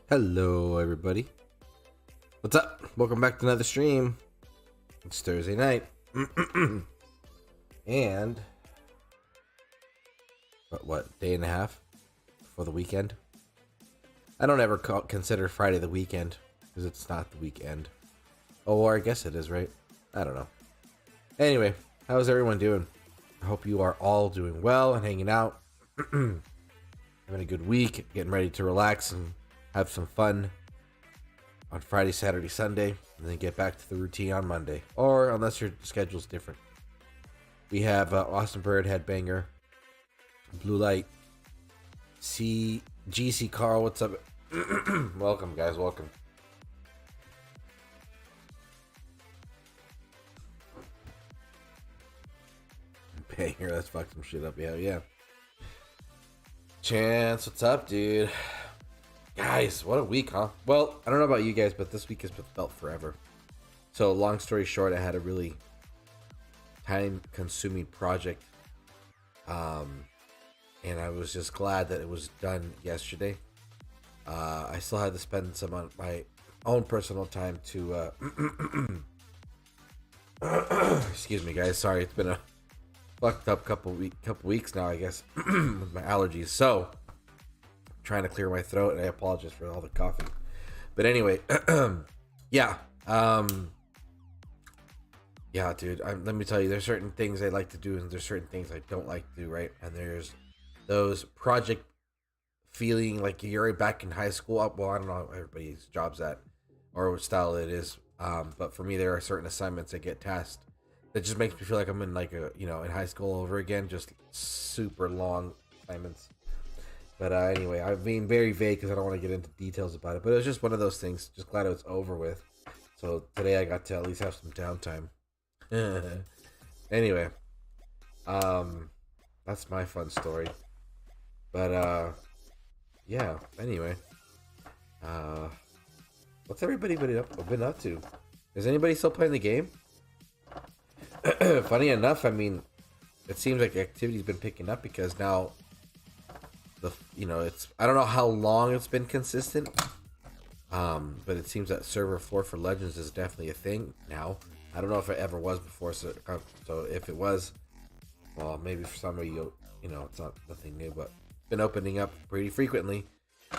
Hello, everybody. What's up? Welcome back to another stream. It's Thursday night. And what, day and a half before the weekend? I don't ever consider Friday the weekend because it's not the weekend. Oh, or I guess it is, right? I don't know. Anyway, how's everyone doing? I hope you are all doing well and hanging out. Having a good week, getting ready to relax and have some fun on Friday, Saturday, Sunday, and then get back to the routine on Monday. Or unless your schedule's different. We have Austin Bird, Headbanger, Blue Light, GC Carl, what's up? Welcome, guys, welcome. Banger, let's fuck some shit up, yeah. Chance, what's up, dude? Guys, what a week, huh? Well, I don't know about you guys, but this week has felt forever. So, long story short, I had a really time-consuming project. And I was just glad that it was done yesterday. I still had to spend some of my own personal time to... excuse me, guys. Sorry, it's been a fucked up couple weeks now, I guess, with my allergies. So... trying to clear my throat, and I apologize for all the coughing. But anyway, yeah, dude. Let me tell you, there's certain things I like to do, and there's certain things I don't like to do, right? And there's those project feeling like you're back in high school. Well, I don't know how everybody's job's at or what style it is, but for me, there are certain assignments that get tasked that just makes me feel like I'm in like in high school over again, just super long assignments. But anyway, I'm being very vague because I don't want to get into details about it. But it was just one of those things. Just glad it was over with. So today I got to at least have some downtime. Anyway, that's my fun story. But yeah. Anyway, what's everybody been up to? Is anybody still playing the game? Funny enough, I mean, it seems like activity's been picking up because now. It's I don't know how long it's been consistent, but it seems that server 4 for Legends is definitely a thing now. I don't know if it ever was before, so if it was, well, maybe for some of you, it's not nothing new, but it's been opening up pretty frequently.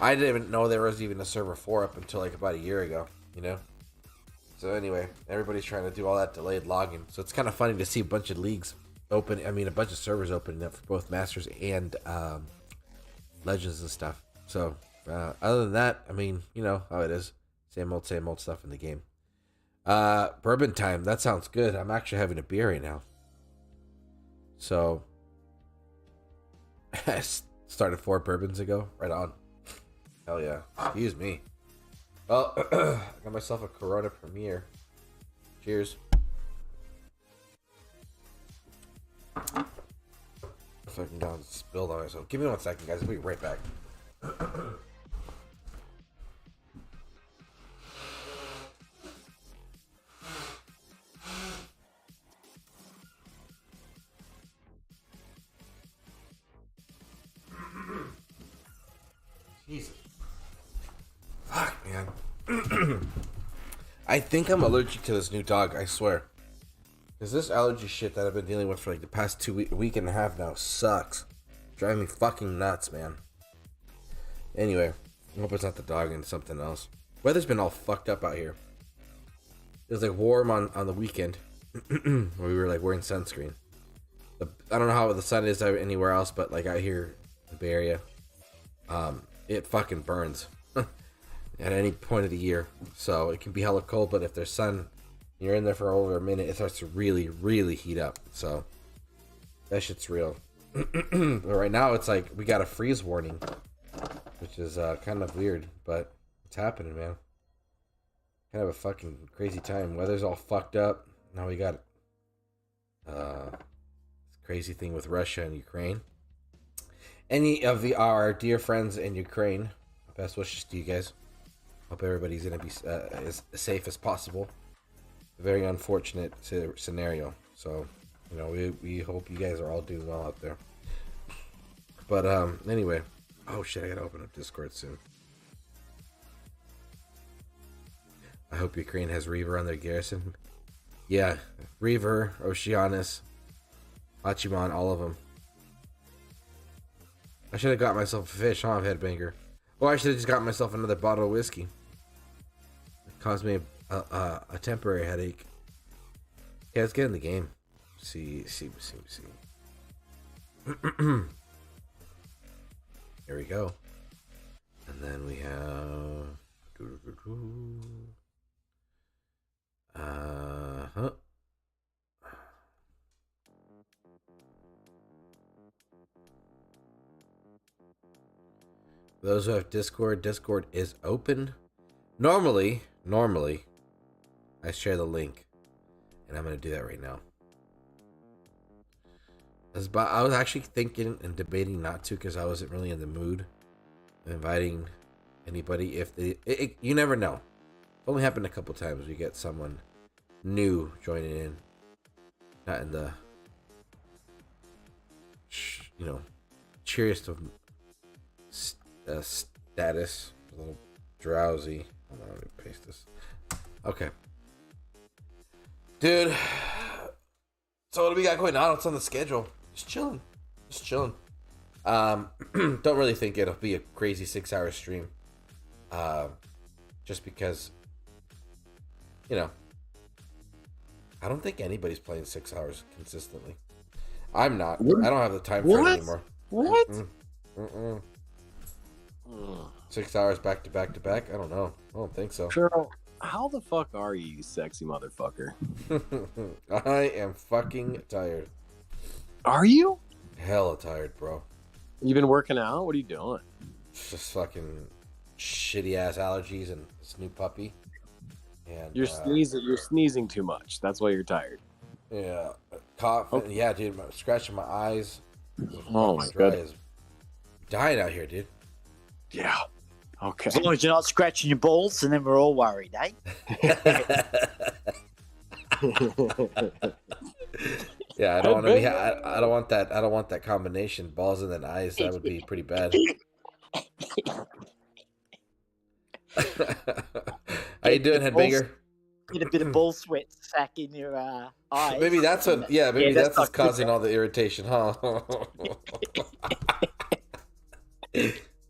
I didn't even know there was even a server 4 up until like about a year ago, So anyway, everybody's trying to do all that delayed login, so it's kind of funny to see a bunch of leagues open. I mean, a bunch of servers opening up for both Masters and Legends and stuff. So other than that, I mean, you know how it is. Same old stuff in the game. Bourbon time. That sounds good. I'm actually having a beer right now. So I started 4 bourbons ago. Right on. Hell yeah. Excuse me. Well, I got myself a Corona Premier. Cheers. Fucking down spilled on myself. Give me 1 second, guys. I'll be right back. Jesus. Fuck, man. I think I'm allergic to this new dog, I swear. Because this allergy shit that I've been dealing with for like the past week and a half now sucks. Driving me fucking nuts, man. Anyway, I hope it's not the dog and something else. Weather's been all fucked up out here. It was like warm on the weekend. Where we were like wearing sunscreen. I don't know how the sun is anywhere else, but like out here in the Bay Area, it fucking burns. At any point of the year. So it can be hella cold, but if there's sun... you're in there for over a minute, it starts to really, really heat up. So, that shit's real. But right now, it's like, we got a freeze warning. Which is kind of weird, but it's happening, man. Kind of a fucking crazy time. Weather's all fucked up. Now we got this crazy thing with Russia and Ukraine. Any of our dear friends in Ukraine, best wishes to you guys. Hope everybody's going to be as safe as possible. Very unfortunate scenario. So, we hope you guys are all doing well out there. But anyway, oh shit, I gotta open up Discord soon. I hope Ukraine has Reaver on their garrison. Yeah, Reaver, Oceanus, Hachiman, all of them. I should have got myself a fish, huh, Headbanger? Or I should have just got myself another bottle of whiskey. It caused me a temporary headache. Yeah, let's get in the game. See. Here we go. And then we have... For those who have Discord is open. Normally, I share the link. And I'm going to do that right now. I was actually thinking and debating not to because I wasn't really in the mood of inviting anybody. If you never know. It's only happened a couple times. We get someone new joining in. Not in the, cheeriest of status. A little drowsy. Hold on, let me paste this. Okay. Dude. So what do we got going on? What's on the schedule? Just chilling. Don't really think it'll be a crazy 6-hour stream. Just because, I don't think anybody's playing 6 hours consistently. I'm not. I don't have the time for it anymore. What? 6 hours back to back to back? I don't know. I don't think so. Churro, how the fuck are you sexy motherfucker? I am fucking tired. Are you? Hella tired, bro. You been working out? What are you doing? Just fucking shitty ass allergies and this new puppy. And You're sneezing too much. That's why you're tired. Yeah, cough. Okay. Yeah, dude, I'm scratching my eyes. Oh my god, dying out here, dude. Yeah. Okay. As long as you're not scratching your balls, and then we're all worried, eh? Yeah, I don't want to be. I don't want that. I don't want that combination, balls and then eyes. That would be pretty bad. How you doing, Headbanger? Get a bit of ball sweat sack in your eyes. Maybe that's what. Yeah, maybe that's what's causing all the irritation, huh?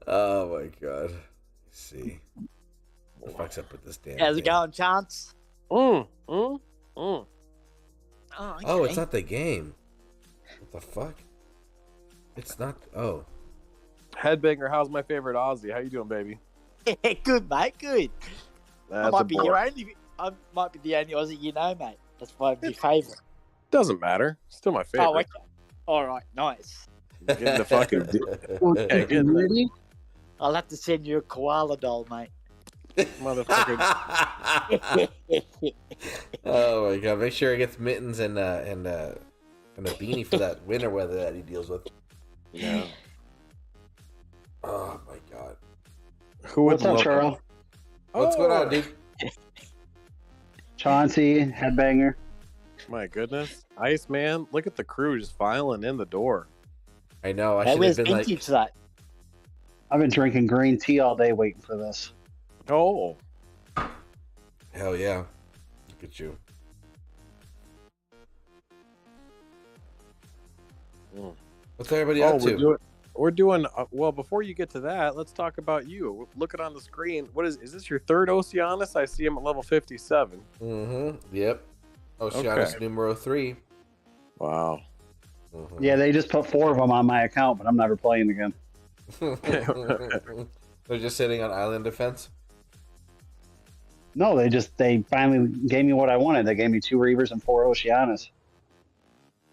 Oh my god. Let's see. What the fuck's up with this damn? How's it going, Chance? Mm. Oh, okay. Oh, it's not the game. What the fuck? It's not. Oh. Headbanger, how's my favorite Aussie? How you doing, baby? Good, mate. Good. That's I might be the only Aussie you know, mate. That's my favourite. Doesn't matter. Still my favorite. Oh, okay. All right, nice. Get in the fucking. Okay, get in there. I'll have to send you a koala doll, mate. Motherfucker. Oh my god! Make sure he gets mittens and a beanie for that winter weather that he deals with. Yeah. Oh my god. What's up, Churro? What's going on, dude? Chauncey, Headbanger. My goodness, Iceman! Look at the crew just filing in the door. I know. I Hey, should have where's been like. vintage that? I've been drinking green tea all day waiting for this. Oh, Hell yeah! Look at you. What's everybody up to? we're doing. Well, before you get to that, let's talk about you. Looking on the screen, is this your third Oceanus? I see him at level 57. Mm-hmm. Yep. Oceanus numero 3. Wow. Mm-hmm. Yeah, they just put 4 of them on my account, but I'm never playing again. They're just sitting on island defense. No, they finally gave me what I wanted. They gave me 2 Reavers and 4 Oceanus.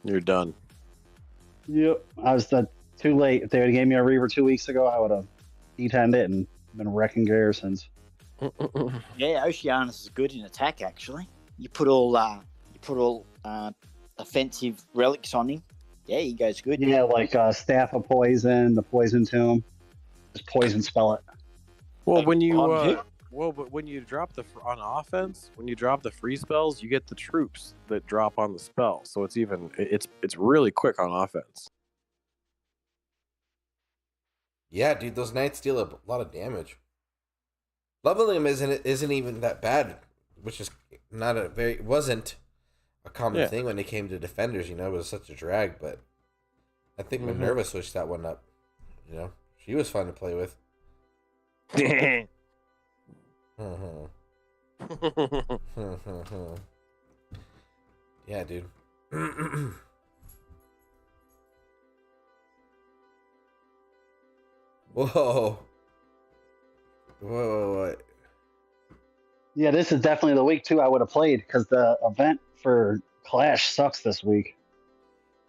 You're done. Yep. I was too late. If they would have gave me a Reaver 2 weeks ago, I would have D10'd it and been wrecking garrisons. Yeah, Oceanus is good in attack. Actually, you put all offensive relics on him. Yeah, he goes good. Yeah, like Staff of Poison, the Poison Tomb. Just poison spell it. Well, when you but when you drop on offense, when you drop the free spells, you get the troops that drop on the spell. So it's really quick on offense. Yeah, dude, those knights deal a lot of damage. Leveling them isn't even that bad which is not a very wasn't a common Yeah. thing when it came to defenders. You know, it was such a drag, but I think Minerva switched that one up. You know, she was fun to play with. Yeah, dude. Whoa. Whoa. Yeah, this is definitely the week too. I would have played because the event for Clash sucks this week.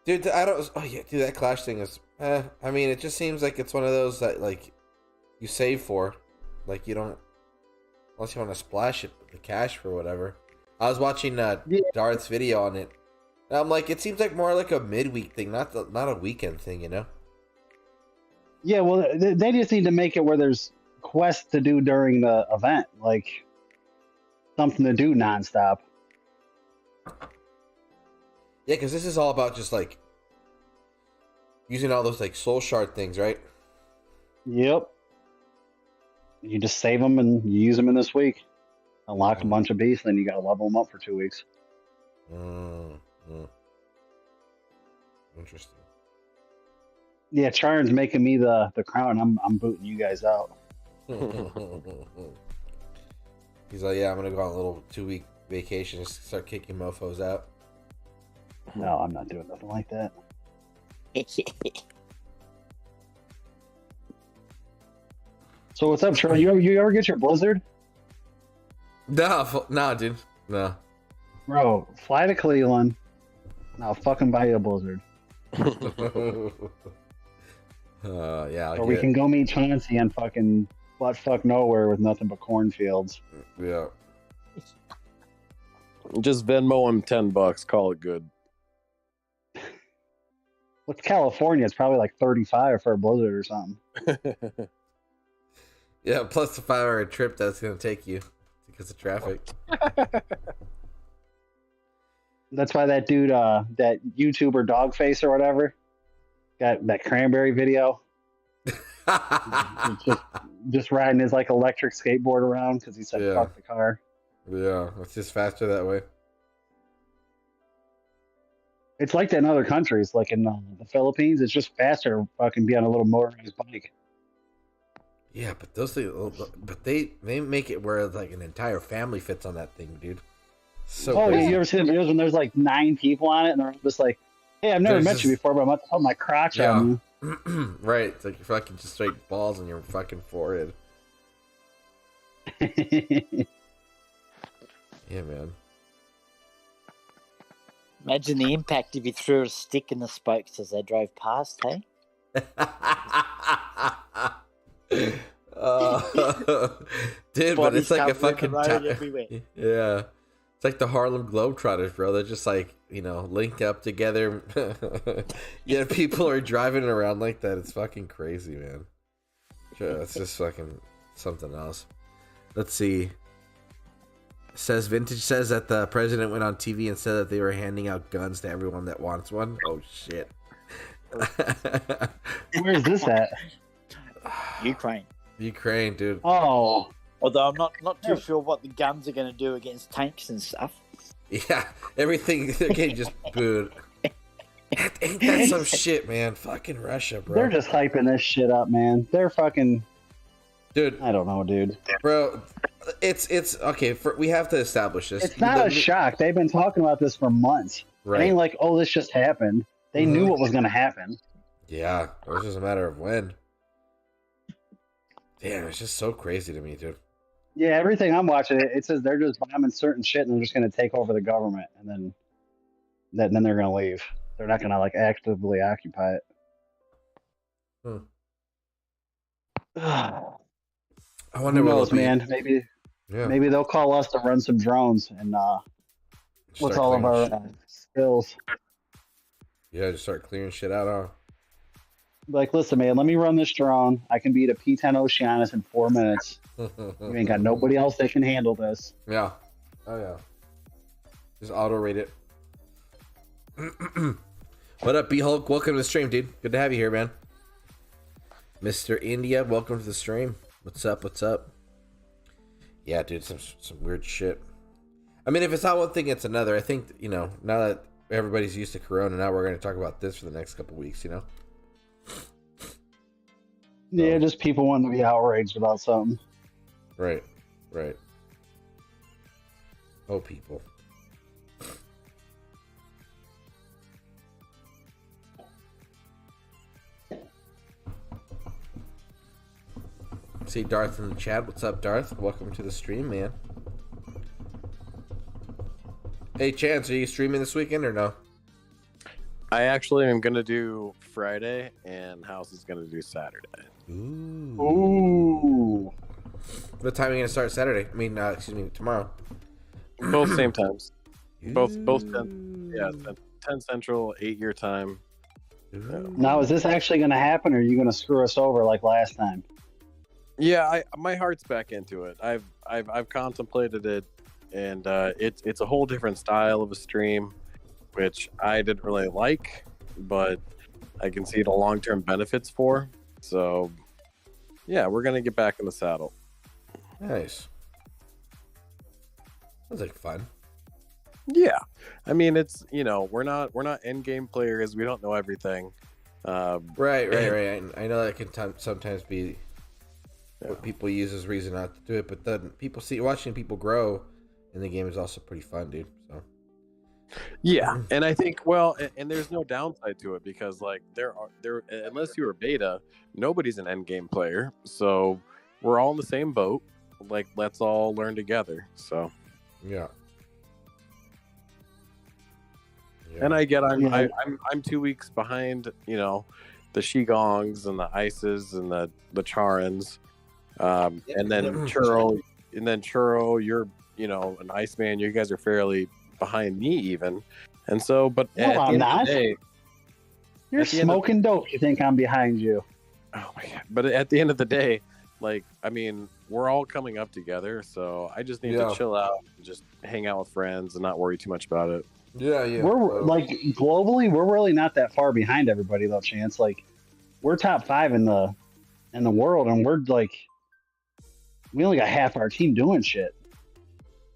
Dude, I don't. Oh yeah, dude, that Clash thing is. I mean, it just seems like it's one of those that like you save for, like you don't, unless you want to splash it the cash for whatever. I was watching Darth's video on it, and I'm like, it seems like more like a midweek thing, not a weekend thing, you know? Yeah, well, they just need to make it where there's quests to do during the event, like something to do nonstop. Yeah, because this is all about just like using all those like soul shard things, right? Yep. You just save them and you use them in this week. Unlock a bunch of beasts, then you gotta level them up for 2 weeks. Interesting. Yeah, Charn's making me the crown. I'm booting you guys out. He's like, yeah, I'm gonna go on a little 2-week vacation and start kicking mofos out. No, I'm not doing nothing like that. So what's up, Churro? You ever get your Blizzard? No, dude. No. Bro, fly to Cleveland. I'll fucking buy you a Blizzard. Yeah. Or we can go meet Chauncey and fucking butt-fuck nowhere with nothing but cornfields. Yeah. Just Venmo him $10. Call it good. What's California? It's probably like 35 for a Blizzard or something. Yeah, plus the 5-hour trip that's gonna take you because of traffic. That's why that dude, that YouTuber Dogface or whatever, got that cranberry video. just riding his like electric skateboard around because he said fuck the car. Yeah, it's just faster that way. It's like that in other countries, like in the Philippines. It's just faster to fucking be on a little motorized bike. Yeah, but those things, but they make it where like an entire family fits on that thing, dude. So yeah, you ever see the videos when there's like 9 people on it and they're just like, hey, I've never met you before, but I'm about to put my crotch on you. Right, it's like you're fucking just straight balls on your fucking forehead. Yeah, man. Imagine the impact if you threw a stick in the spokes as they drove past, hey? Dude, but it's like a fucking everywhere. Yeah, it's like the Harlem Globetrotters, bro. They're just like, you know, linked up together. Yeah, people are driving around like that. It's fucking crazy, man. Sure, it's just fucking something else. Let's see. Says Vintage says that the president went on TV and said that they were handing out guns to everyone that wants one. Oh shit. Where is this at? Ukraine, dude. Oh. Although I'm not too sure what the guns are going to do against tanks and stuff. Yeah, everything, they're getting just booed. Ain't that some shit, man? Fucking Russia, bro. They're just hyping this shit up, man. They're fucking... Dude. I don't know, dude. Bro, it's okay, we have to establish this. It's not a shock. They've been talking about this for months. Right. It ain't like, oh, this just happened. They knew what was going to happen. Yeah, it was just a matter of when. Damn, it's just so crazy to me, dude. Yeah, everything I'm watching, it says they're just bombing certain shit and they're just going to take over the government, and then they're going to leave. They're not going to like actively occupy it. I wonder Who what knows, man. Maybe they'll call us to run some drones and what's all of our skills. Yeah, just start clearing shit out, huh? Like, listen, man, let me run this drone. I can beat a P-10 Oceanus in 4 minutes. You ain't got nobody else that can handle this. Yeah. Oh, yeah. Just auto-rate it. What up, B-Hulk? Welcome to the stream, dude. Good to have you here, man. Mr. India, welcome to the stream. What's up? What's up? Yeah, dude, some weird shit. I mean, if it's not one thing, it's another. I think, now that everybody's used to Corona, now we're going to talk about this for the next couple weeks, Yeah, just people wanting to be outraged about something. Right. Oh, people. See Darth in the chat. What's up, Darth? Welcome to the stream, man. Hey, Chance, are you streaming this weekend or no? I actually am gonna do Friday, and House is gonna do Saturday. Ooh. What time are you gonna start Saturday? I mean, tomorrow. Both same times. Both 10 Central, 8 your time. Now, is this actually going to happen, or are you going to screw us over like last time? Yeah, my heart's back into it. I've contemplated it, and it's a whole different style of a stream, which I didn't really like, but I can see the long-term benefits for. So, yeah, we're gonna get back in the saddle. Nice. Sounds like fun. Yeah, I mean, it's we're not end game players. We don't know everything. Right. I know that can sometimes be what people use as reason not to do it, but then watching people grow in the game is also pretty fun, dude. So yeah, and I think and there's no downside to it because like there unless you're a beta, nobody's an end game player, so we're all in the same boat. Like, let's all learn together. So yeah. And I get I'm 2 weeks behind, the Shigongs and the Ices and the Charans, and then Churro, you're an Iceman. You guys are fairly behind me even, and so but No, at the I'm end not. of the day, You're smoking dope. You think I'm behind you? oh my god! But at the end of the day, like I mean, we're all coming up together, so I just need to chill out, and just hang out with friends, and not worry too much about it. Yeah. We're like globally, we're really not that far behind everybody though, Chance. Like, we're top 5 in the world, and we're like, we only got half our team doing shit.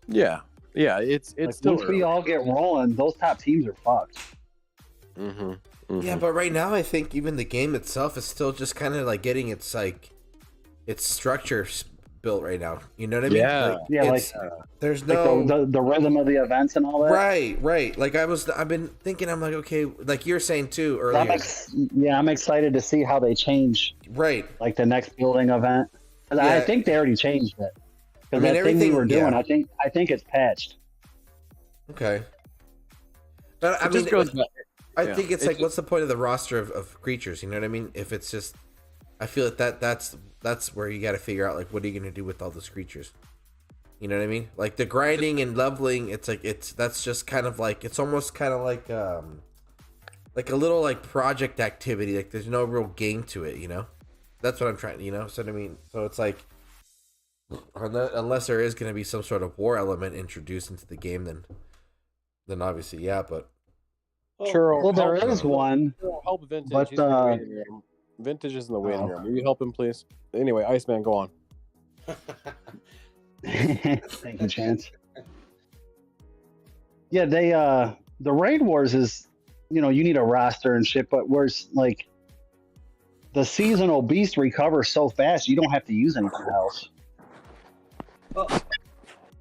Yeah, it's like, still once we all get rolling, those top teams are fucked. Yeah, but right now I think even the game itself is still just kind of like getting its structure built right now. You know what I mean? Like, there's like no the rhythm of the events and all that. Right. Like I've been thinking, I'm like, okay, like you're saying too earlier. I'm excited to see how they change. Right. Like the next building event. Yeah. I think they already changed it. Because that thing we were doing, I think it's patched. Okay. But I think it's like, what's the point of the roster of creatures? You know what I mean? If it's just, I feel that's where you got to figure out, like, what are you going to do with all those creatures? You know what I mean? Like the grinding and leveling, that's just kind of like, it's almost kind of like a little like project activity. Like there's no real game to it, That's what I'm trying, So what I mean, so it's like, unless there is going to be some sort of war element introduced into the game, then obviously, yeah, but. Churro, well, there is one. Help Vintage. But, He's in the waiting room. Vintage is in the waiting room. Will you help him, please? Anyway, Iceman, go on. Thank you, Chance. Yeah, the Raid Wars is, you need a roster and shit, but where's like the seasonal beast recovers so fast, you don't have to use anything else.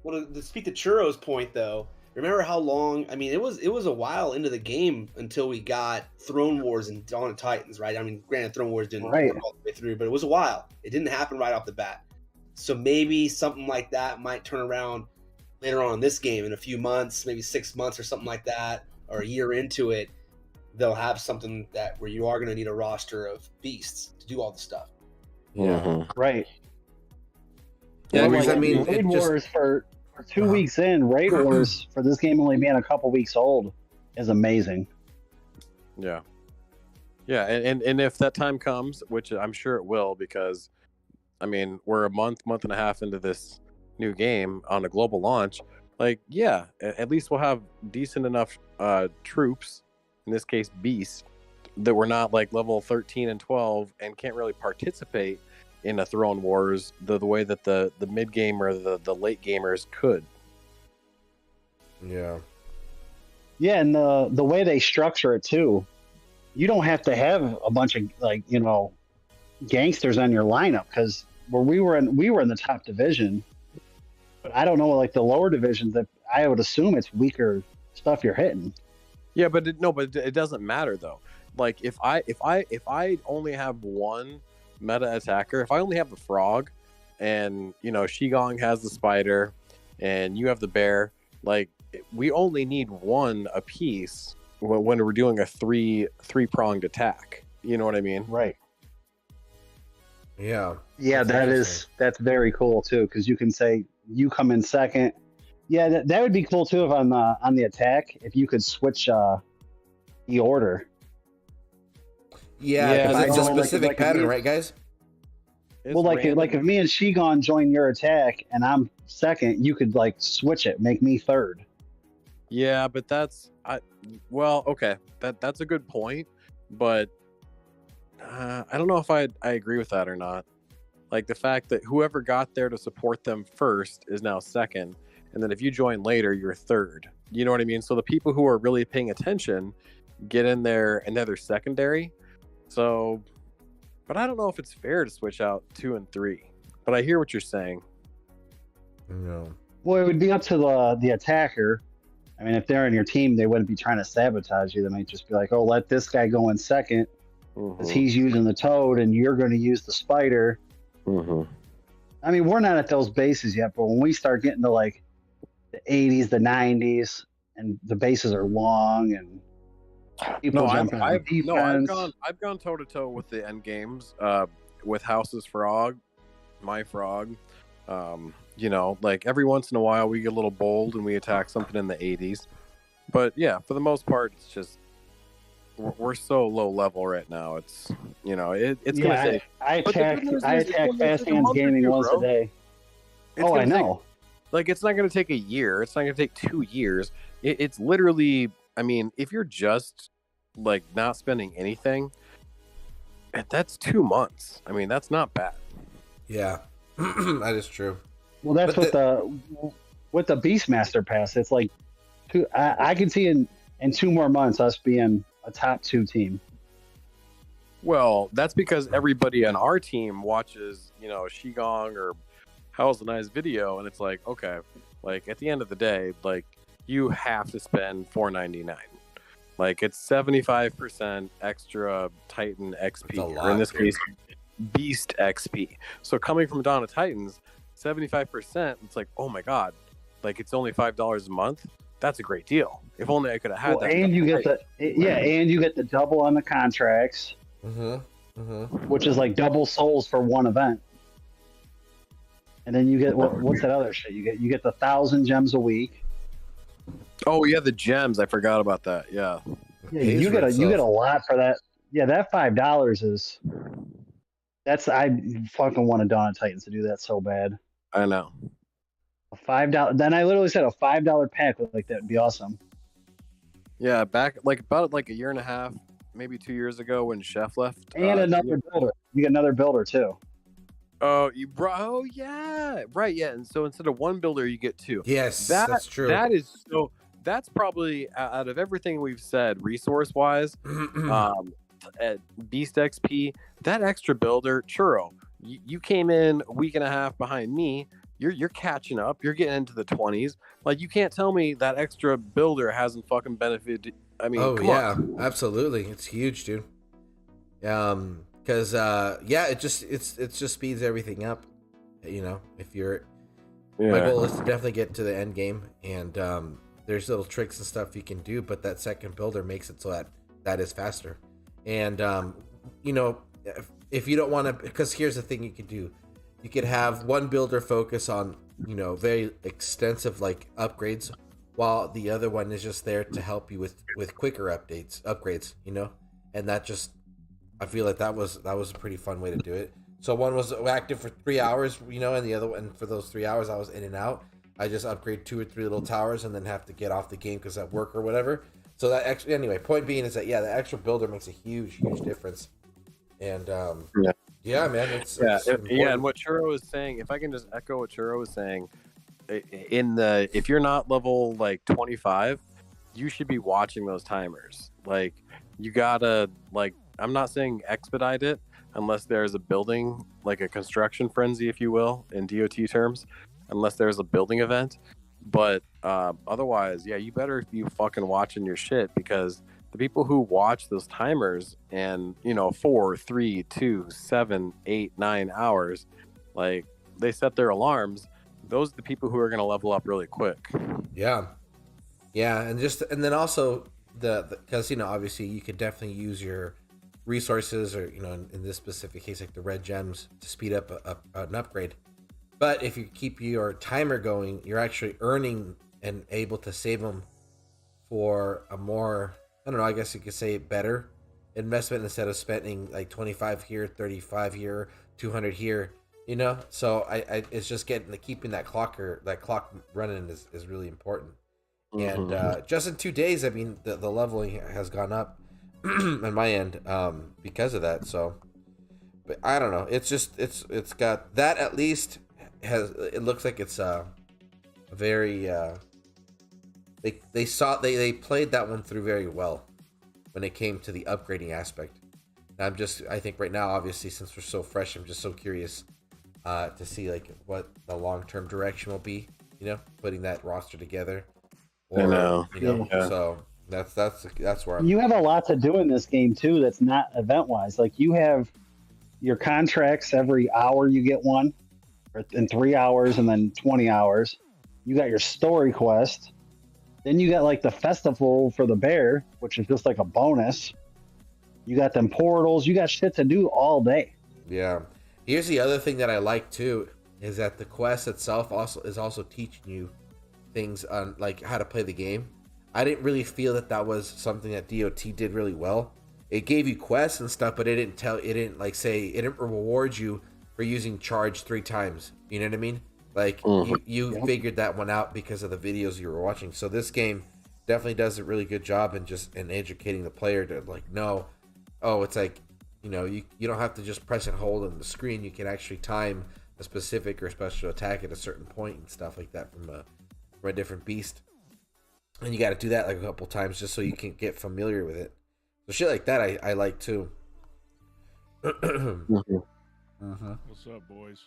Well, to speak to Churro's point, though, remember how long? I mean, it was a while into the game until we got Throne Wars and Dawn of Titans, right? I mean, granted, Throne Wars didn't work all the way through, but it was a while. It didn't happen right off the bat. So maybe something like that might turn around later on in this game in a few months, maybe 6 months or something like that, or a year into it. They'll have something where you are going to need a roster of beasts to do all the stuff. Yeah. Right. Yeah, well, because like, I mean, Raid Wars for 2 weeks in, Raid Wars for this game only being a couple weeks old is amazing. Yeah. Yeah, and if that time comes, which I'm sure it will, because I mean, we're a month and a half into this new game on a global launch. Like, yeah, at least we'll have decent enough troops, in this case beasts, that we're not like level 13 and 12 and can't really participate in a Throne Wars the way that the mid game or the late gamers could. Yeah. Yeah, and the way they structure it too, you don't have to have a bunch of gangsters on your lineup because where we were in the top division, but I don't know like the lower divisions that I would assume it's weaker stuff you're hitting. Yeah, but it doesn't matter though. Like if I only have one meta attacker, if I only have the frog, and Shigong has the spider, and you have the bear, like we only need one apiece when we're doing a three-pronged attack. You know what I mean? Right. Yeah. Yeah, that's very cool too because you can say you come in second. Yeah, that would be cool too if on the attack if you could switch the order. Yeah, Yeah, it's a like- specific like pattern, me- right, guys? It's Well, like random. if me and Shigon join your attack and I'm second, you could like switch it, make me third. Yeah, but okay. That's a good point, but I don't know if I agree with that or not. Like the fact that whoever got there to support them first is now second, and then if you join later, you're third. You know what I mean? So the people who are really paying attention get in there and they're secondary. So, but I don't know if it's fair to switch out 2 and 3. But I hear what you're saying. No. Well, it would be up to the attacker. I mean, if they're in your team, they wouldn't be trying to sabotage you. They might just be like, "Oh, let this guy go in second because he's using the toad, and you're going to use the spider." Mm-hmm. I mean, we're not at those bases yet, but when we start getting to like the 80s, the 90s, and the bases are long and people No, jumping on defense. I've gone toe to toe with the end games, with House's frog, my frog. Like every once in a while we get a little bold and we attack something in the 80s. But yeah, for the most part, it's just we're so low level right now. It's it's gonna take. I But the attack good news I is it's attack gonna Fast take a Hands month or Gaming two, once bro. a day. It's Oh, gonna I know. Like it's not going to take a year. It's not going to take 2 years. It's literally, I mean, if you're just like not spending anything, that's 2 months. I mean, that's not bad. Yeah. That is true. Well, that's But with the Beastmaster Pass. It's like I can see in 2 more months us being a top 2 team. Well, that's because everybody on our team watches, Shigong or How's a Nice video, and it's like, okay, like at the end of the day, like you have to spend $4.99. Like it's 75% extra Titan XP, That's a or in lot, this dude. case, Beast XP. So coming from Dawn of Titans, 75%, it's like, oh my god, like it's only $5 a month. That's a great deal. If only I could have had Well, that. and you get and you get the double on the contracts, which is like double souls for one event. And then you get what's that other shit? You get the 1,000 gems a week. Oh yeah, the gems. I forgot about that. Yeah. Yeah, you get a lot for that. Yeah, that $5 is. I fucking want a Dawn of Titans to do that so bad. I know. A $5. Then I literally said a $5 pack like that would be awesome. Yeah, back about a year and a half, maybe 2 years ago when Chef left. And another builder. You get another builder too. Oh, yeah, right, yeah. And so instead of one builder, you get 2. Yes, that's true. That is so. That's probably out of everything we've said, resource wise, at Beast XP, that extra builder, Churro. You came in a week and a half behind me. You're catching up. You're getting into the 20s. Like you can't tell me that extra builder hasn't fucking benefited. I mean, come on. Absolutely, it's huge, dude. Because it just speeds everything up. If you're my goal is to definitely get to the end game, and there's little tricks and stuff you can do, but that second builder makes it so that is faster. And if you don't want to, because here's the thing you could do. You could have one builder focus on, very extensive like upgrades, while the other one is just there to help you with quicker upgrades, and that just, I feel like that was a pretty fun way to do it. So one was active for 3 hours, and the other one, for those 3 hours I was in and out. I just upgrade 2 or 3 little towers and then have to get off the game because at work or whatever. So that extra, anyway, point being is that, the extra builder makes a huge difference. And man, it's And what Churro is saying, if I can just echo what Churro is saying, if you're not level like 25, you should be watching those timers. Like you gotta like, I'm not saying expedite it unless there's a building, like a construction frenzy, if you will, in DOT terms, unless there's a building event. But otherwise, yeah, you better be fucking watching your shit, because the people who watch those timers and 4, 3, 2, 7, 8, 9 hours, like they set their alarms. Those are the people who are going to level up really quick. Yeah, and then also because obviously you could definitely use your resources, or in this specific case like the red gems, to speed up an upgrade. But if you keep your timer going, you're actually earning and able to save them for a more, I don't know, I guess you could say better investment, instead of spending like 25 here, 35 here, 200 here. So I it's just keeping that clock running is really important. Mm-hmm. And just in 2 days, I mean, the leveling has gone up on my end because of that. So, but I don't know. It's just it's got that, at least it looks like it's a very they played that one through very well when it came to the upgrading aspect. And I think right now, obviously, since we're so fresh, I'm just so curious to see like what the long-term direction will be, putting that roster together. Or, I know. Yeah. So that's where you have a lot to do in this game too. That's not event-wise. Like you have your contracts every hour, you get one, or in 3 hours, and then 20 hours. You got your story quest. Then you got like the festival for the bear, which is just like a bonus. You got them portals. You got shit to do all day. Yeah. Here's the other thing that I like too, is that the quest itself is also teaching you things on like how to play the game. I didn't really feel that was something that DOT did really well. It gave you quests and stuff, but it didn't reward you for using charge 3 times. You know what I mean? Like you figured that one out because of the videos you were watching. So this game definitely does a really good job in educating the player to like know, it's like, you don't have to just press and hold on the screen. You can actually time a specific or special attack at a certain point and stuff like that from a different beast. And you got to do that like a couple times just so you can get familiar with it. So shit like that I like too. What's up, boys?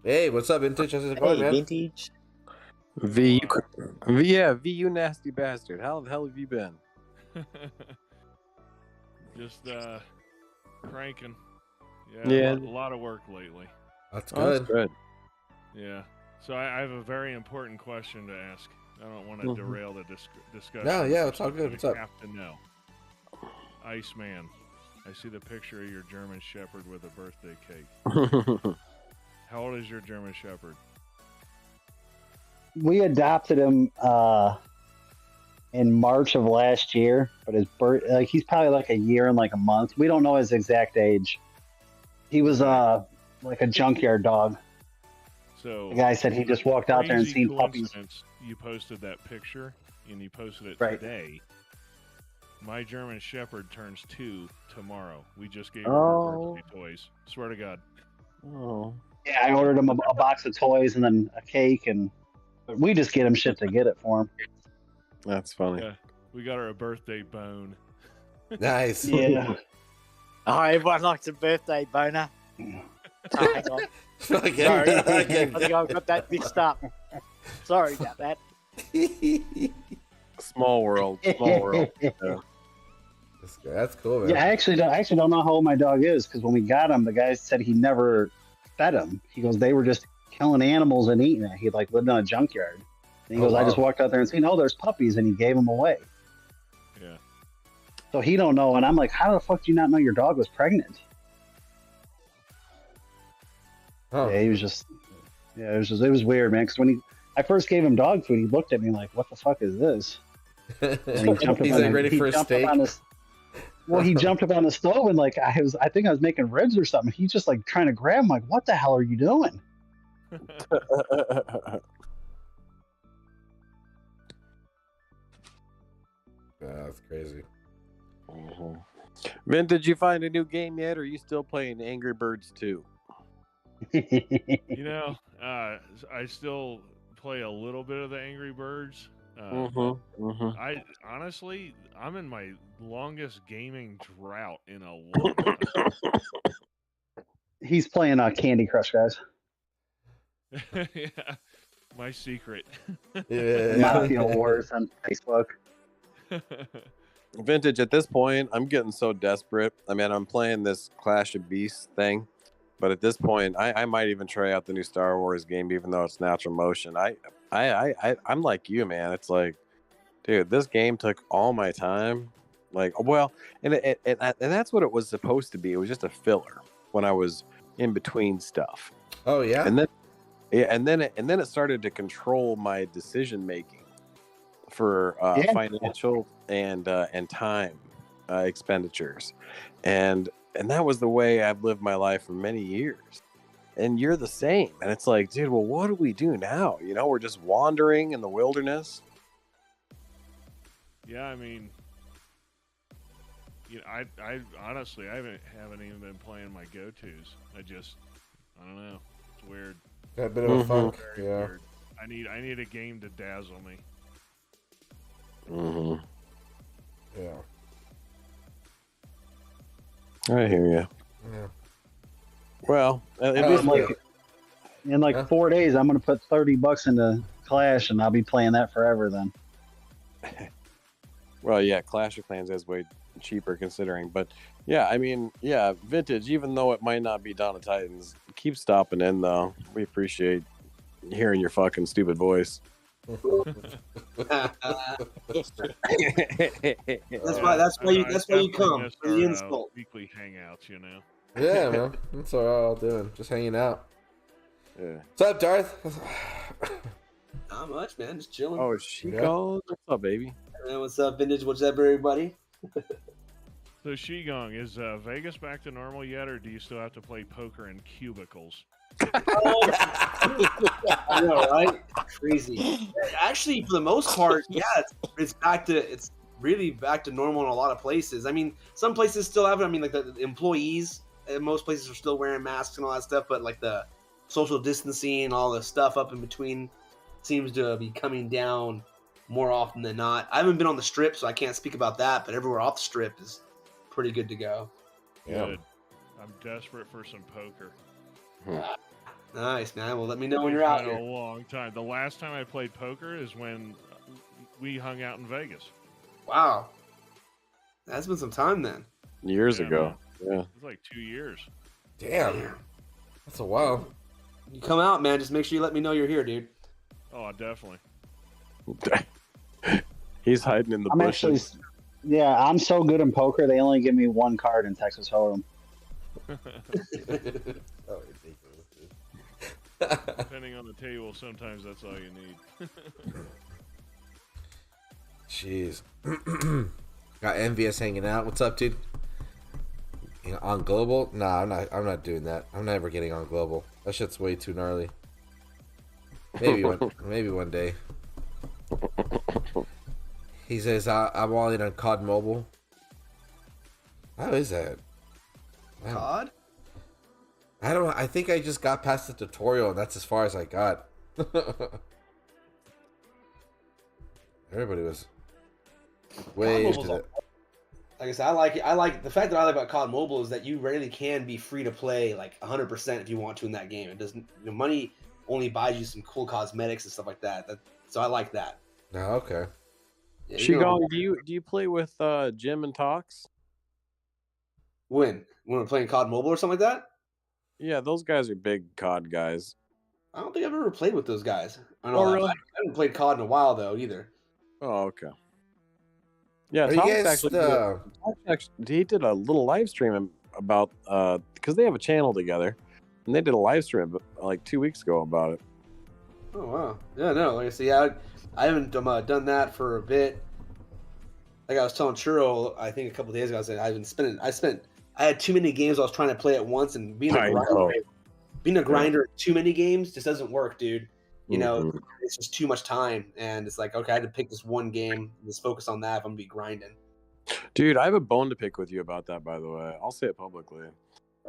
Hey, what's up, Vintage? How's it going, man? Vintage. V, you nasty bastard. How the hell have you been? Just cranking. Yeah. A lot of work lately. That's Oh, good. that's good. Yeah. So I have a very important question to ask. I don't want to derail the discussion. No, yeah, it's all good. What's up? I have to know. Iceman, I see the picture of your German Shepherd with a birthday cake. How old is your German Shepherd? We adopted him in March of last year, but he's probably like a year and like a month. We don't know his exact age. He was like a junkyard dog. So the guy said he just walked out there and crazy seen puppies. You posted that picture, and you posted it Right. today. My German Shepherd turns 2 tomorrow. We just gave her birthday toys. Swear to God. Oh. Yeah, I ordered him a box of toys and then a cake, but we just get him shit to get it for him. That's funny. Yeah, we got her a birthday bone. Nice. Yeah. Oh, everyone likes a birthday boner. Oh, hang on. Sorry, I think I've got that mixed up. Sorry about that. Small world. Small world. Yeah. That's cool, man. Yeah, I actually don't know how old my dog is, because when we got him, the guy said he never fed him. He goes, they were just killing animals and eating it. He like lived in a junkyard. And he goes, wow. I just walked out there and seen, there's puppies, and he gave them away. Yeah. So he don't know, and I'm like, how the fuck do you not know your dog was pregnant? Oh. Yeah, it was weird, man. Because when I first gave him dog food, he looked at me like, what the fuck is this? And he jumped He's up like ready for a steak. He jumped up on the stove and like I think I was making ribs or something. He's just like trying to grab him. Like, what the hell are you doing? That's crazy. Vin, did you find a new game yet, or are you still playing Angry Birds 2? I still play a little bit of the Angry Birds. I honestly, I'm in my longest gaming drought in a long time. He's playing Candy Crush, guys. Yeah, my secret. Yeah. Mafia Wars on Facebook. Vintage, at this point, I'm getting so desperate. I mean, I'm playing this Clash of Beasts thing, but at this point, I might even try out the new Star Wars game, even though it's natural motion. I'm like you, man. It's like, dude, this game took all my time. Like, well, and that's what it was supposed to be. It was just a filler when I was in between stuff. Oh yeah. And then it started to control my decision making for financial and time expenditures, and that was the way I've lived my life for many years. And you're the same. And it's like, dude, well, what do we do now? You know, we're just wandering in the wilderness. Yeah, I mean, you know, I honestly, I haven't even been playing my go-tos. I don't know. It's weird. Got a bit of a funk. Very Yeah. weird. I need a game to dazzle me. Yeah. I hear you. Yeah. Well, In 4 days, I'm gonna put $30 into Clash, and I'll be playing that forever. Then. Well, yeah, Clash of Clans is way cheaper considering, but yeah, I mean, yeah, Vintage. Even though it might not be Dawn of Titans, keep stopping in though. We appreciate hearing your fucking stupid voice. That's why you come. The insult. Weekly hangouts, you know. Yeah, man. That's what we're all doing. Just hanging out. Yeah. What's up, Darth? Not much, man. Just chilling. Oh, Shigong, what's up, baby? Man, what's up, Vintage? What's up, everybody? So Shigong, is Vegas back to normal yet, or do you still have to play poker in cubicles? I know, right? Crazy. Actually, for the most part, yeah, it's really back to normal in a lot of places. I mean, some places still have it. I mean, like the employees, most places are still wearing masks and all that stuff, but like the social distancing and all the stuff up in between seems to be coming down more often than not. I haven't been on the strip, so I can't speak about that, but everywhere off the strip is pretty good to go. Yeah. Good. I'm desperate for some poker. Nice, man. Well, let me know when you're out It's been here. a long time. The last time I played poker is when we hung out in Vegas. Wow. That's been some time then. Years Yeah, ago. man. Yeah. It was like 2 years. Damn. That's a while. You come out, man. Just make sure you let me know you're here, dude. Oh, definitely. He's hiding in the I'm bushes. I'm so good in poker. They only give me one card in Texas Hold'em. Oh, ridiculous, dude. Depending on the table, sometimes that's all you need. Jeez. Got Envious hanging out. What's up, dude? You know, on global? Nah, I'm not doing that. I'm never getting on global. That shit's way too gnarly. Maybe one day. He says I'm all in on COD Mobile. How is that? Wow. COD? I don't know. I think I just got past the tutorial and that's as far as I got. Everybody was way into that. Like I said, I like the fact that I like about COD Mobile is that you rarely can be free to play like 100% if you want to in that game. It doesn't. The money only buys you some cool cosmetics and stuff like that. So I like that. Oh, okay. Yeah, Shigong, do you play with Jim and Tox? when we're playing COD Mobile or something like that? Yeah, those guys are big COD guys. I don't think I've ever played with those guys. Oh, really? I haven't played COD in a while though either. Oh, okay. Yeah, Are you Tox guys actually he did a little live stream about because they have a channel together, and they did a live stream like 2 weeks ago about it. Oh wow. Yeah, no. Like I say, I haven't done that for a bit. Like I was telling Churro, I think a couple days ago, I had too many games I was trying to play at once, and being a grinder in too many games just doesn't work, dude. You know, it's just too much time, and it's like, okay, I had to pick this one game and just focus on that if I'm gonna be grinding. Dude, I have a bone to pick with you about that, by the way. I'll say it publicly.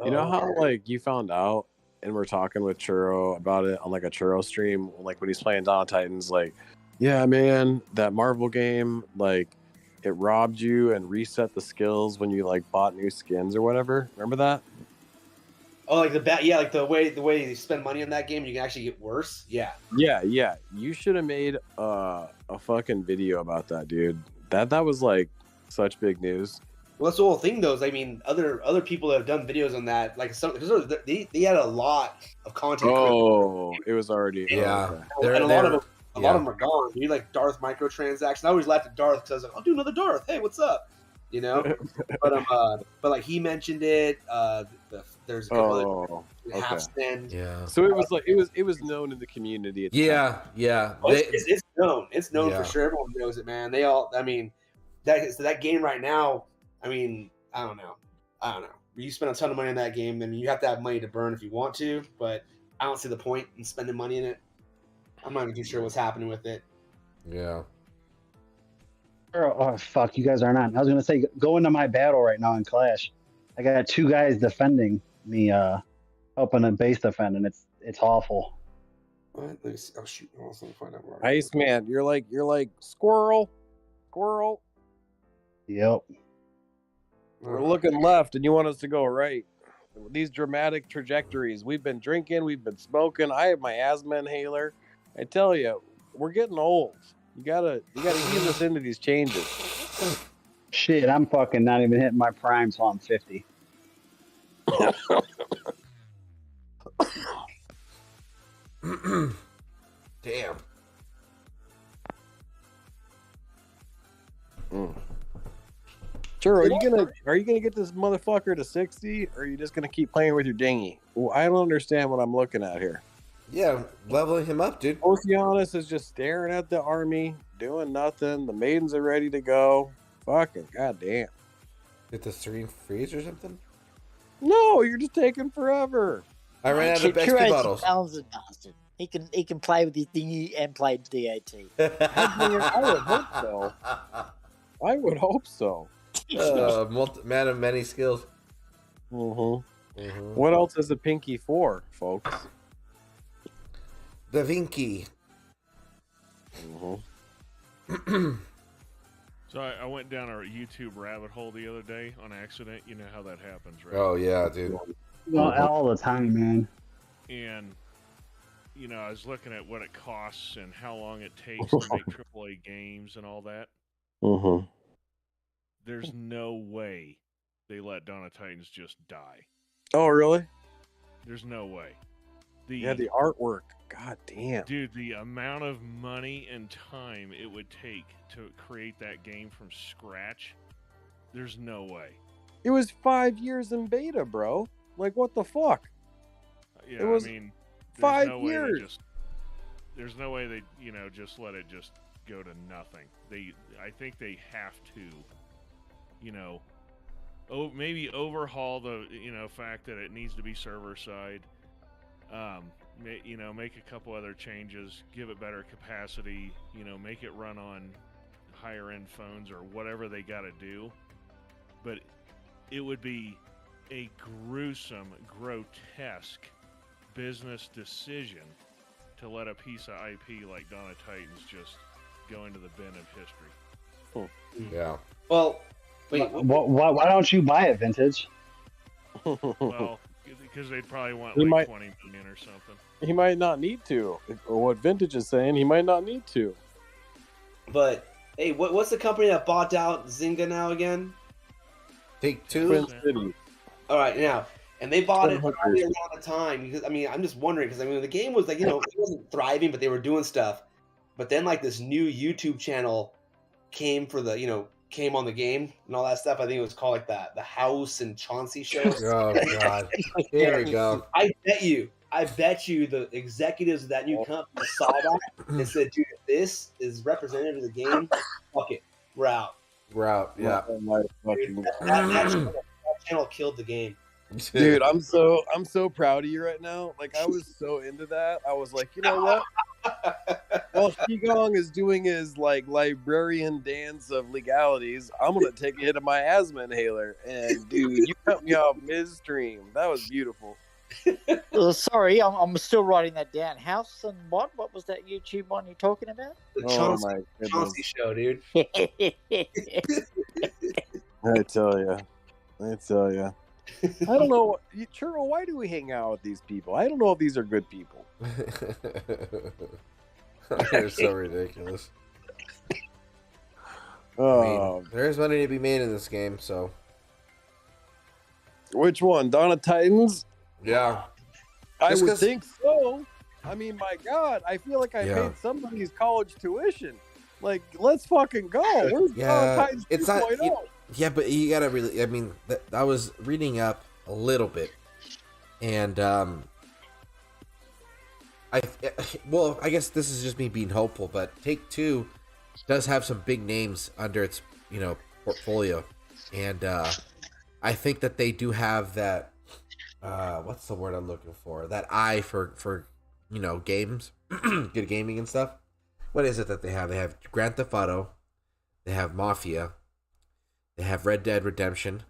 You know how like you found out and we're talking with Churro about it on like a Churro stream, like when he's playing Dawn of Titans, like, yeah, man, that Marvel game, like, it robbed you and reset the skills when you like bought new skins or whatever. Remember that? Oh, like like the way you spend money on that game, you can actually get worse. Yeah. Yeah. You should have made a fucking video about that, dude. That was like such big news. Well, that's the whole thing, though. Is, I mean, other people that have done videos on that, like they had a lot of content. Oh, it was already yeah. Okay. And a lot of them are gone. You like Darth microtransactions. I always laughed at Darth because I was like, I'll do another Darth. Hey, what's up? You know. but like he mentioned it. There's a couple other half spend. Yeah. So it was like it was known in the community. At the time. Yeah. Oh, it's known. It's known for sure. Everyone knows it, man. They all. I mean, that game right now. I mean, I don't know. You spend a ton of money on that game. I mean, you have to have money to burn if you want to, but I don't see the point in spending money in it. I'm not even too sure what's happening with it. Yeah. Oh, fuck, you guys are not. I was going to say, go into my battle right now in Clash. I got 2 guys defending me, helping a base defend, and it's awful. What? Let me see. Oh, shoot. I was going to find out where. Iceman, you're like squirrel. Yep. We're looking left, and you want us to go right. These dramatic trajectories. We've been drinking, we've been smoking. I have my asthma inhaler. I tell you, we're getting old. You gotta ease us into these changes. Shit, I'm fucking not even hitting my prime till I'm 50. Damn. Sure, are you gonna get this motherfucker to 60, or are you just gonna keep playing with your dinghy? Well, I don't understand what I'm looking at here. Yeah, leveling him up, dude. Oceanus is just staring at the army, doing nothing. The maidens are ready to go. Fucking goddamn. Did the stream freeze or something? No, you're just taking forever. I ran out of XP bottles. He can play with his thingy and play DAT. I would hope so. Man of many skills. What else is a pinky for, folks? Da Vinci. So I went down a YouTube rabbit hole the other day on accident. You know how that happens, right? Oh yeah, dude. Well, all the time, man. And I was looking at what it costs and how long it takes to make AAA games and all that. There's no way they let Dawn of Titans just die. Oh, really? There's no way. The artwork. God damn. Dude, the amount of money and time it would take to create that game from scratch, there's no way. It was 5 years in beta, bro. Like, what the fuck? Yeah, it was 5 years. There's no way they, just let it just go to nothing. I think they have to, maybe overhaul the, fact that it needs to be server side. Make a couple other changes, give it better capacity, make it run on higher end phones or whatever they got to do. But it would be a gruesome, grotesque business decision to let a piece of IP like Dawn of Titans just go into the bin of history. Yeah. Well, wait. Why don't you buy it, Vintage? Well, because they'd probably want like 20 million or something. He might not need to. Or what Vintage is saying, he might not need to. But hey, what's the company that bought out Zynga now again? Take-Two. Twin City. All right, now, and they bought it probably around the time because I'm just wondering because the game was like it wasn't thriving, but they were doing stuff. But then like this new YouTube channel came for the came on the game and all that stuff. I think it was called like the House and Chauncey show. Oh god, here we go. I bet you the executives of that new company saw that and said, "Dude, if this is representative of the game, fuck it, we're out." We're out. Yeah. Dude, that channel killed the game. Dude, I'm so proud of you right now. Like, I was so into that. I was like, you know what? While Qigong is doing his like librarian dance of legalities, I'm gonna take a hit of my asthma inhaler. And dude, you cut me off midstream. That was beautiful. Sorry, I'm still writing that down. House and what? What was that YouTube one you're talking about? The Oh my goodness. Chauncey show, dude. I tell you. I don't know, Churro. Why do we hang out with these people? I don't know if these are good people. They're so ridiculous. Oh, I mean, there's money to be made in this game, so. Which one? Dawn of Titans? Yeah. I Just would 'cause- think so. I mean, my God, I feel like I Yeah. paid somebody's college tuition. Like, let's fucking go. Where's Dawn Yeah, of Titans it's 2.0? not. Yeah, but you gotta really. I mean, I was reading up a little bit, and I guess this is just me being hopeful, but Take-Two does have some big names under its portfolio, and I think that they do have that. What's the word I'm looking for? That eye for games, good gaming and stuff. What is it that they have? They have Grand Theft Auto, they have Mafia, they have Red Dead Redemption,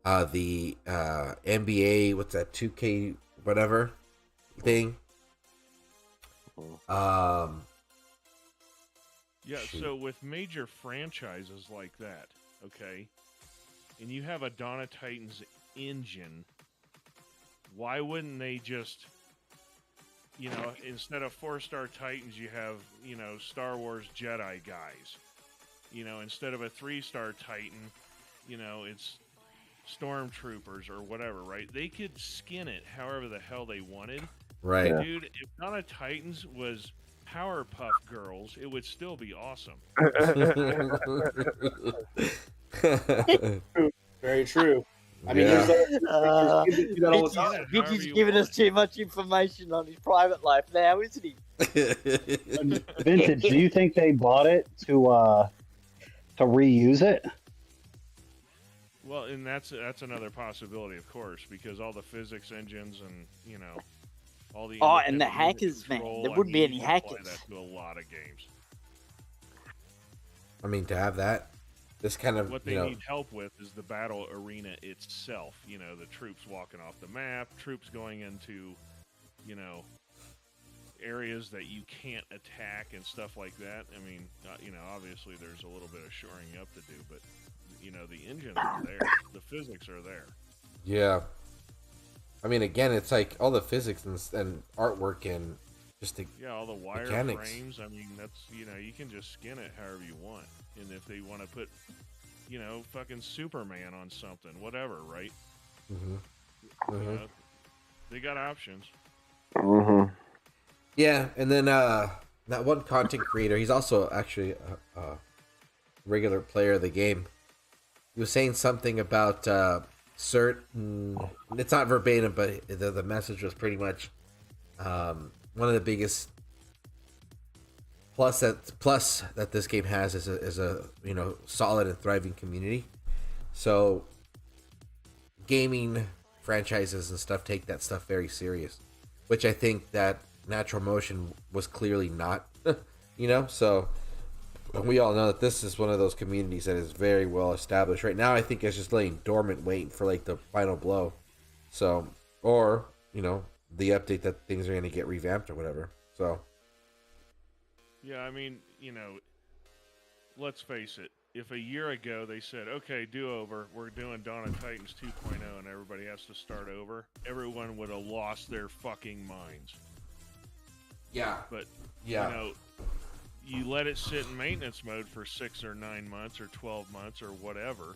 the NBA, what's that, 2K whatever thing. Yeah, Shoot. so with major franchises like that, okay, and you have a Dawn of Titans engine, why wouldn't they just, instead of 4-star Titans, you have, Star Wars Jedi guys. Instead of a 3-star Titan, it's Stormtroopers or whatever, right? They could skin it however the hell they wanted. Right. Yeah. Dude, if Dawn of Titans was Powerpuff Girls, it would still be awesome. Very true. I mean, Yeah. there's kids that do that all the time. Vicky's giving us too much information on his private life now, isn't he? Vintage, do you think they bought it to reuse it? Well, and that's another possibility, of course, because all the physics engines and all the And the independent hackers, man. control, There wouldn't be you any can apply hackers. that to a lot of games. I mean, to have that, this kind of What they need help with is the battle arena itself. The troops walking off the map, troops going into, areas that you can't attack and stuff like that. I mean, obviously there's a little bit of shoring up to do, but the engines are there, the physics are there. Yeah. I mean, again, it's like all the physics and artwork and just the Yeah, all the wire mechanics. frames. I mean, that's you can just skin it however you want. And if they want to put, fucking Superman on something, whatever, right? They got options. Yeah, and then that one content creator, he's also actually a regular player of the game. He was saying something about certain. It's not verbatim, but the message was pretty much one of the biggest plus that this game has is a solid and thriving community. So gaming franchises and stuff take that stuff very serious, which I think that Natural Motion was clearly not. So we all know that this is one of those communities that is very well established right now. I think it's just laying dormant, waiting for like the final blow. So, or the update that things are going to get revamped or whatever. So Yeah, I mean, let's face it. If a year ago they said, okay, do over, we're doing Dawn of Titans 2.0 and everybody has to start over, everyone would have lost their fucking minds. yeah, But, yeah, you let it sit in maintenance mode for 6 or 9 months or 12 months or whatever,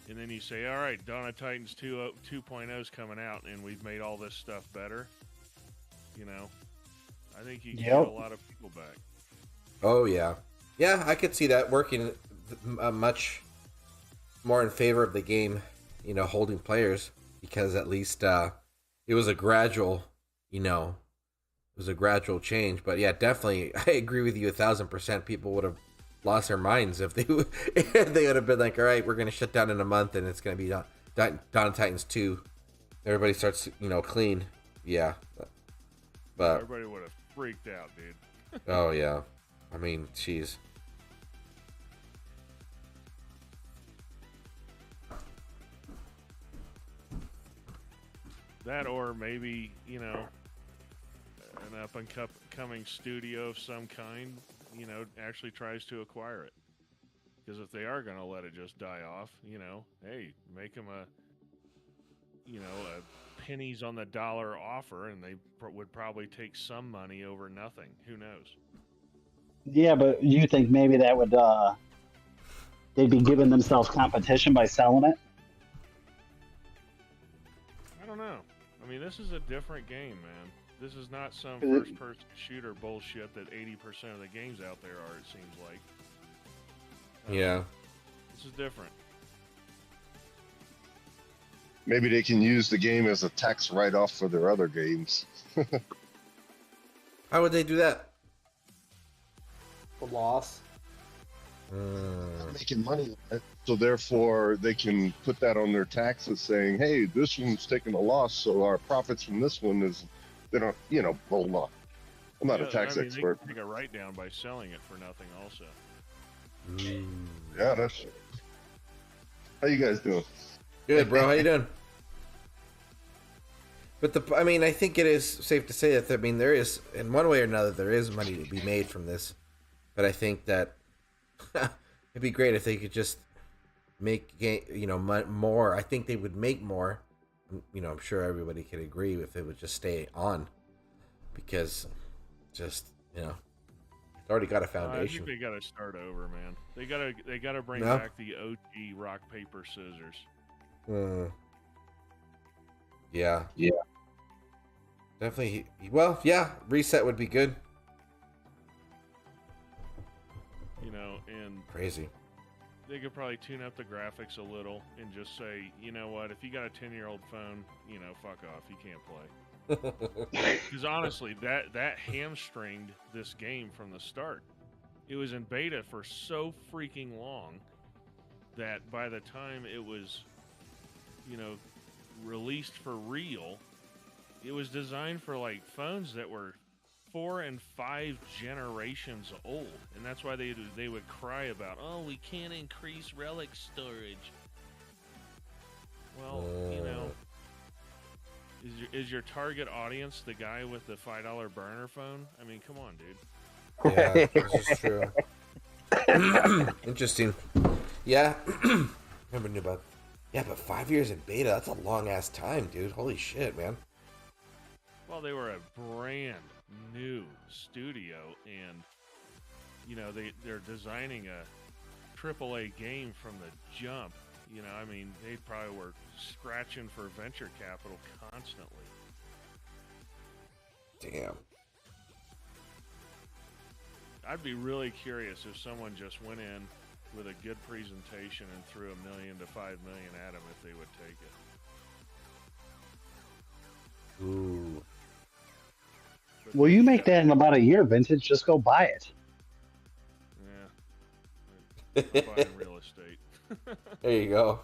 and then you say, all right, Dawn of Titans 2.0 is coming out and we've made all this stuff better, I think you can get a lot of people back. oh yeah, I could see that working much more in favor of the game, holding players, because at least it was a gradual, change. But yeah, definitely, I agree with you 1,000%. People would have lost their minds if they would have been like, all right, we're going to shut down in a month and it's going to be Dawn of Titans 2. Everybody starts, clean. Yeah. But Everybody would have freaked out, dude. oh yeah, I mean, jeez. That or maybe, you know, an up and coming studio of some kind, you know, actually tries to acquire it. Because if they are going to let it just die off, you know, hey, make them a, you know, a pennies on the dollar offer, and they would probably take some money over nothing. Who knows? Yeah, but you think maybe that would they'd be giving themselves competition by selling it? I don't know. I mean, this is a different game, man. This is not some first-person shooter bullshit that 80% of the games out there are, it seems like. Yeah. This is different. Maybe they can use the game as a tax write-off for their other games. How would they do that? The loss. Not making money, so therefore they can put that on their taxes, saying, "Hey, this one's taking a loss, so our profits from this one is." They don't, you know, hold on. I'm not a tax expert. They can take a write-down by selling it for nothing, also. Yeah, that's. How you guys doing? Good, bro. How you doing? But I mean, I think it is safe to say that, I mean, there is, in one way or another, there is money to be made from this. But I think that it'd be great if they could just make, you know, more. I think they would make more. You know, I'm sure everybody could agree if it would just stay on, because just, you know, it's already got a foundation. I think they got to start over, man. They got to bring back the OG rock paper scissors. Yeah. Definitely. Well, yeah, reset would be good. You know, and crazy. They could probably tune up the graphics a little and just say, you know what, if you got a 10-year-old phone, you know, fuck off, you can't play. Because honestly, that hamstringed this game from the start. It was in beta for so freaking long that by the time it was, you know, released for real, it was designed for like phones that were 4 and 5 generations old, and that's why they would cry about, oh, we can't increase relic storage. Well, you know, is your target audience the guy with the $5 burner phone? I mean, come on, dude. Yeah, this is true. Interesting. Yeah, never knew about. Yeah, but 5 years in beta—that's a long ass time, dude. Holy shit, man. Well, they were a brand new studio, and you know they're designing a AAA game from the jump. You know, I mean, they probably were scratching for venture capital constantly. Damn. I'd be really curious if someone just went in with a good presentation and threw $1 million to $5 million at them, if they would take it. Ooh. Well, you make that in about a year, Vintage. Just go buy it. Yeah. Buying real estate. There you go.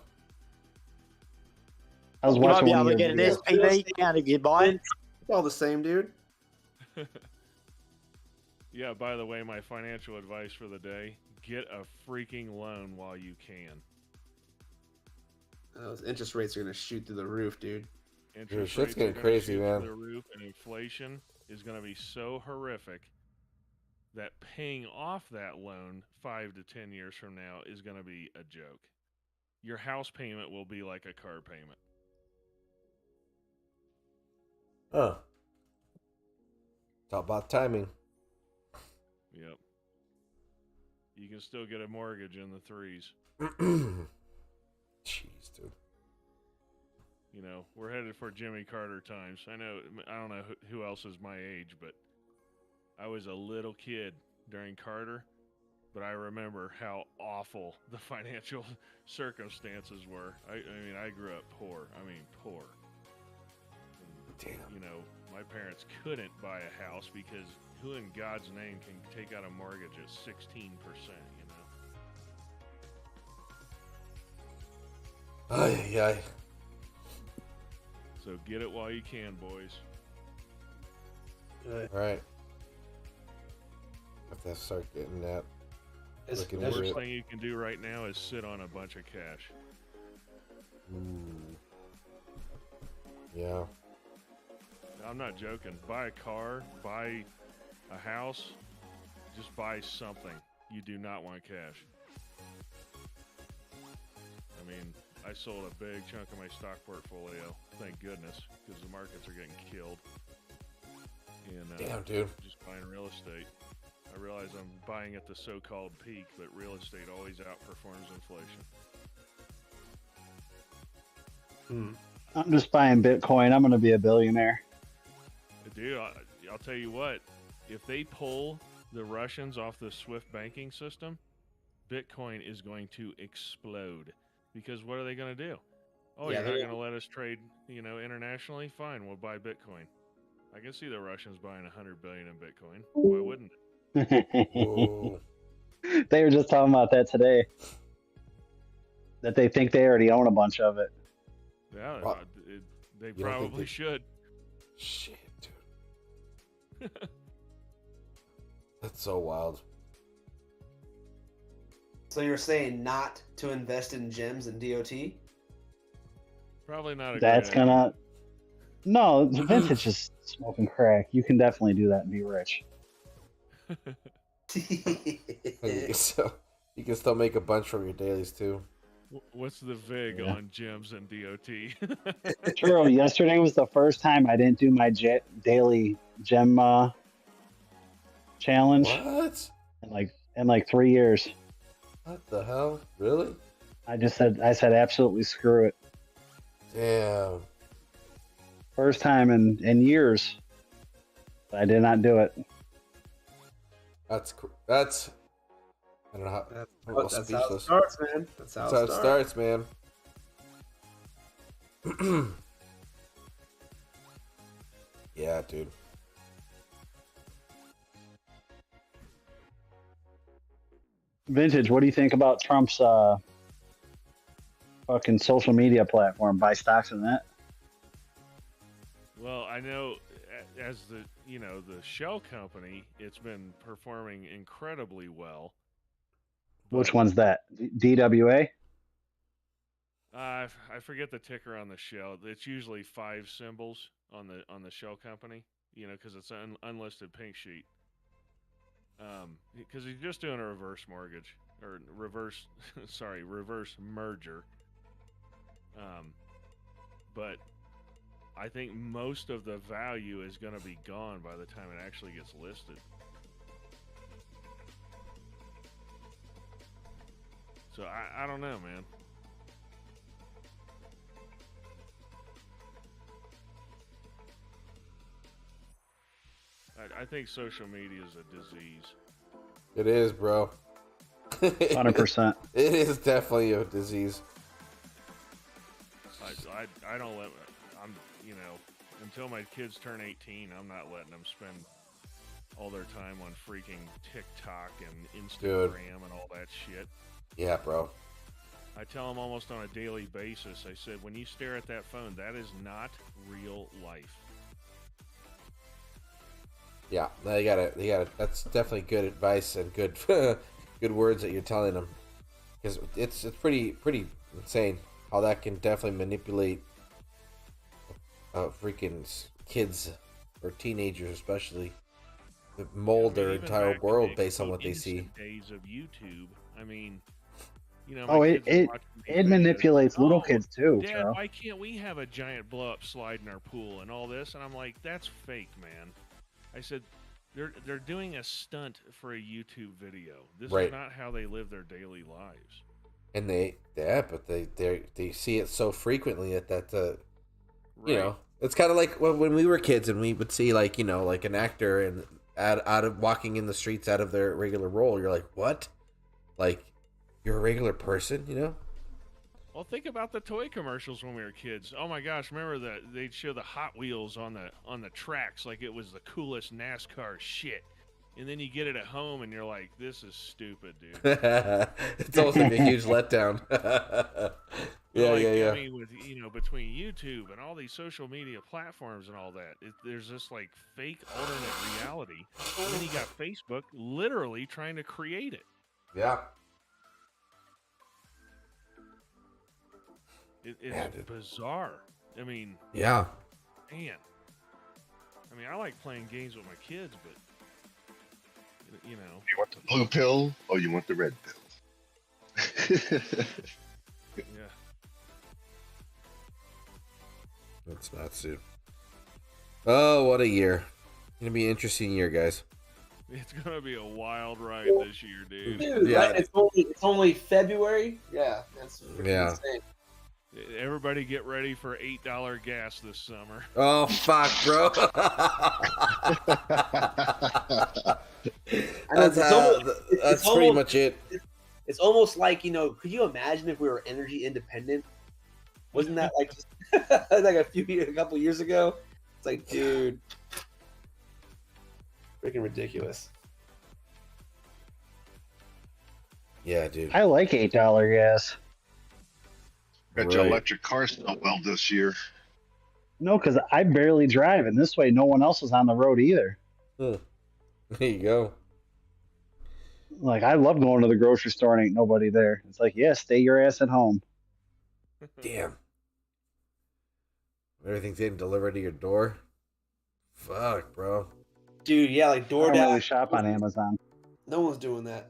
I was You might watching be one able of to your get an videos. SPV down if you buy it. It's all the same, dude. Yeah, by the way, my financial advice for the day, get a freaking loan while you can. Those interest rates are going to shoot through the roof, dude. Interest shit's rates getting are gonna crazy, shoot man. through the roof, and inflation is going to be so horrific that paying off that loan 5 to 10 years from now is going to be a joke. Your house payment will be like a car payment. Huh. It's all about timing. Yep. You can still get a mortgage in the 3s. Jeez, dude. You know, we're headed for Jimmy Carter times. I don't know who else is my age, but I was a little kid during Carter, but I remember how awful the financial circumstances were. I mean, I grew up poor. I mean, poor. And, Damn. you know, my parents couldn't buy a house because who in God's name can take out a mortgage at 16%, you know? Ay, ay. So get it while you can, boys. All right. Have to start getting that. It's- Looking The into worst it. thing you can do right now is sit on a bunch of cash. Ooh. Yeah. I'm not joking. Buy a car, buy a house, just buy something. You do not want cash. I mean, I sold a big chunk of my stock portfolio, thank goodness, because the markets are getting killed. And, damn, dude. Just buying real estate. I realize I'm buying at the so-called peak, but real estate always outperforms inflation. I'm just buying Bitcoin. I'm going to be a billionaire. Dude, I'll tell you what. If they pull the Russians off the SWIFT banking system, Bitcoin is going to explode. Because what are they going to do? Oh, Yeah, you're not going to let us trade, internationally? Fine, we'll buy Bitcoin. I can see the Russians buying 100 billion in Bitcoin. Why wouldn't Whoa. They were just talking about that today. That they think they already own a bunch of it. they? Yeah, Well, they you don't think probably they- should. Shit, dude. That's so wild. So you're saying not to invest in gems and DOT? Probably not a That's good idea. gonna. No, vintage is smoking crack. You can definitely do that and be rich. So you can still make a bunch from your dailies too. What's the VIG Yeah. on gems and DOT? Churro, yesterday was the first time I didn't do my daily gem challenge What? in like 3 years. What the hell? Really? I said absolutely screw it. Damn. First time in years. I did not do it. That's I don't know how. I'm a little That's how it speechless. starts, man. That's how, That's how it starts, man. Yeah, dude. Vintage, what do you think about Trump's fucking social media platform? Buy stocks in that? Well, I know as the shell company, it's been performing incredibly well. Which but, one's that? DWA? I forget the ticker on the shell. It's usually 5 symbols on the shell company. Because it's an unlisted pink sheet. Because he's just doing a reverse mortgage or reverse merger. But I think most of the value is going to be gone by the time it actually gets listed. So I don't know, man. I think social media is a disease. It is, bro. 100%. It is definitely a disease. I don't let until my kids turn 18, I'm not letting them spend all their time on freaking TikTok and Instagram and all that shit. Yeah, bro. I tell them almost on a daily basis. I said, when you stare at that phone, that is not real life. Yeah, they gotta. That's definitely good advice and good, good words that you're telling them, because it's pretty insane how that can definitely manipulate freaking kids or teenagers, especially, to mold their Even entire back in world the based on what they see. instant days of YouTube, I mean, my Oh, kids are watching these it videos, manipulates little "Oh, kids too, Dad, Churro. why can't we have a giant blow-up slide in our pool and all this? And I'm like, that's fake, man. I said, they're doing a stunt for a YouTube video. This Right. is not how they live their daily lives. And but they see it so frequently that Right. it's kind of like when we were kids and we would see like an actor and out of walking in the streets out of their regular role. You're like, what? Like, you're a regular person, Well, think about the toy commercials when we were kids. Oh my gosh, remember that they'd show the Hot Wheels on the tracks like it was the coolest NASCAR shit. And then you get it at home and you're like, this is stupid, dude. It's almost like a huge letdown. Yeah. I mean, with between YouTube and all these social media platforms and all that, there's this like fake alternate reality. And then you got Facebook literally trying to create it. Yeah. It's bizarre. I mean, Yeah. man. I mean, I like playing games with my kids, but you know. You want the blue pill or you want the red pill? Yeah. That's nuts, dude. Oh, what a year. Gonna be an interesting year, guys. It's gonna be a wild ride this year, dude. Yeah, it's only February. Yeah, that's insane. Everybody get ready for $8 gas this summer. Oh fuck, bro. That's pretty much it. It's almost like, you know, could you imagine if we were energy independent? Wasn't that like just like a couple years ago? It's like, dude, freaking ridiculous. Yeah, dude. I like $8 gas. Bet your electric car still well this year. No, because I barely drive, and this way no one else is on the road either. There you go. Like, I love going to the grocery store and ain't nobody there. It's like, yeah, stay your ass at home. Damn. Everything's getting delivered to your door. Fuck, bro. Dude, yeah, like I don't DoorDash. really shop on Amazon. No one's doing that.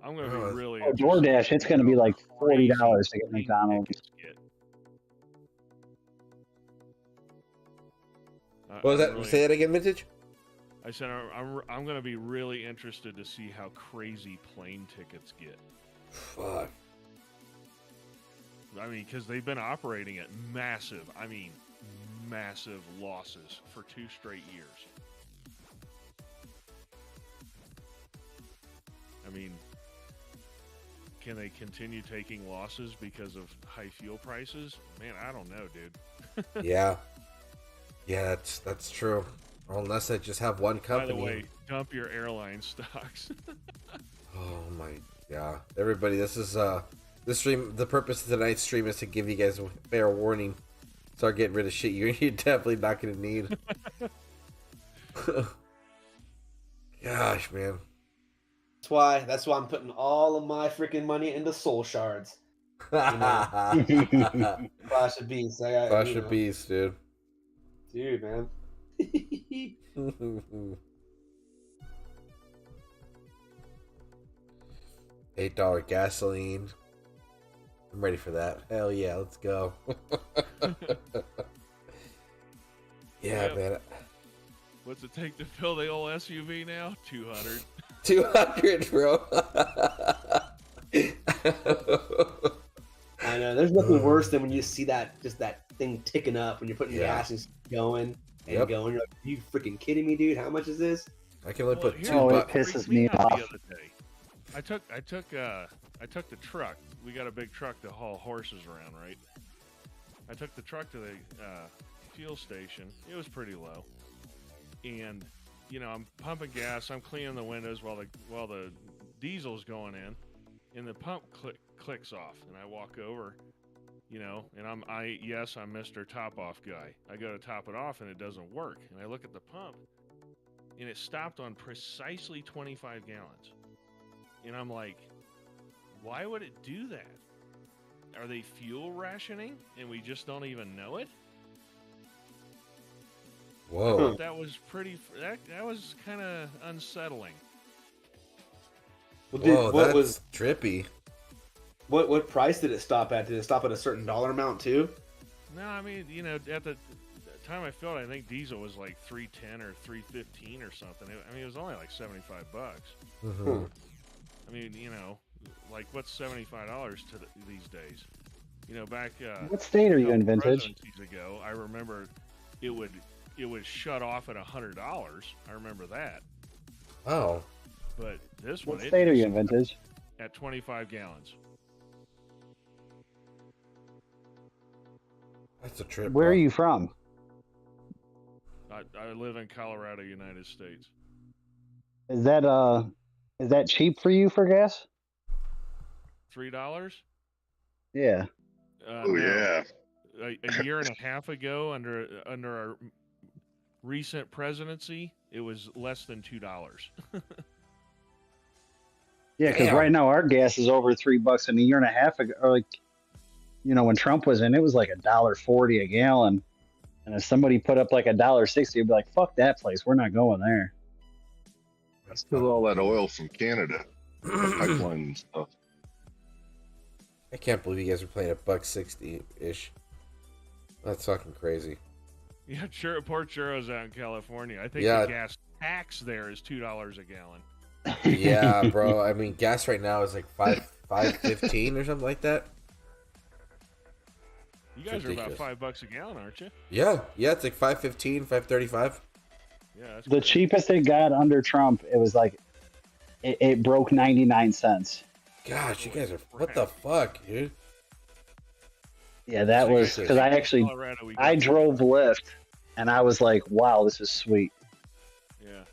I'm gonna be really. Oh, DoorDash, it's gonna be like $40 to get McDonald's. What was that? Say that again, Vintage? I said I'm gonna be really interested to see how crazy plane tickets get. Fuck. I mean, because they've been operating at massive losses for 2 straight years. I mean, can they continue taking losses because of high fuel prices? Man, I don't know, dude. Yeah. Yeah, that's true. Or unless they just have one company. By the way, dump your airline stocks. Oh my god. Everybody, this is this stream, the purpose of tonight's stream is to give you guys a fair warning. Start getting rid of shit you're definitely not gonna need. Gosh, man. That's why I'm putting all of my freaking money into soul shards. You know? Flash of Beast. Flash of Beast, dude. Dude, man. $8 gasoline. I'm ready for that. Hell yeah, let's go. Yeah, man. What's it take to fill the old SUV now? 200. 200, bro. I know. There's nothing worse than when you see that thing ticking up when you're putting gas and going and going. You're like, are you freaking kidding me, dude? How much is this? I can only put $2. It pisses me off. The other day. I took the truck. We got a big truck to haul horses around, right? I took the truck to the fuel station. It was pretty low, and you know I'm pumping gas. I'm cleaning the windows while the diesel's going in, and the pump clicks off, and I walk over, you know, and I'm Mr. Top Off guy. I go to top it off, and it doesn't work. And I look at the pump, and it stopped on precisely 25 gallons. And I'm like, why would it do that? Are they fuel rationing and we just don't even know it? Whoa. That was that was kind of unsettling. Well, what was trippy? What price did it stop at? Did it stop at a certain dollar amount too? No, I mean, you know, at the time I filled, I think diesel was like $3.10 or $3.15 or something. I mean, it was only like $75. Mm-hmm. I mean, you know, like what's $75 these days? You know, back what state are you in, Vintage? Ago, I remember it would shut off at $100. I remember that. Oh. But this one, what state are you in, Vintage? At 25 gallons. That's a trip. Where are you from? I live in Colorado, United States. Is that cheap for you for gas? $3? Yeah. Oh yeah. A year and a half ago, under our recent presidency, it was less than $2. Yeah, because right now our gas is over $3, and a year and a half ago, or like, you know, when Trump was in, it was like $1.40 a gallon, And if somebody put up like $1.60, you'd be like, "Fuck that place. We're not going there." That's because all that oil from Canada, pipeline and stuff. I can't believe you guys are playing $1.60 ish. That's fucking crazy. Yeah, poor churros out in California. I think Yeah. the gas tax there is $2 a gallon. Yeah, bro. I mean, gas right now is like $5.15 or something like that. You guys are about Ridiculous. $5 a gallon, aren't you? Yeah, it's like $5.15, $5.35. Yeah, that's The cool. cheapest it got under Trump, it was like it broke 99 cents. Gosh, you guys are what the fuck, dude? Yeah, that was because Colorado, we I got- drove Lyft, and I was like, "Wow, this is sweet." Yeah.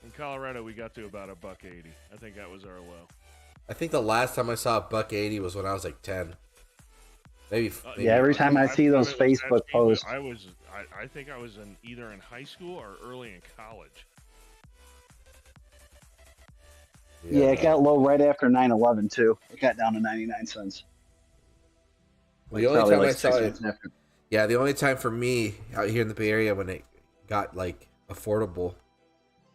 In Colorado, we got to about $1.80. I think that was our low. I think the last time I saw $1.80 was when I was like 10. Maybe. Yeah, every time I see those thought it was Facebook that cheap. posts. I think I was either in high school or early in college. Yeah, it got low right after 9/11 too. It got down to 99 cents. The only time I 6 saw it, months after. yeah, the only time for me out here in the Bay Area when it got like affordable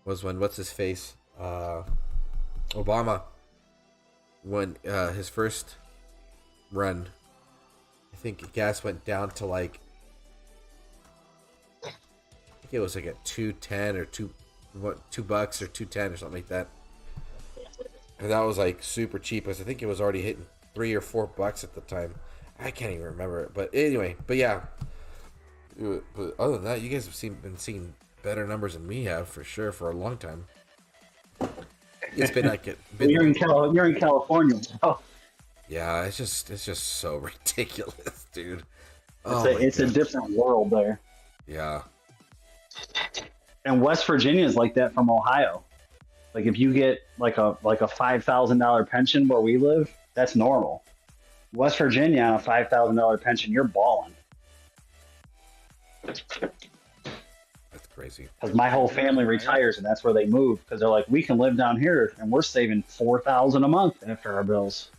was when what's his face, Obama, when his first run, I think gas went down to like, I think it was like at $2.10 or $2 or $2.10 or something like that. And that was like super cheap, because I think it was already hitting $3 or $4 at the time. I can't even remember it, but anyway, but yeah. But other than that, you guys have been seeing better numbers than we have for sure for a long time. It's been like You're in California. Oh, yeah, it's just so ridiculous, dude. it's a different world there. Yeah. And West Virginia is like that from Ohio. Like if you get like a $5,000 pension where we live, that's normal. West Virginia on a $5,000 pension, you're balling. That's crazy. Because my whole family retires, and that's where they move. Because they're like, we can live down here, and we're saving $4,000 a month after our bills.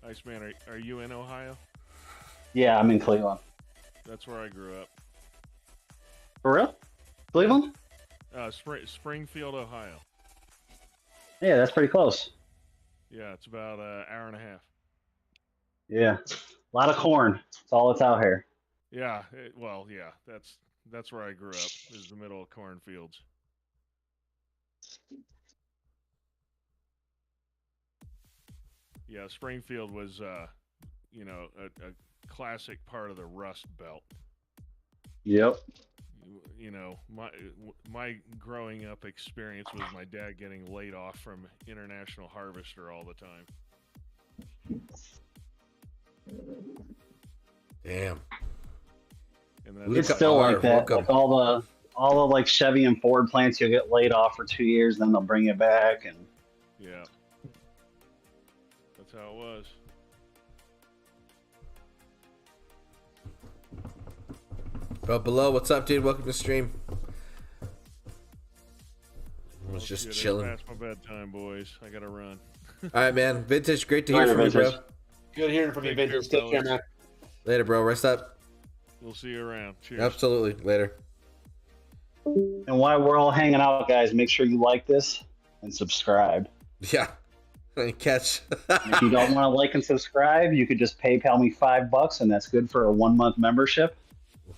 Nice man. Are you in Ohio? Yeah, I'm in Cleveland. That's where I grew up. For real? Cleveland? Springfield, Ohio. Yeah, that's pretty close. Yeah, it's about an hour and a half. Yeah, a lot of corn. That's all that's out here. Yeah, yeah, that's where I grew up. Is the middle of cornfields. Yeah, Springfield was, a classic part of the Rust Belt. Yep. You know, my growing up experience was my dad getting laid off from International Harvester all the time. Damn. And It's still like that. Like all the like Chevy and Ford plants, you'll get laid off for 2 years, then they'll bring you back, and yeah, that's how it was. Bro, below, what's up, dude? Welcome to the stream. I was just chilling. Past my bedtime, boys. I gotta run. All right, man. Vintage, great to hear from you, bro. Good hearing from you, Vintage. Take care, man. Later, bro. Rest up. We'll see you around. Cheers. Absolutely. Later. and while we're all hanging out, guys, make sure you like this and subscribe. Yeah. Catch. And if you don't want to like and subscribe, you could just PayPal me $5, and that's good for a 1-month membership.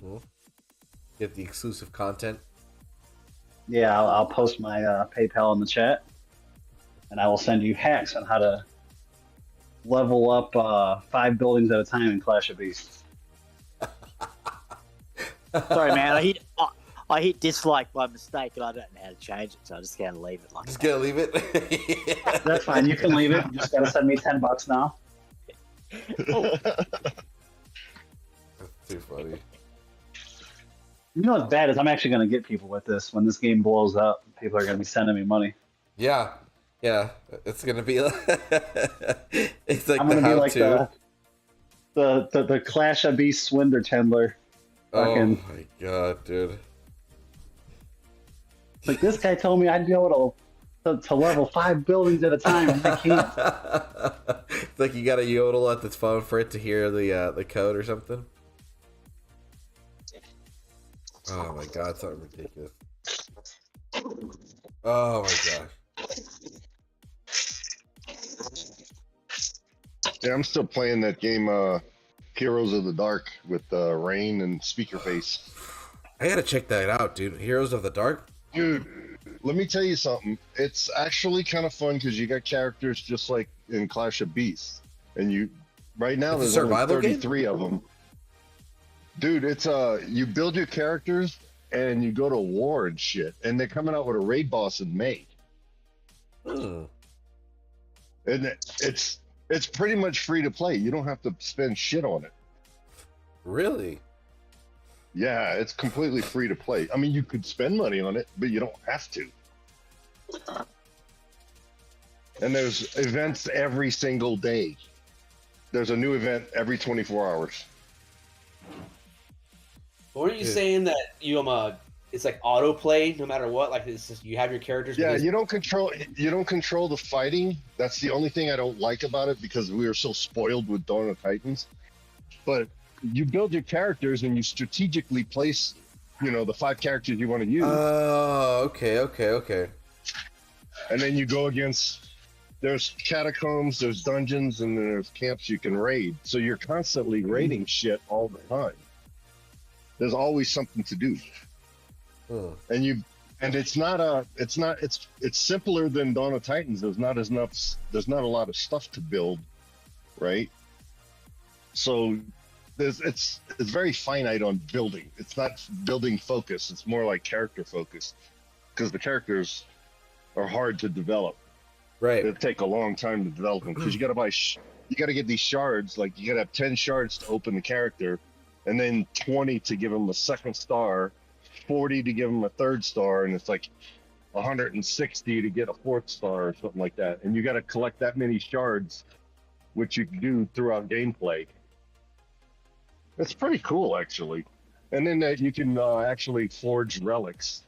Mm-hmm. Get the exclusive content. Yeah, I'll post my PayPal in the chat, and I will send you hacks on how to level up 5 buildings at a time in Clash of Beasts. Sorry, man. I hit dislike by mistake, and I don't know how to change it, so I just gotta leave it like Just that. gotta leave it. That's fine. You can leave it. You just gotta send me $10 now. That's too funny. You know what's bad is I'm actually gonna get people with this. When this game blows up, people are gonna be sending me money. Yeah. Yeah. It's gonna be like it's like I'm the gonna be like how-to. the Clash of Beasts Swindler. Oh fucking- my god, dude. Like, this guy told me I'd be able to level 5 buildings at a time, and I can't. It's like you gotta yodel at the phone for it to hear the code or something. Oh my god, it's something ridiculous. Oh my gosh. Yeah, I'm still playing that game, Heroes of the Dark with Rain and Speakerface. I gotta check that out, dude. Heroes of the Dark? Dude, let me tell you something. It's actually kind of fun because you got characters just like in Clash of Beasts. And right now It's a there's only survival game? 33 of them. Dude, it's you build your characters and you go to war and shit. And they're coming out with a raid boss in May. Hmm. And it's pretty much free to play. You don't have to spend shit on it. Really? Yeah, it's completely free to play. I mean, you could spend money on it, but you don't have to. And there's events every single day. There's a new event every 24 hours. Weren't you saying that it's like autoplay no matter what? Like it's just, you have your characters. Yeah, you don't control the fighting. That's the only thing I don't like about it because we are so spoiled with Dawn of Titans. But you build your characters and you strategically place, the 5 characters you want to use. Oh, okay. And then you go against, there's catacombs, there's dungeons, and there's camps you can raid. So you're constantly raiding shit all the time. There's always something to do. And it's simpler than Dawn of Titans. There's not a lot of stuff to build, right? So it's very finite on building. It's not building focus. It's more like character focus because the characters are hard to develop. Right. It'll take a long time to develop them because you got to get these shards. Like you got to have 10 shards to open the character, and then 20 to give them a second star, 40 to give them a third star, and it's like 160 to get a fourth star or something like that. And you got to collect that many shards, which you can do throughout gameplay. It's pretty cool, actually. And then you can actually forge relics.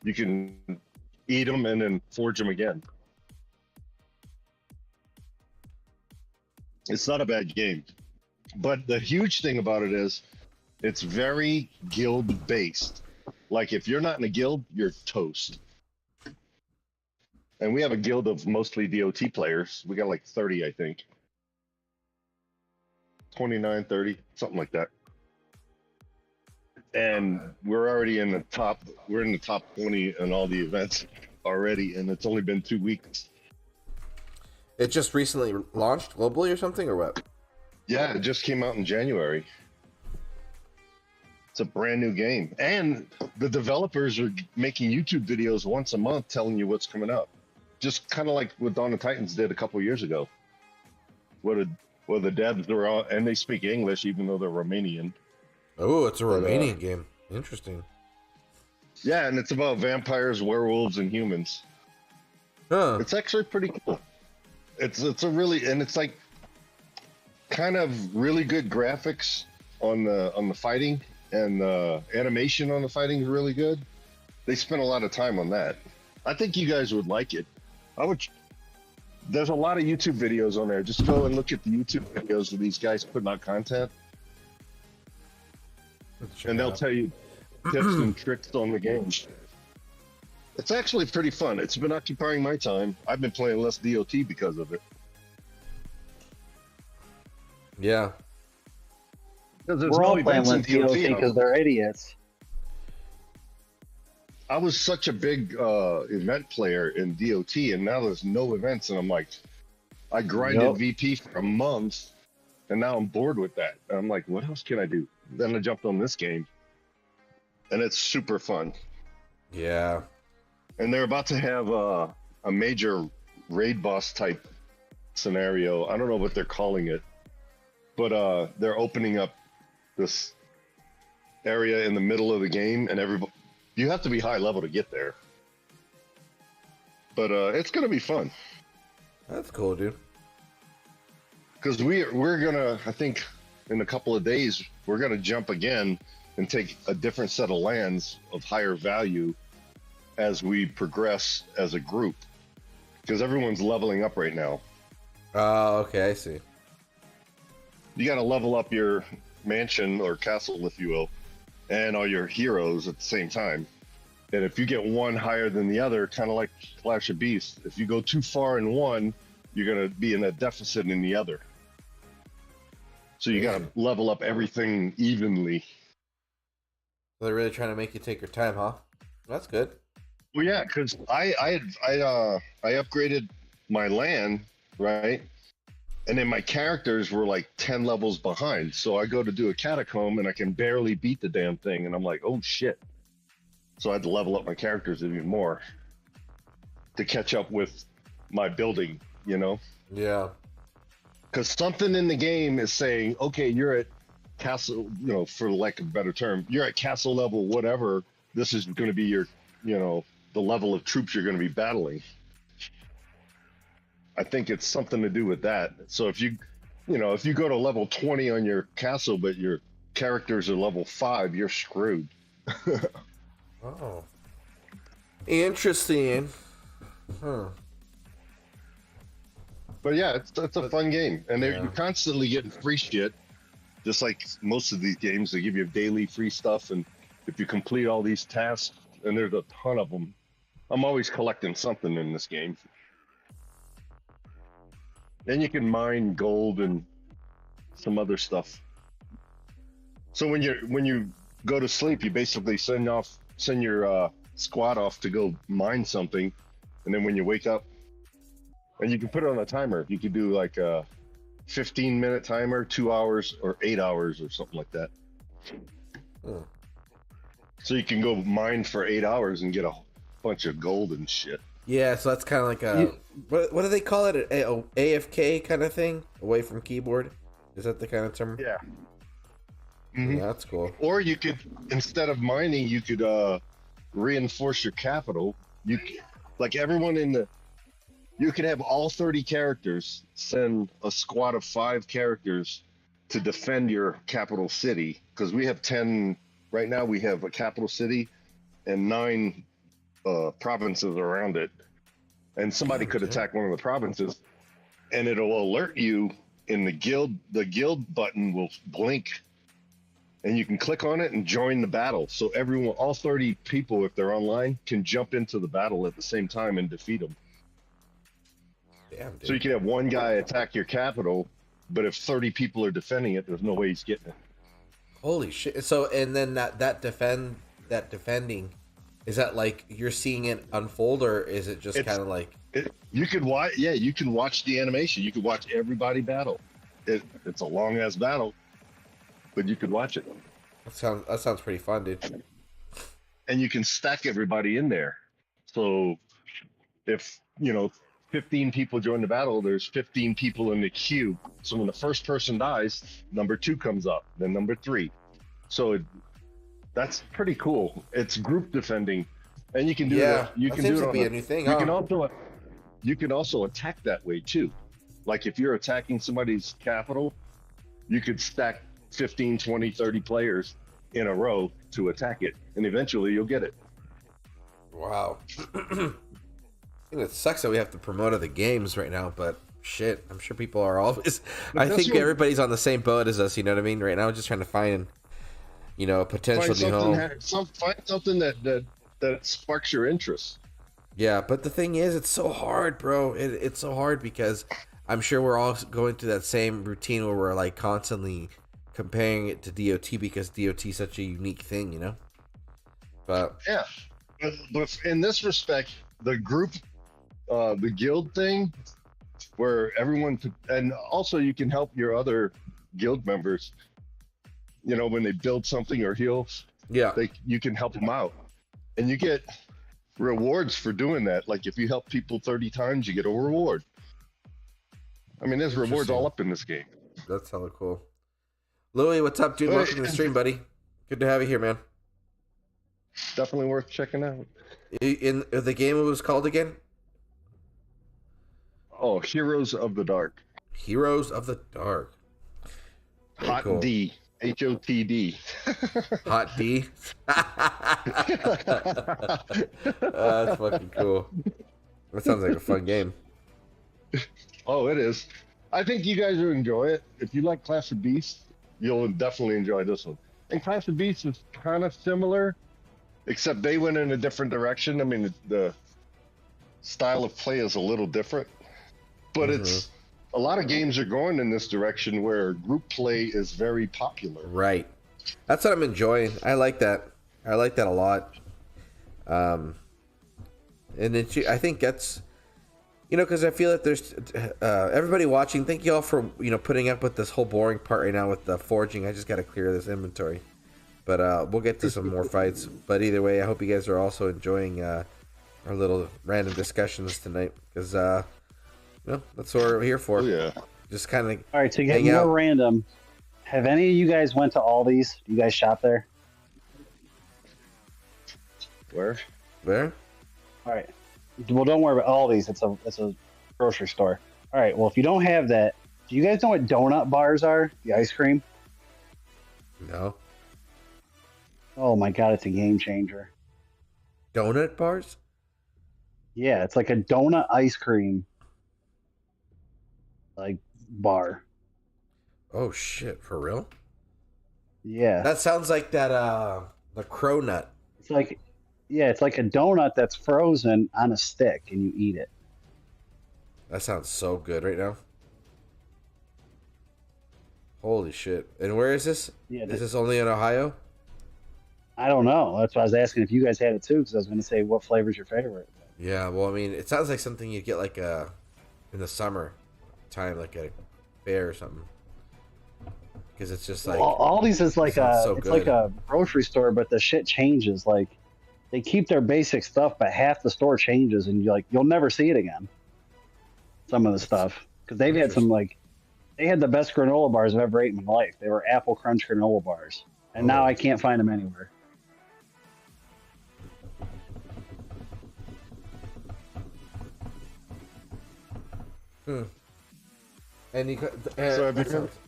You can eat them and then forge them again. It's not a bad game. But the huge thing about it is it's very guild based. Like if you're not in a guild, you're toast. And we have a guild of mostly DOT players. We got like 30, I think. 29, 30, something like that. And we're already in the top 20 in all the events already, and it's only been 2 weeks. It just recently launched globally or something, or what? Yeah, it just came out in January. It's a brand new game. And the developers are making YouTube videos once a month telling you what's coming up. Just kind of like what Dawn of Titans did a couple years ago. Where the devs are all, and they speak English even though they're Romanian. Oh, it's a Romanian game. Interesting. Yeah, and it's about vampires, werewolves, and humans. Huh. It's actually pretty cool. It's like kind of really good graphics on the fighting, and the animation on the fighting is really good. They spent a lot of time on that. I think you guys would like it. There's a lot of YouTube videos on there. Just go and look at the YouTube videos of these guys putting out content. And they'll tell you tips and tricks on the game. It's actually pretty fun. It's been occupying my time. I've been playing less DOT because of it. Yeah. We're all playing less DOT because they're idiots. I was such a big event player in DOT, and now there's no events, and I'm like, I grinded VP for a month, and now I'm bored with that. And I'm like, what else can I do? Then I jumped on this game, and it's super fun. Yeah. And they're about to have a major raid boss type scenario. I don't know what they're calling it, but they're opening up this area in the middle of the game, and you have to be high level to get there. But it's gonna be fun. That's cool, dude. Because we're gonna, I think, in a couple of days, we're gonna jump again and take a different set of lands of higher value as we progress as a group. Because everyone's leveling up right now. Oh, okay, I see. You gotta level up your mansion or castle, if you will, and all your heroes at the same time. And if you get one higher than the other, kind of like Clash of Beasts, if you go too far in one, you're going to be in a deficit in the other. So you got to level up everything evenly. They're really trying to make you take your time, huh? That's good. Well, yeah, because I upgraded my land, right? And then my characters were like 10 levels behind. So I go to do a catacomb and I can barely beat the damn thing. And I'm like, oh shit. So I had to level up my characters even more to catch up with my building, you know? Yeah. Because something in the game is saying, okay, you're at castle, you know, for lack of a better term, you're at castle level, whatever. This is going to be your, you know, the level of troops you're going to be battling. I think it's something to do with that. So if you know, if you go to level 20 on your castle, but your characters are level 5, you're screwed. Oh. Interesting. Huh. But yeah, it's a fun game. And you're constantly getting free shit. Just like most of these games, they give you daily free stuff. And if you complete all these tasks, and there's a ton of them, I'm always collecting something in this game. Then you can mine gold and some other stuff. So when you go to sleep, you basically send your squad off to go mine something, and then when you wake up, and you can put it on a timer. You could do like a 15-minute timer, 2 hours, or 8 hours, or something like that. Oh. So you can go mine for 8 hours and get a bunch of gold and shit. Yeah, so that's kind of like a what do they call it? A AFK kind of thing, away from keyboard. Is that the kind of term? Yeah. Mm-hmm. Yeah, that's cool. Or you could, instead of mining, you could reinforce your capital. Like everyone you could have all 30 characters send a squad of 5 characters to defend your capital city, because we have 10 right now. We have a capital city and 9 provinces around it, and somebody could attack one of the provinces, and it'll alert you in the guild. The guild button will blink, and you can click on it and join the battle. So everyone, all 30 people, if they're online, can jump into the battle at the same time and defeat them. Damn, dude. So you can have one guy attack your capital, but if 30 people are defending it, there's no way he's getting it. Holy shit! So and then that defending. Is that like you're seeing it unfold, or is it just kind of like you could watch? Yeah, you can watch the animation. You could watch everybody battle. It's a long ass battle, but you could watch it. That sounds pretty fun, dude. And you can stack everybody in there. So if 15 people join the battle, there's 15 people in the queue. So when the first person dies, number 2 comes up, then number 3. So that's pretty cool. It's group defending, and you can do that. You can do it. Be a new thing. You can also attack that way too. Like if you're attacking somebody's capital, you could stack 15, 20, 30 players in a row to attack it, and eventually you'll get it. Wow. It sucks that we have to promote other games right now, but shit, I'm sure people are always. I think everybody's on the same boat as us. You know what I mean? Right now, just trying to find. Potential new home. Find something that sparks your interest. Yeah, but the thing is, it's so hard, bro. It's so hard because I'm sure we're all going through that same routine where we're like constantly comparing it to DOT because DOT is such a unique thing, you know? But yeah, but in this respect, the group, the guild thing, where everyone and also you can help your other guild members. When they build something or heal, you can help them out, and you get rewards for doing that. Like if you help people 30 times, you get a reward. I mean, there's rewards all up in this game. That's hella cool. Louis, what's up, dude? Welcome to the stream, buddy. Good to have you here, man. Definitely worth checking out. In the game, it was called again? Oh, Heroes of the Dark. Heroes of the Dark. Very Hot cool. D. HOTD. Hot D. That's fucking cool. That sounds like a fun game. Oh, it is. I think you guys will enjoy it. If you like Clash of Beasts, you'll definitely enjoy this one. And Clash of Beasts is kind of similar, except they went in a different direction. I mean, the style of play is a little different, but it's a lot of games are going in this direction where group play is very popular. Right. That's what I'm enjoying. I like that. I like that a lot. And I think that's, because I feel that there's everybody watching. Thank you all for putting up with this whole boring part right now with the forging. I just got to clear this inventory, but we'll get to some more fights. But either way, I hope you guys are also enjoying our little random discussions tonight, because that's what we're here for. Oh, yeah. Just kind of. All right, to get more random, have any of you guys went to Aldi's? Do you guys shop there? Where? All right. Well, don't worry about Aldi's. It's a grocery store. All right. Well, if you don't have that, do you guys know what donut bars are? The ice cream? No. Oh my god, it's a game changer. Donut bars? Yeah, it's like a donut ice cream bar. Oh shit, for real? Yeah. That sounds like that the cronut. It's like a donut that's frozen on a stick and you eat it. That sounds so good right now. Holy shit. And where is this? Yeah, is this only in Ohio? I don't know. That's why I was asking if you guys had it too, because I was going to say, what flavor's your favorite? Yeah, well, I mean, it sounds like something you get like in the summer time, like a fair or something. Because it's just like Aldi's is like it's like a grocery store, but the shit changes. Like they keep their basic stuff, but half the store changes, and you'll never see it again. Some of the stuff, because they've had some they had the best granola bars I've ever ate in my life. They were Apple Crunch granola bars, and now I can't find them anywhere. And you so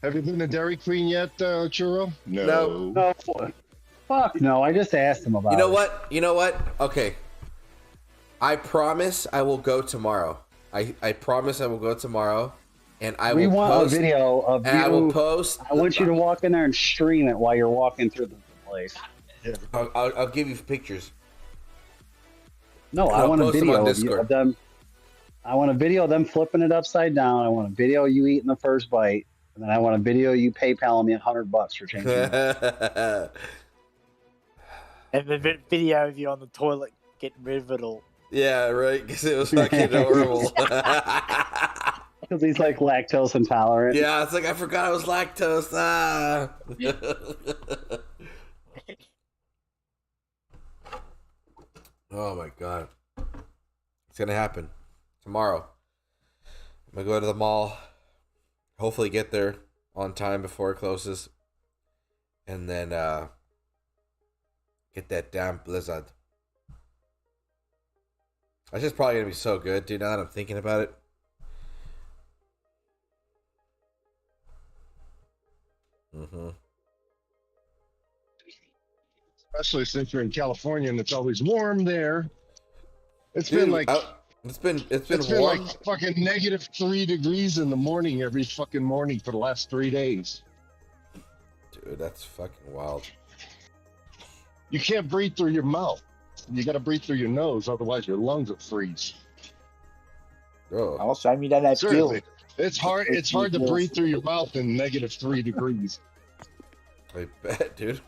have you been to Dairy Queen yet, Churro? No. Fuck no. I just asked him about it. You know what? Okay. I promise I will go tomorrow. I promise I will go tomorrow, and We want post a video of you. I will post. I want you to walk in there and stream it while you're walking through the place. Yeah. I'll give you pictures. No, I want a video of them. I want a video of them flipping it upside down. I want a video of you eating the first bite, and then I want a video of you PayPaling me $100 for changing it. And the video of you on the toilet getting rid of it all. Yeah, right. Because it was fucking horrible. Because he's like lactose intolerant. Yeah, it's like I forgot I was lactose. Oh my god, it's gonna happen tomorrow. I'm gonna go to the mall. Hopefully, get there on time before it closes, and then get that damn blizzard. That's just probably gonna be so good, dude. Now that I'm thinking about it. Especially since you're in California and it's always warm there. It's been like it's been warm. Like fucking -3 degrees in the morning every fucking morning for the last 3 days. Dude, that's fucking wild. You can't breathe through your mouth. You got to breathe through your nose, otherwise your lungs will freeze. Oh. Also, I mean, that has Seriously, it's hard. It's hard to breathe through your mouth in -3 degrees. I bet, dude.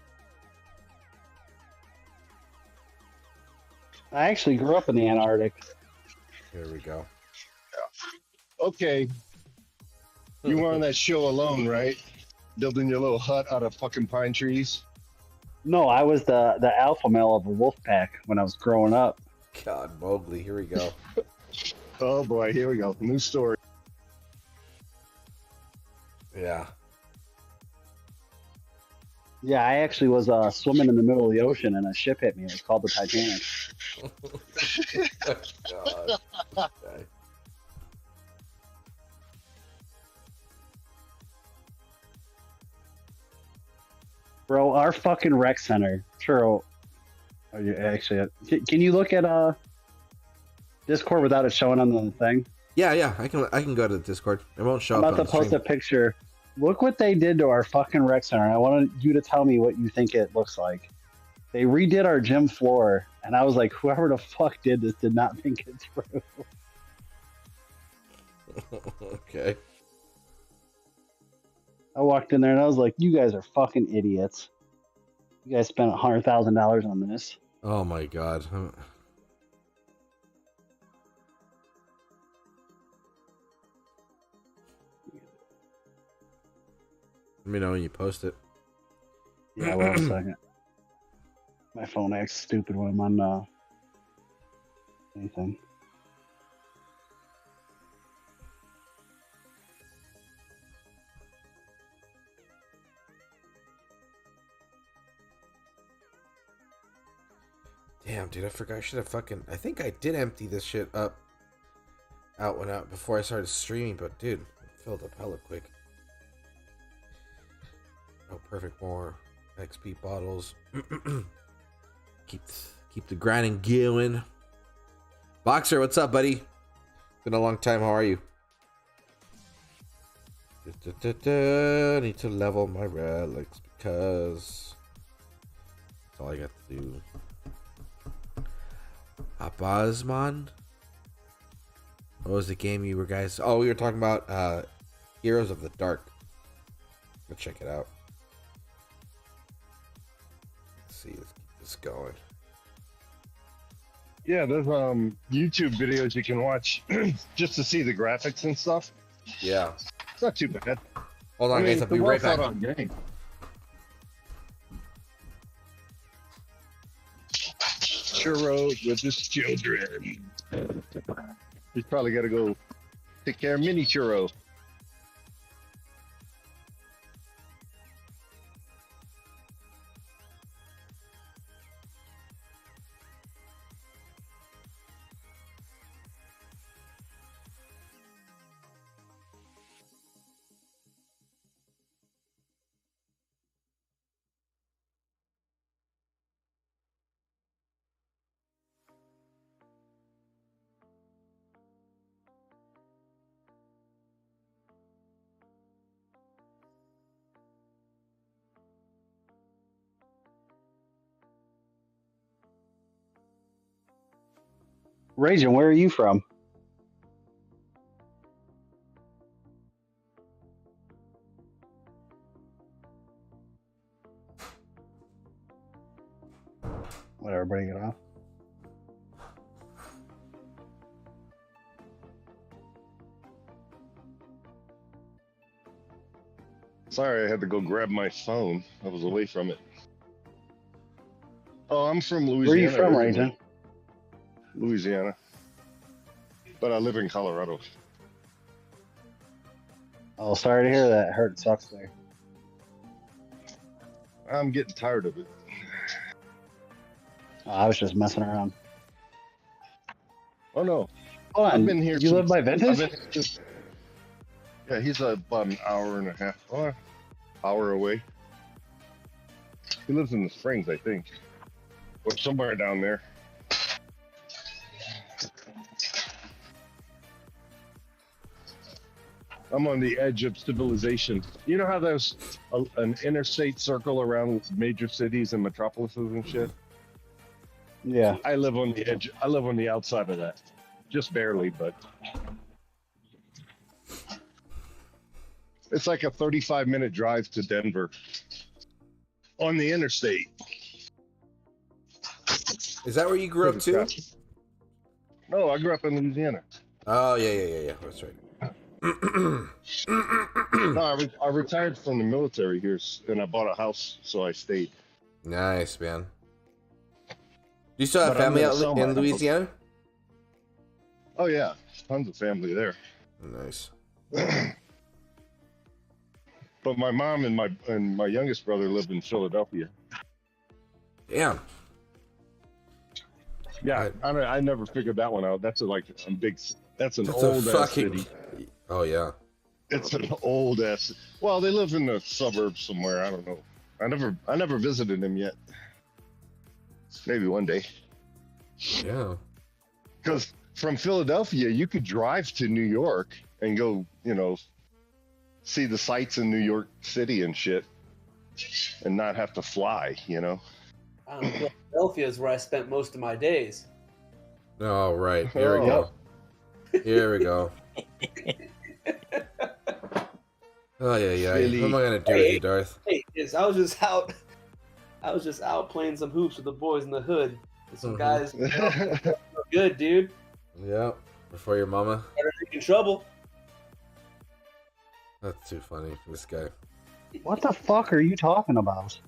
I actually grew up in the Antarctic. Here we go. Okay. You were on that show Alone, right? Building your little hut out of fucking pine trees. No, I was the alpha male of a wolf pack when I was growing up. God, Mowgli, here we go. Oh boy, here we go. New story. Yeah. Yeah, I actually was swimming in the middle of the ocean and a ship hit me. It was called the Titanic. God. Okay. Bro, our fucking rec center, Churro. Are you actually? Can you look at Discord without it showing on the thing? Yeah, I can go to the Discord. It won't show I'm up about on to the post stream. a picture Look what they did to our fucking rec center. I wanted you to tell me what you think it looks like. They redid our gym floor, and I was like, whoever the fuck did this did not think it through. Okay. I walked in there and I was like, you guys are fucking idiots. You guys spent $100,000 on this. Oh my god. Let me know when you post it. Yeah, well, a second. My phone acts stupid when I'm on anything. Damn, dude, I forgot. I should have fucking... I think I did empty this shit out before I started streaming, but dude, it filled up hella quick. Oh, perfect. More XP bottles. keep the grinding going. Boxer, what's up, buddy? Been a long time. How are you? Need to level my relics because that's all I got to do. Abazman? What was the game you were guys? Oh, we were talking about Heroes of the Dark. Let's check it out. Let's see, let's keep this going. Yeah, there's YouTube videos you can watch just to see the graphics and stuff. Yeah. It's not too bad. Hold on, guys. I'll be right back. Game. Churro with his children. He's probably got to go take care of Mini Churro. Raging, where are you from? Whatever, bring it off. Sorry, I had to go grab my phone. I was away from it. Oh, I'm from Louisiana. Where are you from, Raging? Louisiana. But I live in Colorado. Oh, sorry to hear that. Hurt sucks there. I'm getting tired of it. Oh, I was just messing around. Oh no. Hold on. I've been here. You live by Vintage? Yeah, he's about an hour and a half, hour away. He lives in the Springs, I think, or somewhere down there. I'm on the edge of civilization. You know how there's an interstate circle around with major cities and metropolises and shit? Yeah. I live on the edge. I live on the outside of that. Just barely, but it's like a 35-minute drive to Denver on the interstate. Is that where you grew up too? No, I grew up in Louisiana. Oh, yeah. That's right. No, I retired from the military here, and I bought a house, so I stayed. Nice, man. Do you still have But I'm family gonna out sell my in house. Louisiana? Oh yeah, tons of family there. Nice. But my mom and my youngest brother live in Philadelphia. Damn. Yeah, I never figured that one out. That's an That's old ass city. Oh yeah. It's an old ass. Well, they live in the suburbs somewhere. I don't know. I never visited them yet. Maybe one day. Yeah. Because from Philadelphia, you could drive to New York and go, see the sights in New York City and shit, and not have to fly. You know. Philadelphia is where I spent most of my days. Oh, right. Here we go. Here we go. Oh, yeah. Really? What am I going to do with you, Darth? Hey, I was just out playing some hoops with the boys in the hood. And some guys good, dude. Yeah. Before your mama. Better get in trouble. That's too funny for this guy. What the fuck are you talking about?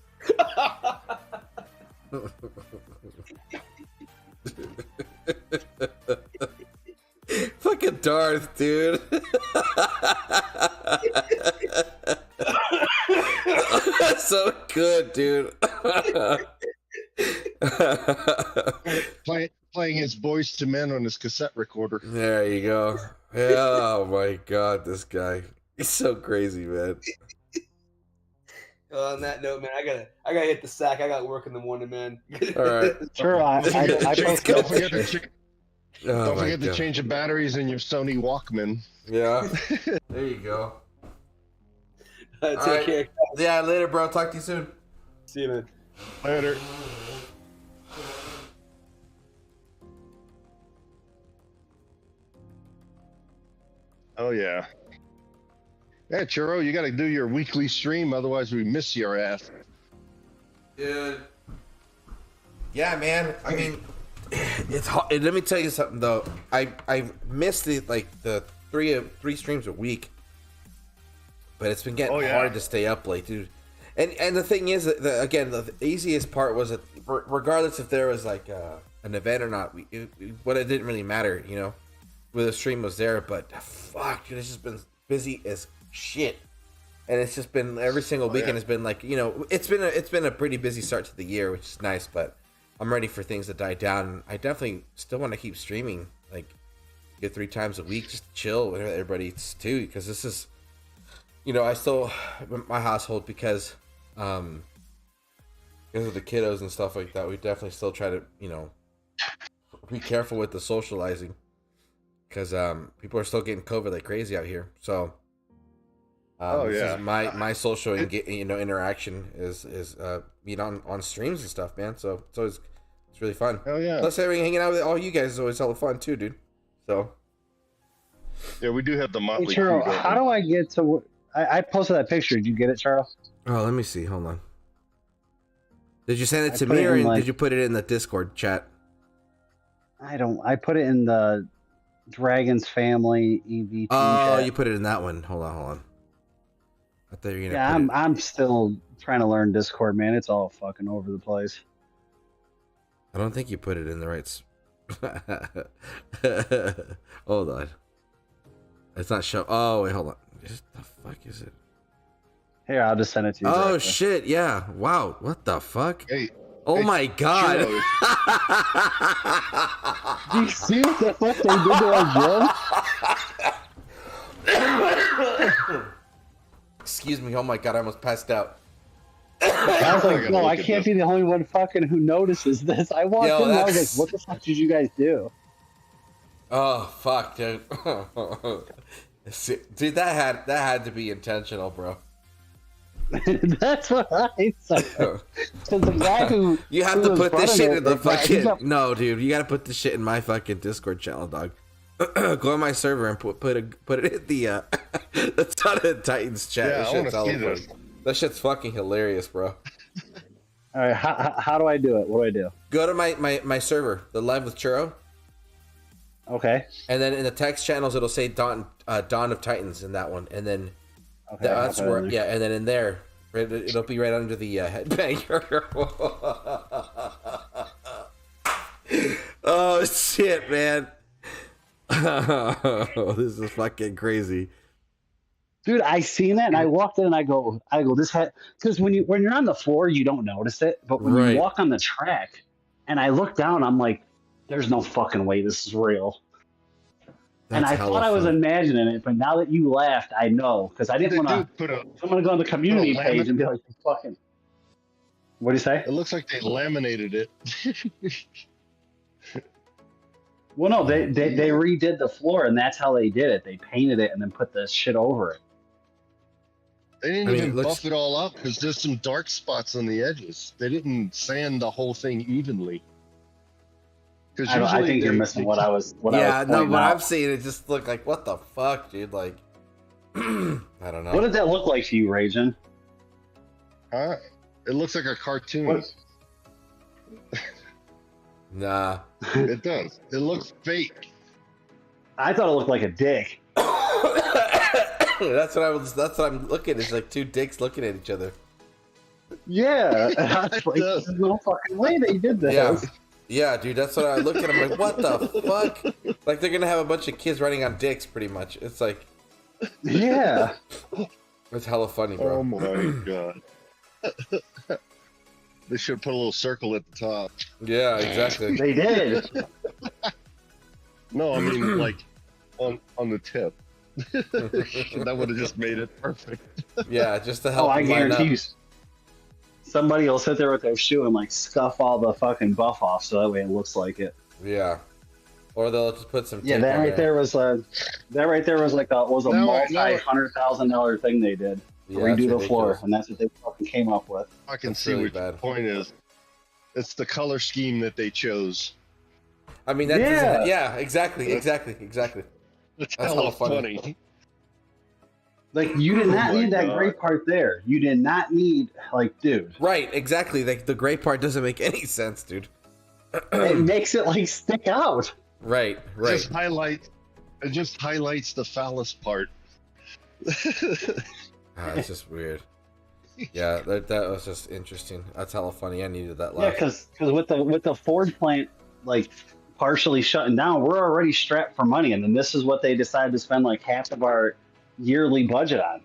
Fucking Darth, dude. That's so good, dude. Playing his Boys to Men on his cassette recorder. There you go. Yeah, oh my god, this guy. He's so crazy, man. On that note, man, I gotta hit the sack. I got work in the morning, man. All right. Sure, I Don't forget Oh to change the batteries in your Sony Walkman. Yeah. There you go. Take care. Yeah, later, bro. Talk to you soon. See you, man. Later. Oh yeah. Yeah, Churro, you got to do your weekly stream, otherwise we miss your ass. Dude. Yeah, man. I mean, it's hard. Let me tell you something though. I missed the three streams a week, but it's been getting hard to stay up late, dude. And the thing is that again, the easiest part was that regardless if there was like an event or not, it didn't really matter, you know, whether the stream was there. But fuck, dude, it's just been busy as shit, and it's just been every single weekend has been like, you know, it's been a pretty busy start to the year, which is nice, but I'm ready for things to die down. I definitely still want to keep streaming, like, get 3 times a week, just to chill with everybody too, because this is, you know, I still, my household, because of the kiddos and stuff like that, we definitely still try to, you know, be careful with the socializing, because people are still getting COVID like crazy out here. So this is my social interaction is being on streams and stuff, man. So it's really fun. Oh yeah. Plus hanging out with all you guys is always hella fun too, dude. So yeah, we do have the Motley Hey, Churro, Crue how do I get to? I posted that picture. Did you get it, Churro? oh, let me see. Hold on. Did you send it to me, or did you put it in the Discord chat? I put it in the Dragon's Family EVP. Oh, chat. you put it in that one. Hold on. I thought you were gonna. Yeah, I'm still trying to learn Discord, man. It's all fucking over the place. I don't think you put it in the right. Hold on. It's not show. Oh wait, hold on. What the fuck is it? Here, I'll just send it to you. Oh directly. shit! Yeah. Wow. What the fuck? Hey. Oh my god. Do you see what the fuck they did to our gym? Excuse me. Oh my god! I almost passed out. I was like, no, I can't be the only one fucking who notices this. I walked in and I was like, what the fuck did you guys do? Oh fuck, dude. Dude, that had to be intentional, bro. That's what I said. Because the guy who you have to put this shit in the fucking. No, dude, you gotta put this shit in my fucking Discord channel, dog. Go on my server and put it in the Ton of Titans chat. Yeah, That shit's hella funny. That shit's fucking hilarious, bro. All right, how do I do it? What do I do? Go to my server, the Live with Churro. Okay. And then in the text channels, it'll say Dawn of Titans in that one, and then that's where, yeah, and then in there, it'll be right under the headbanger. Oh shit, man! Oh, this is fucking crazy. Dude, I seen that and I walked in and I go, this had, because when you're on the floor, you don't notice it, but when you walk on the track, and I look down, I'm like, there's no fucking way this is real. And I thought I was imagining it, but now that you laughed, I know, because I didn't want to. I'm gonna go on the community page and be like, fucking. What do you say? It looks like they laminated it. Well, no, they redid the floor, and that's how they did it. They painted it and then put the shit over it. They didn't I mean, even it looks- buff it all up because there's some dark spots on the edges. They didn't sand the whole thing evenly. Because I think you're missing what I was. What I yeah, was no, pointing what out. I'm seeing, it just looked like, what the fuck, dude? Like, I don't know. What did that look like to you, Raging? Huh? It looks like a cartoon. What? Nah. It does. It looks fake. I thought it looked like a dick. That's what I'm looking. It's like two dicks looking at each other. Yeah, and I was like, does. there's no fucking way they did this. Yeah. Yeah, dude, that's what I look at. I'm like, what the fuck? Like, they're gonna have a bunch of kids running on dicks, pretty much. It's like, Yeah. it's hella funny, Oh bro. my god. They should put a little circle at the top. Yeah, exactly. They did. No, I mean like on the tip. That would have just made it perfect. Yeah, just to help Oh, I them line up. guarantee you. Somebody will sit there with their shoe and like scuff all the fucking buff off, so that way it looks like it. Yeah. Or they'll just put some Yeah, tape that on right there was like a No, multi-$100,000 thing they did to Yeah, that's redo the floor, ridiculous. and that's what they fucking came up with. I can That's see really what your bad. point is. It's the color scheme that they chose. I mean, that Yeah. doesn't, yeah, exactly. It's That's hella hella funny. funny. Like, you did not Oh my need that God. gray part there. You did not need, like, dude. Right, exactly. Like, the gray part doesn't make any sense, dude. It makes it like stick out. Right. It just highlights the phallus part. It's just weird. Yeah, that was just interesting. That's hella funny. I needed that Yeah, laugh. because with the Ford plant like partially shutting down, we're already strapped for money, and then this is what they decided to spend like half of our yearly budget on.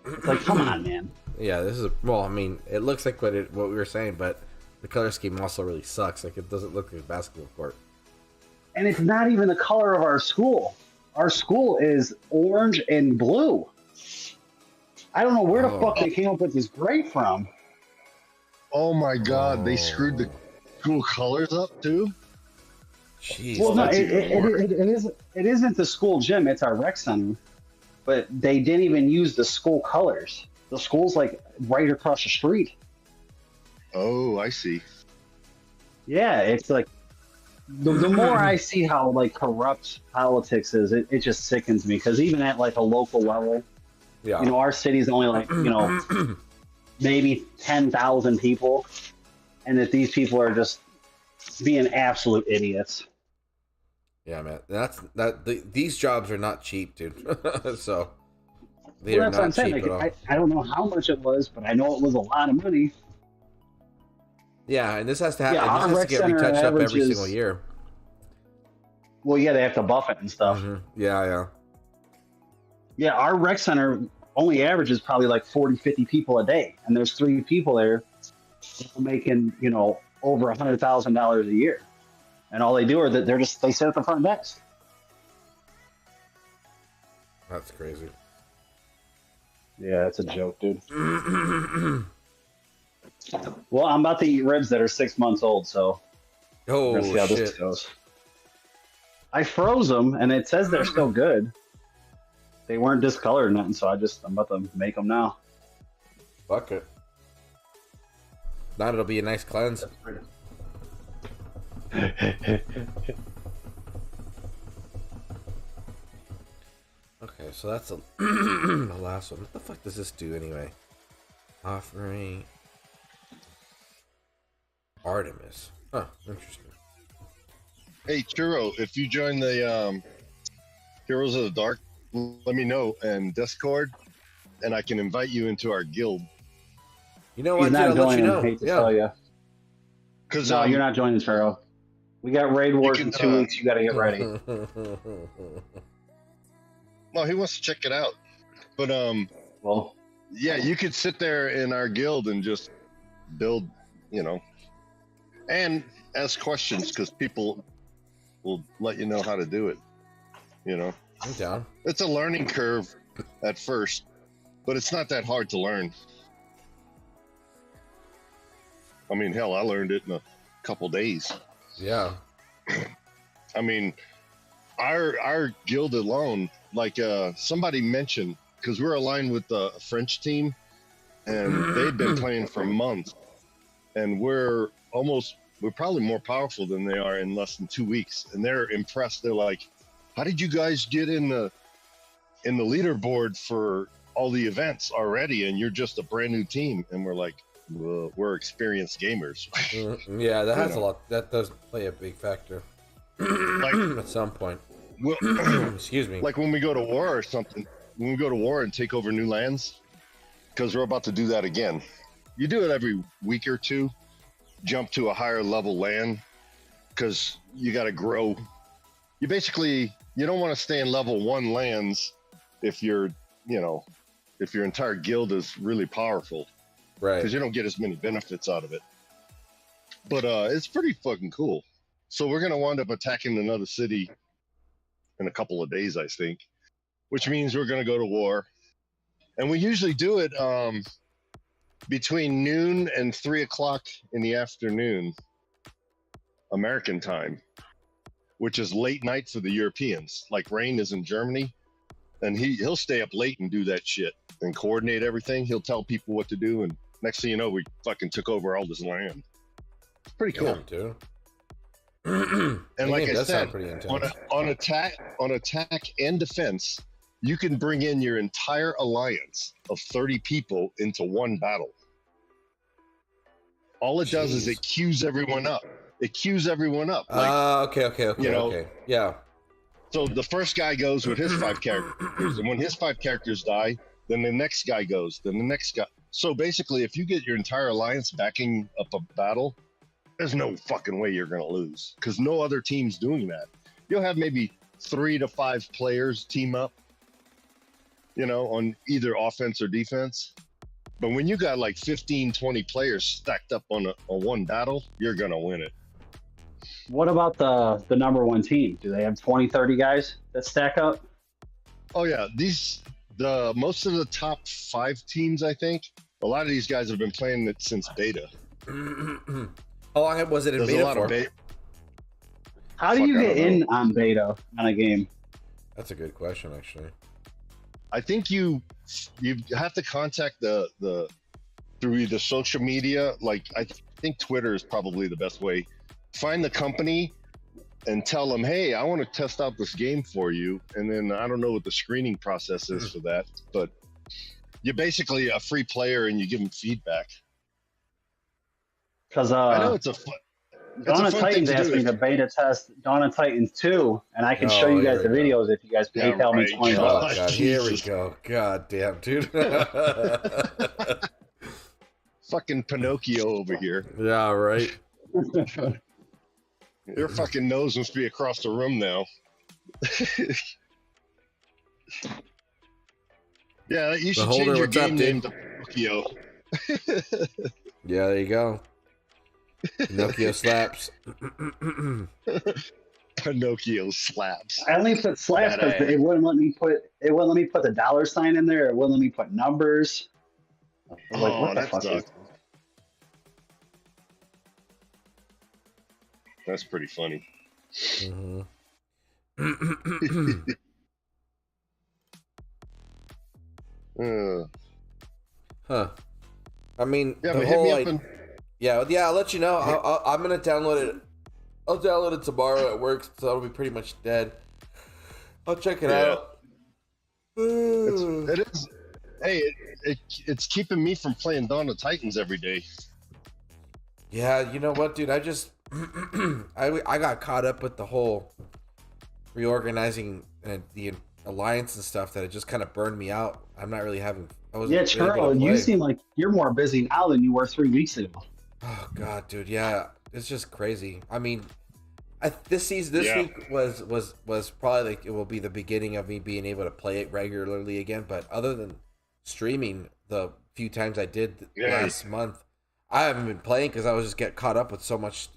It's like, come on, man. Yeah, this is well. I mean, it looks like what we were saying, but the color scheme also really sucks. Like, it doesn't look like a basketball court. And it's not even the color of our school. Our school is orange and blue. I don't know where the fuck they came up with this gray from. Oh my god, they screwed the school colors up too? Jeez. Well, no, that's even worse. it isn't the school gym. It's our rec center. But they didn't even use the school colors. The school's like right across the street. Oh, I see. Yeah, it's like the more I see how like corrupt politics is, it just sickens me. Because even at like a local level, Yeah. you know, our city's only like, you know, maybe 10,000 people, and that these people are just being absolute idiots. Yeah, man. These jobs are not cheap, dude. So they Well, are that's what I'm not saying. cheap at all. Like, I don't know how much it was, but I know it was a lot of money. Yeah, and this has to happen. Yeah, our this has rec to get center retouched up every averages- single year. Well, yeah, they have to buff it and stuff. Mhm. Yeah. Yeah, our rec center only averages probably like 40, 50 people a day. And there's 3 people there making, you know, over $100,000 a year. And all they do are that they sit at the front desk. That's crazy. Yeah, it's a joke, dude. Well, I'm about to eat ribs that are 6 months old, so we're Oh gonna see how this shit! goes. I froze them, and it says they're still good. They weren't discolored or nothing, so I'm about to make them now. Fuck it. Now it'll be a nice cleanse. Okay, so that's the last one. What the fuck does this do anyway? Offering Artemis. Huh, interesting. Hey Churro, if you join the Heroes of the Dark, let me know and Discord, and I can invite you into our guild. You know He's what, dude? not I'll let you joining, know. hate to tell you. Because No, you're not joining, Churro. We got raid wars can, in 2 weeks. You got to get ready. No, he wants to check it out. But Well, yeah, you could sit there in our guild and just build, you know, and ask questions because people will let you know how to do it. You know, I'm down. it's a learning curve at first, but it's not that hard to learn. I mean, hell, I learned it in a couple days. Yeah. I mean, our guild alone, like somebody mentioned because we're aligned with a French team, and they've been playing for months, and we're probably more powerful than they are in less than 2 weeks, and they're impressed. They're like, "How did you guys get in the leaderboard for all the events already, and you're just a brand new team?" And we're like, well, "We're experienced gamers." Yeah, that has a lot. That does play a big factor. Like, at some point. Well, excuse me. Like when we go to war or something, when we go to war and take over new lands, because we're about to do that again. You do it every week or two, jump to a higher level land, because you got to grow. You don't want to stay in level 1 lands if your entire guild is really powerful, right? Because you don't get as many benefits out of it. But it's pretty fucking cool. So we're gonna wind up attacking another city in a couple of days, I think, which means we're gonna go to war. And we usually do it between noon and 3 o'clock in the afternoon, American time, which is late night for the Europeans. Like Rain is in Germany, and he'll stay up late and do that shit and coordinate everything. He'll tell people what to do, and next thing you know, we fucking took over all this land. It's pretty cool. Yeah, dude. And like I said, on attack and defense, you can bring in your entire alliance of 30 people into one battle. All it does is it queues everyone up. Like, okay. Yeah. So the first guy goes with his 5 characters, and when his 5 characters die, then the next guy goes, then the next guy. So basically, if you get your entire alliance backing up a battle, there's no fucking way you're going to lose, because no other team's doing that. You'll have maybe 3 to 5 players team up, on either offense or defense. But when you got like 15, 20 players stacked up on one battle, you're going to win it. What about the number 1 team? Do they have 20, 30 guys that stack up? Oh yeah, most of the top 5 teams, I think, a lot of these guys have been playing it since beta. How long was it in beta for? How do you get in on beta on a game? That's a good question, actually. I think you have to contact the through either social media. Like I think Twitter is probably the best way. Find the company and tell them, "Hey, I want to test out this game for you." And then I don't know what the screening process is for that, but you're basically a free player and you give them feedback. Because I know it's a fun. Dawn of Titans asked me to beta test Dawn of Titans 2, and I can show you guys the videos if you guys PayPal me $20. Oh, God, here we go. God damn, dude. Fucking Pinocchio over here. Yeah, right. Your fucking nose must be across the room now. Yeah, you should change your game name to Pinocchio. Yeah, there you go. Pinocchio slaps. Pinocchio slaps. I only put slaps because it wouldn't let me put the $ in there. It wouldn't let me put numbers. Like, what the fuck is... That's pretty funny. Mm-hmm. Huh. I mean, yeah, the whole I'll let you know. I'm gonna download it. I'll download it tomorrow at work, so it'll be pretty much dead. I'll check it out. It is. Hey, it's keeping me from playing Dawn of Titans every day. Yeah, you know what, dude? I just I got caught up with the whole reorganizing the alliance and stuff that it just kind of burned me out. I'm not really having. Churro, you seem like you're more busy now than you were 3 weeks ago. Oh God, dude, yeah, it's just crazy. I mean, this week was probably like it will be the beginning of me being able to play it regularly again. But other than streaming the few times I did last month, I haven't been playing because I was just getting caught up with so much,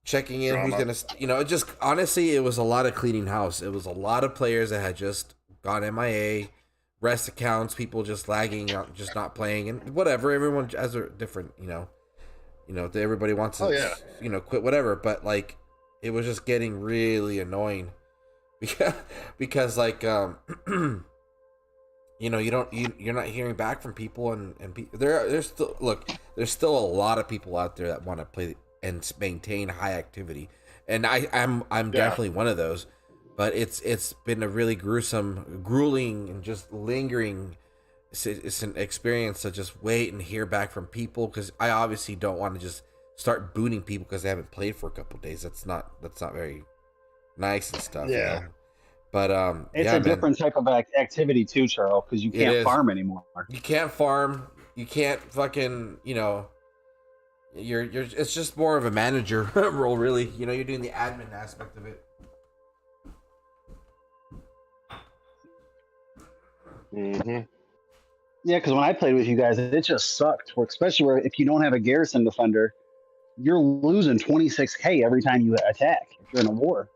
checking in drama. Who's gonna, it just honestly, it was a lot of cleaning house. It was a lot of players that had just gone MIA, rest accounts, people just lagging, just not playing, and whatever. Everyone has a different, everybody wants to, quit whatever. But like, it was just getting really annoying because like, you know, you're not hearing back from people, and there's still a lot of people out there that want to play and maintain high activity, and I'm definitely one of those. But it's been a really grueling, and just lingering. It's an experience to just wait and hear back from people, because I obviously don't want to just start booting people because they haven't played for a couple of days. That's not very nice and stuff. Yeah. You know? But it's a different type of activity too, Churro, because you can't farm anymore. You can't farm. You can't fucking, you know. You're. It's just more of a manager role, really. You know, you're doing the admin aspect of it. Mm-hmm. Yeah, because when I played with you guys, it just sucked. Especially if you don't have a garrison defender, you're losing 26K every time you attack if you're in a war.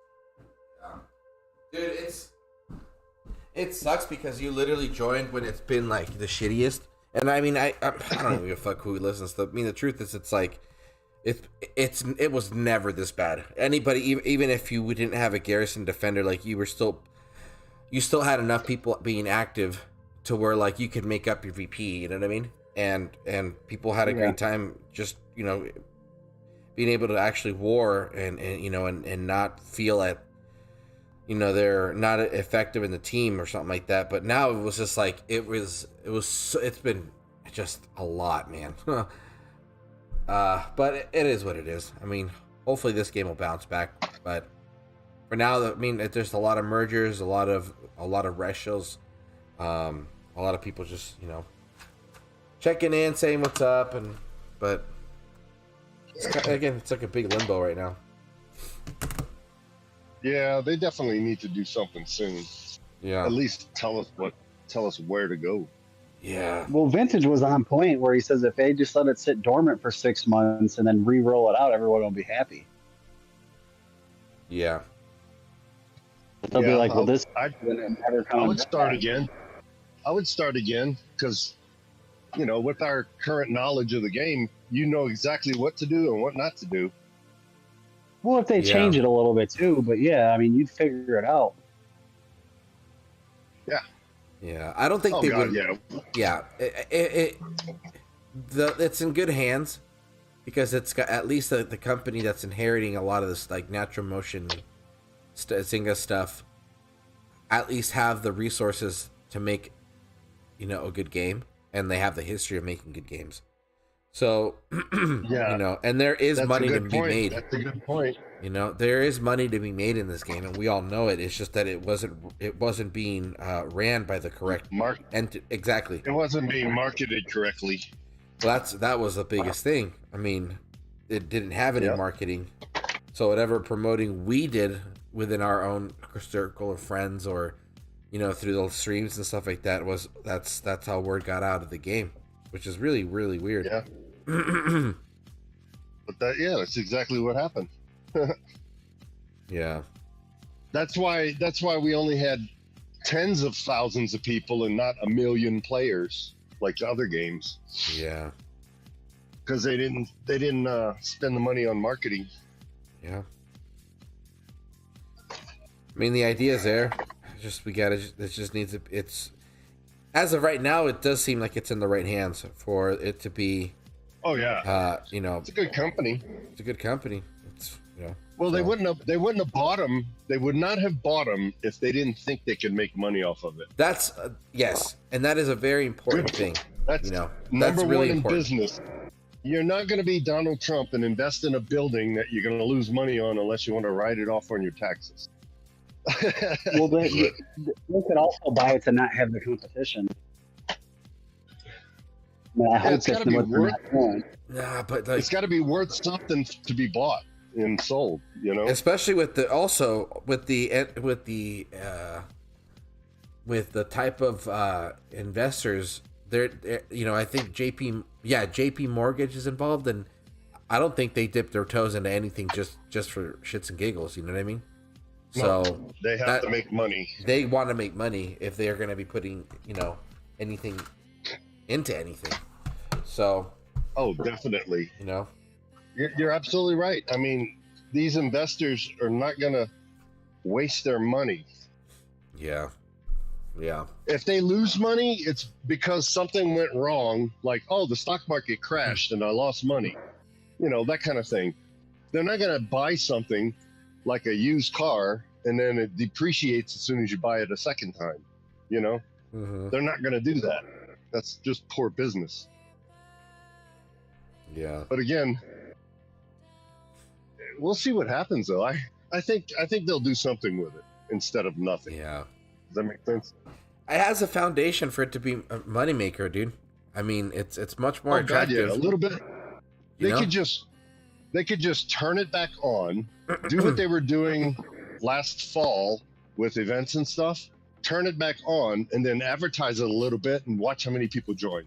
Dude, it sucks because you literally joined when it's been like the shittiest. And I mean, I don't give a fuck who listens to. I mean, the truth is, it's like it was never this bad. Anybody, even if you didn't have a garrison defender, like you still had enough people being active to where like you could make up your VP. You know what I mean? And people had a great time just, you know, being able to actually war and you know and not feel that, you know, they're not effective in the team or something like that. But now it was just like it's been just a lot, man. But it is what it is. I mean, hopefully this game will bounce back. But for now, I mean, there's a lot of mergers, a lot of reshals, a lot of people just, you know, checking in, saying what's up, but it's like a big limbo right now. Yeah, they definitely need to do something soon. Yeah. At least tell us where to go. Yeah. Well, Vintage was on point where he says if they just let it sit dormant for 6 months and then re-roll it out, everyone will be happy. Yeah. They'll be like, well, I would start again. I would start again because, you know, with our current knowledge of the game, you know exactly what to do and what not to do. Well, if they change it a little bit too, but yeah, I mean, you'd figure it out. Yeah. Yeah, I don't think they would. Yeah. It's in good hands because it's got at least the company that's inheriting a lot of this like natural motion Zynga stuff. At least have the resources to make, you know, a good game, and they have the history of making good games. So, yeah, you know, and there is money to be made. That's a good point. You know, there is money to be made in this game, and we all know it. It's just that it wasn't being ran by the correct exactly. It wasn't being marketed correctly. Well, that was the biggest thing. I mean, it didn't have any marketing, so whatever promoting we did within our own circle of friends, or, you know, through the streams and stuff like that, that's how word got out of the game, which is really, really weird. Yeah. But that's exactly what happened. Yeah. That's why we only had tens of thousands of people and not 1 million players like the other games. Yeah. Because they didn't spend the money on marketing. Yeah. I mean, the idea is there. It just needs to. It's as of right now, it does seem like it's in the right hands for it to be. Oh yeah. You know, it's a good company. It's a good company. It's, you know. Well, they wouldn't have bought them. They would not have bought them if they didn't think they could make money off of it. That's yes, and that is a very important thing. That's, you know, number that's really one in important. business. You're not going to be Donald Trump and invest in a building that you're going to lose money on unless you want to write it off on your taxes. Well, they could also buy it to not have the competition. I mean, I hope it's got to be worth. Nah, but like, it's got to be worth something to be bought and sold. You know, especially with the type of investors. They're, you know, I think JP Mortgage is involved, and I don't think they dip their toes into anything just for shits and giggles. You know what I mean? So they have to make money. They want to make money if they are going to be putting, you know, anything into anything. So, oh, definitely. You know, you're absolutely right. I mean, these investors are not going to waste their money. Yeah. Yeah. If they lose money, it's because something went wrong, like, oh, the stock market crashed and I lost money. You know, that kind of thing. They're not going to buy something like a used car and then it depreciates as soon as you buy it a second time. You know, they're not going to do that. That's just poor business. Yeah. But again, we'll see what happens, though. I think they'll do something with it instead of nothing. Yeah. Does that make sense? It has a foundation for it to be a moneymaker, dude. I mean, it's much more attractive. God, yeah, a little bit. They could just turn it back on, do what they were doing last fall with events and stuff. Turn it back on, and then advertise it a little bit, and watch how many people join.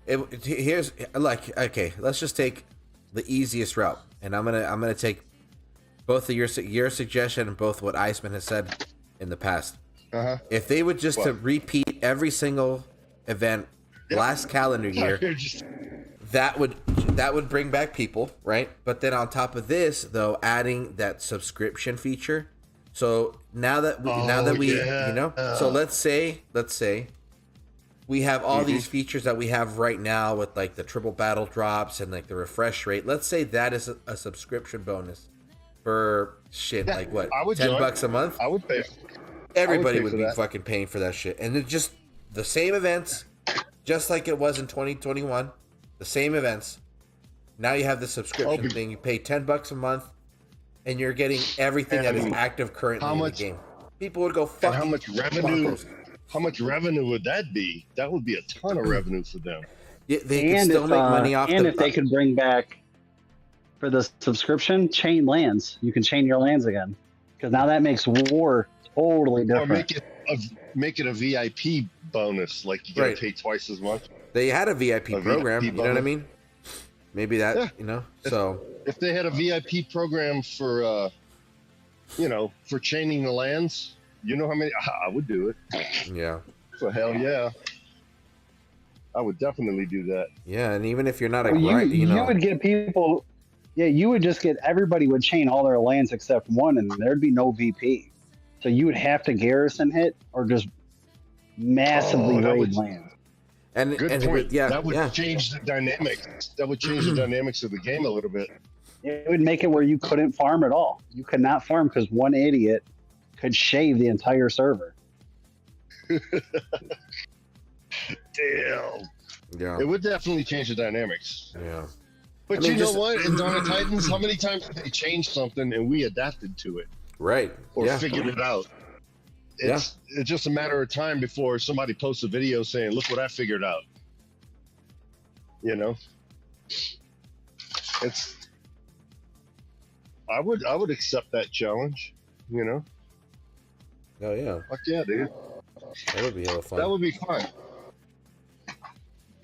Here's like, okay, let's just take the easiest route, and I'm gonna take both of your suggestion and both what Iceman has said in the past. If they would just to repeat every single event last calendar year, that would bring back people, right? But then on top of this, though, adding that subscription feature. So now that we you know, so let's say we have all these features that we have right now with like the triple battle drops and like the refresh rate. Let's say that is a subscription bonus for shit like what, $10 a month? I would pay. Everybody would be fucking paying for that shit, and it's just the same events, just like it was in 2021. The same events. Now you have the subscription thing. You pay $10 a month, and you're getting everything that is active currently in the game. People would go fucking. How much revenue? bonkers. How much revenue would that be? That would be a ton of revenue for them. Yeah, they can still make money off. And if they could bring back for the subscription, chain lands. You can chain your lands again, because now that makes war totally different. Or make it a VIP bonus, like you gotta pay twice as much. They had a VIP program. You know what I mean? Maybe that. You know. So if they had a VIP program for, for chaining the lands, you know how many? I would do it. Yeah. So hell yeah. I would definitely do that. Yeah, and even if you're not a you would get people. Yeah, you would just get everybody would chain all their lands except one, and there'd be no VP. So you would have to garrison hit or just massively raid lands. Good point. That would change the dynamics. That would change the dynamics of the game a little bit. It would make it where you couldn't farm at all. You could not farm because one idiot could shave the entire server. Damn. Yeah. It would definitely change the dynamics. Yeah. But you know what? In Dawn of Titans, how many times did they change something and we adapted to it? Right. Or figured it out? It's just a matter of time before somebody posts a video saying, "Look what I figured out." You know? I would accept that challenge, you know? Oh yeah. Fuck yeah, dude. That would be hella fun. That would be fun.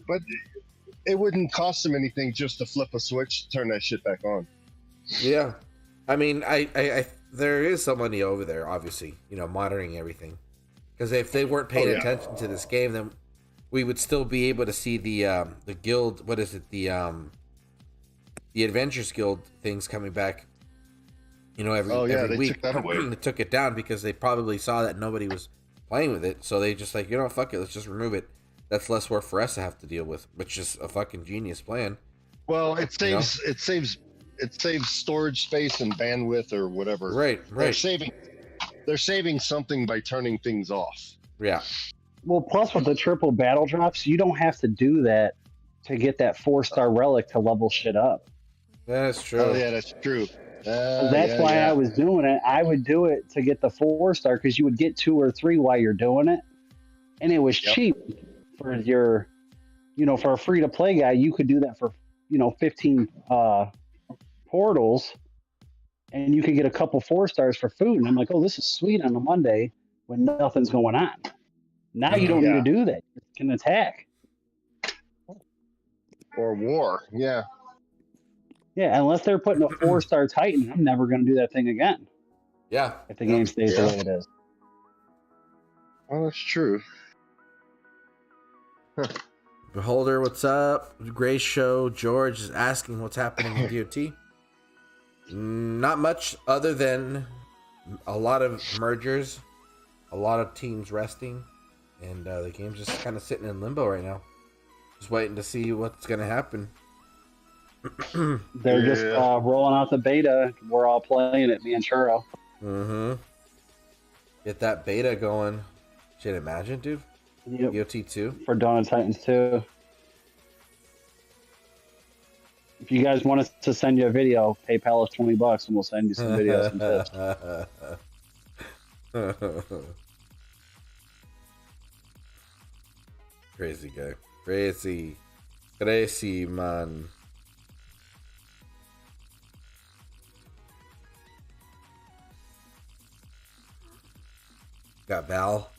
But it wouldn't cost them anything just to flip a switch, turn that shit back on. Yeah. I mean, I there is somebody over there, obviously, monitoring everything. Because if they weren't paying attention to this game, then we would still be able to see the guild. What is it? The Adventures Guild things coming back. Every week. Took that away. They took it down because they probably saw that nobody was playing with it, so they just like, fuck it, let's just remove it. That's less work for us to have to deal with, which is a fucking genius plan. Well, it saves storage space and bandwidth or whatever. Right. They're saving something by turning things off. Yeah. Well, plus with the triple battle drops, you don't have to do that to get that 4-star relic to level shit up. That's true. Oh yeah, that's true. That's why I was doing it. I would do it to get the 4-star because you would get 2 or 3 while you're doing it, and it was cheap for your, for a free to play guy. You could do that for 15 portals, and you could get a couple 4-stars for food. And I'm like, oh, this is sweet on a Monday when nothing's going on. Now you don't need to do that. You can attack or war. Yeah. Yeah, unless they're putting a 4-star Titan, I'm never going to do that thing again. Yeah. If the game stays the way it is. Well, that's true. Beholder, what's up? Gray Show. George is asking what's happening in DOT. Not much other than a lot of mergers, a lot of teams resting, and the game's just kind of sitting in limbo right now. Just waiting to see what's gonna happen. They're just rolling out the beta. We're all playing it, me and Churro. Mm-hmm. Get that beta going. Shit, imagine, dude. Yep. EOT 2 For Dawn of Titans 2. If you guys want us to send you a video, PayPal us $20 and we'll send you some videos and tips. Crazy guy. Crazy, man. Got Val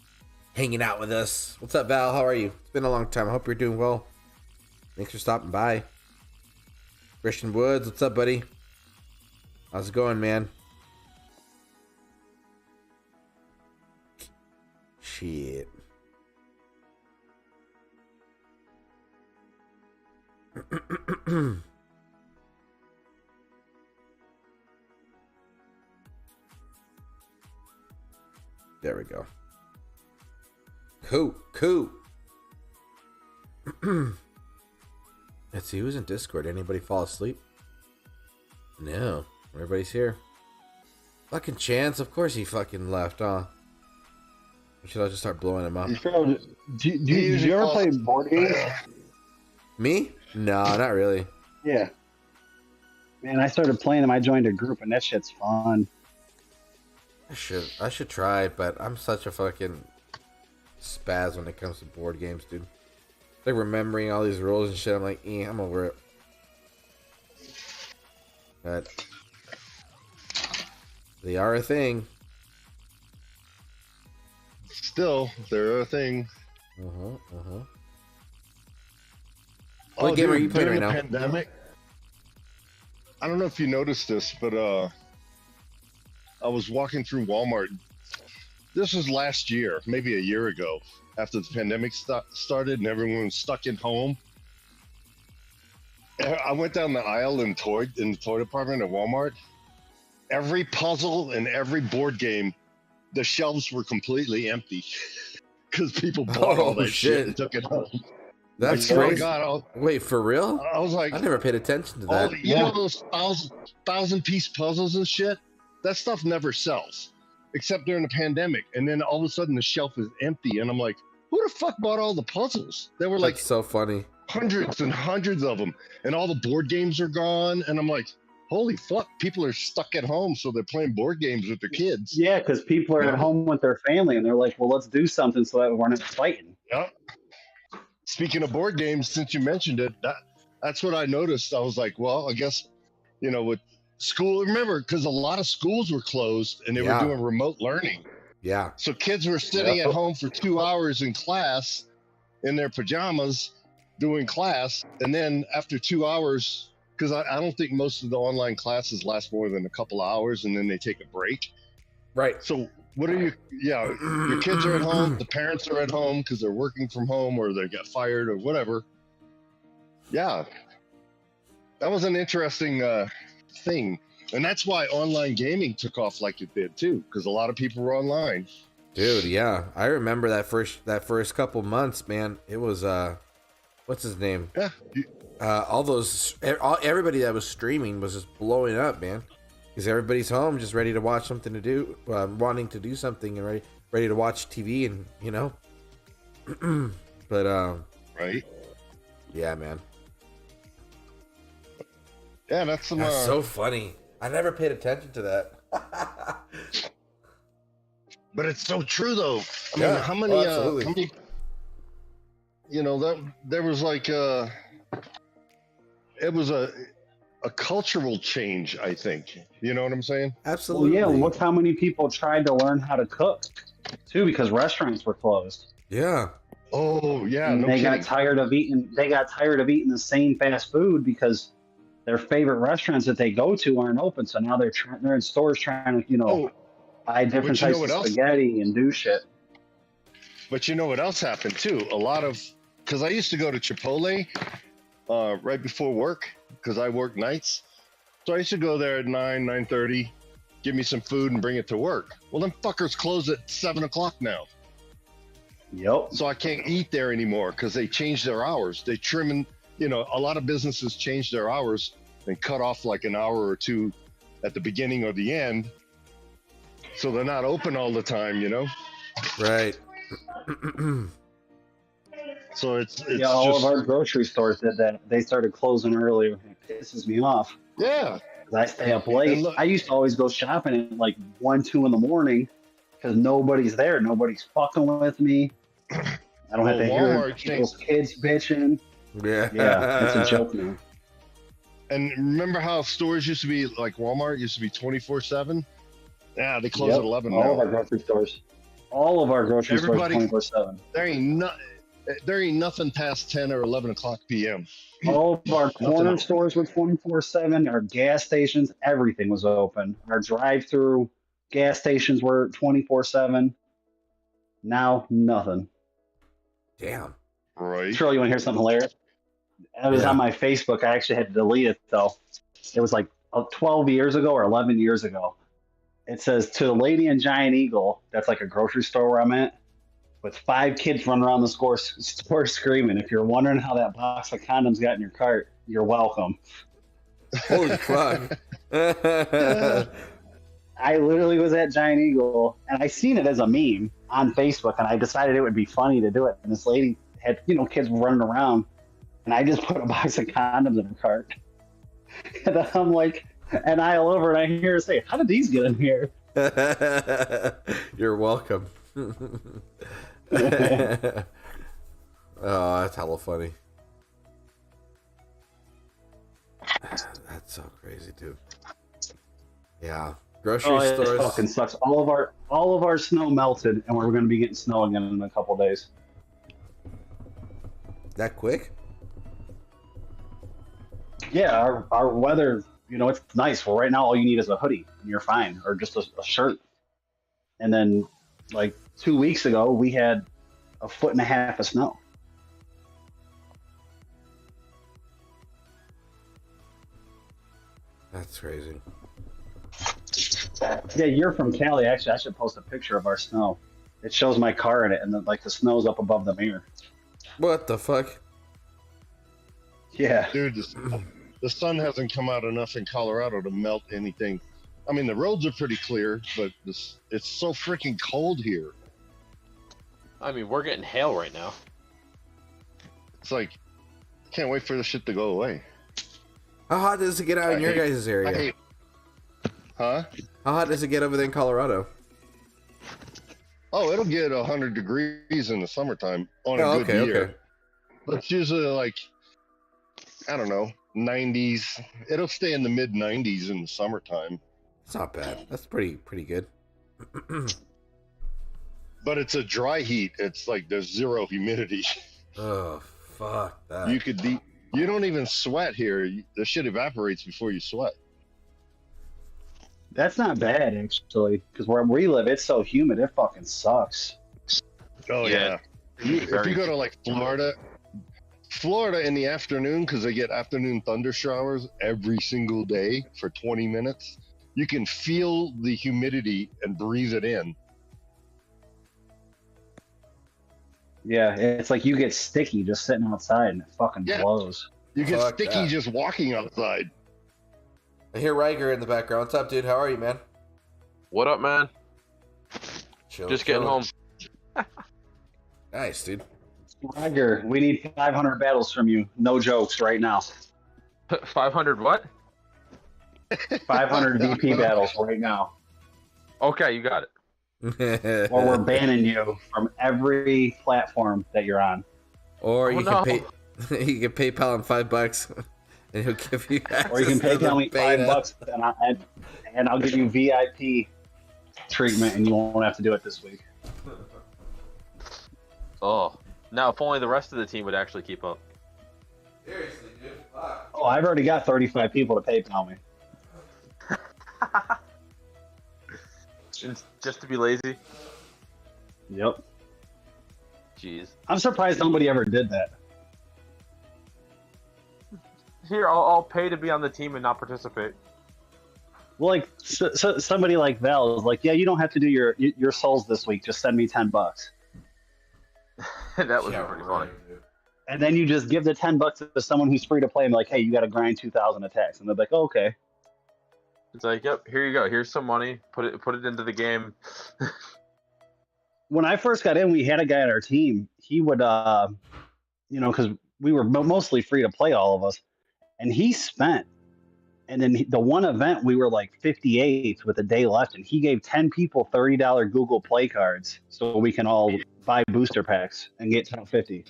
hanging out with us. What's up, Val? How are you? It's been a long time. I hope you're doing well. Thanks for stopping by. Christian Woods, what's up, buddy? How's it going, man? Shit. There we go. Cool. Let's see who's in Discord. Anybody fall asleep? No. Everybody's here. Fucking Chance. Of course he fucking left, huh? Should I just start blowing him up? Do you ever play board games? Me? No, not really. Yeah. Man, I started playing them. I joined a group, and that shit's fun. I should try, but I'm such a fucking spaz when it comes to board games, dude. Like remembering all these rules and shit, I'm like, I'm over it. But they are a thing. Still, they're a thing. What game are you playing right now? Pandemic, I don't know if you noticed this, but I was walking through Walmart. This was last year, maybe a year ago, after the pandemic started and everyone was stuck at home. I went down the aisle in the toy department at Walmart. Every puzzle and every board game, the shelves were completely empty because people bought all that shit and took it home. That's crazy. Wait, for real? I was like, I never paid attention to that. You know those thousand-piece puzzles and shit? That stuff never sells, except during the pandemic. And then all of a sudden the shelf is empty, and I'm like, who the fuck bought all the puzzles? They were like so funny, hundreds and hundreds of them, and all the board games are gone. And I'm like, holy fuck, people are stuck at home, so they're playing board games with their kids. Yeah, because people are at home with their family, and they're like, well, let's do something so that we're not fighting. Yeah. Speaking of board games, since you mentioned it, that's what I noticed. I was like, well, I guess, with school, remember, because a lot of schools were closed and they were doing remote learning. Yeah. So kids were sitting at home for 2 hours in class in their pajamas doing class. And then after 2 hours, because I don't think most of the online classes last more than a couple hours and then they take a break. Right. So what are you, your kids are at home, the parents are at home because they're working from home or they got fired or whatever. Yeah. That was an interesting thing. And that's why online gaming took off like it did too, because a lot of people were online. Dude, yeah. I remember that first couple months, man. It was what's his name? Yeah. Everybody that was streaming was just blowing up, man. Because everybody's home, just ready to watch something to do, wanting to do something, and ready to watch TV, and but right. Yeah, man. Yeah, that's so funny. I never paid attention to that. But it's so true, though. I mean, how many? There was like it was a cultural change, I think. You know what I'm saying? Absolutely. Well, yeah. Look how many people tried to learn how to cook, too, because restaurants were closed. Yeah. Oh, yeah. And they got tired of eating. They got tired of eating the same fast food because their favorite restaurants that they go to aren't open. So now they're in stores trying to, buy different types of spaghetti and do shit. But you know what else happened too? Because I used to go to Chipotle right before work because I work nights. So I used to go there at 9:30, give me some food and bring it to work. Well, them fuckers close at 7 o'clock now. Yep. So I can't eat there anymore because they changed their hours. They trim, a lot of businesses change their hours and cut off like an hour or two at the beginning or the end. So they're not open all the time, Right. So it's all just, of our grocery stores did that. They started closing early. It pisses me off. yeah. 'Cause I stay up late. And look- I used to always go shopping at like 1, 2 in the morning because nobody's there. Nobody's fucking with me. I don't have to hear Walmart people's kids bitching. Yeah. Yeah, it's a joke now. And remember how stores used to be like Walmart used to be 24/7? Yeah, they close Yep. at 11 All now. of our grocery stores. All of our grocery Everybody- stores 24/7. There ain't nothing past 10 or 11 o'clock p.m. All of our corner else. stores were 24/7. Our gas stations, everything was open. Our drive-through gas stations were 24/7. Now nothing. Damn. Right. Churro, you want to hear something hilarious? It was Yeah. on my Facebook. I actually had to delete it though. It was like 12 years ago or 11 years ago. It says, to the lady in Giant Eagle, that's like a grocery store where I'm at, with 5 kids running around the store screaming. If you're wondering how that box of condoms got in your cart, you're welcome. Holy fuck. I literally was at Giant Eagle, and I seen it as a meme on Facebook, and I decided it would be funny to do it. And this lady had, kids running around, and I just put a box of condoms in her cart. And I'm like, an aisle over, and I hear her say, "How did these get in here?" You're welcome. Oh, that's hella funny. That's so crazy, dude. Yeah. Grocery It stores. fucking sucks. All of our snow melted, and we're going to be getting snow again in a couple days. That quick? Yeah, our weather, it's nice. Well, right now, all you need is a hoodie, and you're fine, or just a shirt. And then, like 2 weeks ago, we had 1.5 feet of snow. That's crazy. Yeah, you're from Cali. Actually, I should post a picture of our snow. It shows my car in it, and the snow's up above the mirror. What the fuck? Yeah. Dude, the sun hasn't come out enough in Colorado to melt anything. I mean, the roads are pretty clear, but it's so freaking cold here. I mean, we're getting hail right now. It's like, can't wait for the shit to go away. How hot does it get out in your guys' I area? hate, huh? How hot does it get over there in Colorado? Oh, it'll get 100 degrees in the summertime on a good year. Okay. But it's usually like, I don't know, 90s. It'll stay in the mid 90s in the summertime. It's not bad. That's pretty good. But it's a dry heat. It's like there's zero humidity. Oh, fuck that. You don't even sweat here. The shit evaporates before you sweat. That's not bad, actually, because where we live, it's so humid, it fucking sucks. Oh, Yeah. If you go to like Florida in the afternoon, because they get afternoon thunder showers every single day for 20 minutes, you can feel the humidity and breathe it in. Yeah, it's like you get sticky just sitting outside, and it fucking Yeah. blows. You get Fuck sticky that. just walking outside. I hear Riker in the background. What's up, dude? How are you, man? What up, man? Chill. Just getting home. Nice, dude. Roger, we need 500 battles from you. No jokes right now. 500 what? 500 VP battles right now. Okay, you got it. Or we're banning you from every platform that you're on. Or Oh, you no. can pay. You can PayPal him $5, and he'll give you. Or you can access to the PayPal me beta. $5, and I'll give you VIP treatment, and you won't have to do it this week. Oh, now if only the rest of the team would actually keep up. Seriously, dude. Fuck. Oh, I've already got 35 people to PayPal me. Just to be lazy. Yep. Jeez. I'm surprised nobody ever did that. Here, I'll pay to be on the team and not participate. Well, like somebody like Val is like, yeah, you don't have to do your souls this week. Just send me $10. That would Yeah, be pretty right, funny. dude. And then you just give the $10 to someone who's free to play and be like, hey, you got to grind 2,000 attacks. And they're like, oh, okay. It's like, yep, here you go. Here's some money. Put it into the game. When I first got in, we had a guy on our team. He would, because we were mostly free to play, all of us. And he spent. And then the one event, we were like 58th with a day left. And he gave 10 people $30 Google Play cards so we can all buy booster packs and get top 50.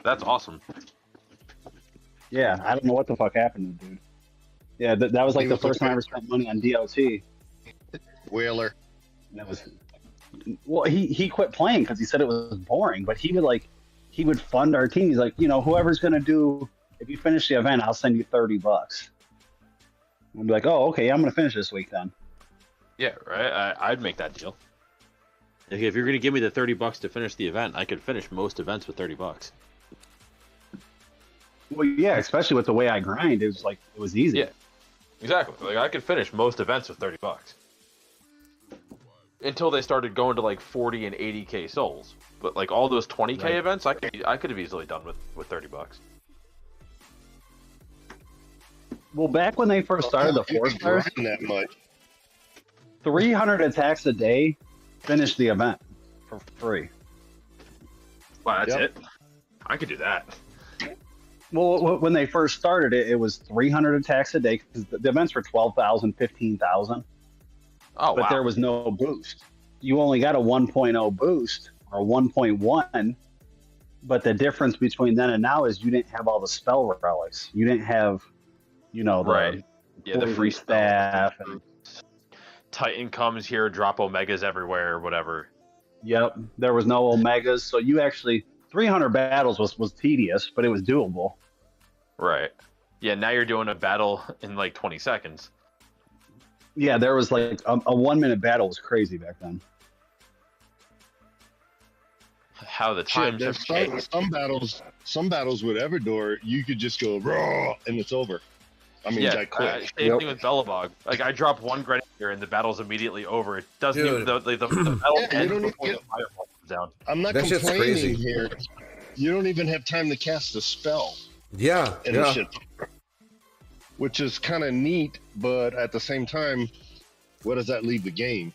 That's awesome. Yeah, I don't know what the fuck happened to the dude. Yeah, that was like the first time I ever spent money on DLT. Whaler. And that was, well, he quit playing because he said it was boring. But he would fund our team. He's like, whoever's gonna do, if you finish the event, I'll send you $30. I'd be like, oh, okay, I'm gonna finish this week then. Yeah, right. I'd make that deal. If you're gonna give me the $30 to finish the event, I could finish most events with $30. Well, yeah, especially with the way I grind, it was easy. Yeah, exactly. Like I could finish most events with $30 until they started going to like 40 and 80k souls. But like all those 20k events, I could have easily done with $30. Well, back when they first started the 4-stars, that much. 300 attacks a day finished the event for free. Wow, that's it. I could do that. Well, when they first started it was 300 attacks a day because the events were 12,000, 15,000. Oh, but wow. there was no boost. You only got a 1.0 boost or 1.1. But the difference between then and now is you didn't have all the spell relics. You didn't have, the free staff. And, Titan comes here, drop omegas everywhere, whatever. yep, there was no omegas. So you actually 300 battles was tedious, but it was doable. Right. Yeah, now you're doing a battle in like 20 seconds. Yeah, there was like a 1-minute battle was crazy back then. How the times have changed. Some battles with Everdor, you could just go raw and it's over. I mean, Yeah, that quick. same thing with Belobog. Like I drop one Grenadier and the battle's immediately over. It doesn't even the battle ends before the fireball comes down. I'm not That shit's complaining crazy. here. You don't even have time to cast a spell. Yeah, And yeah. shit, which is kind of neat, but at the same time, where does that leave the game?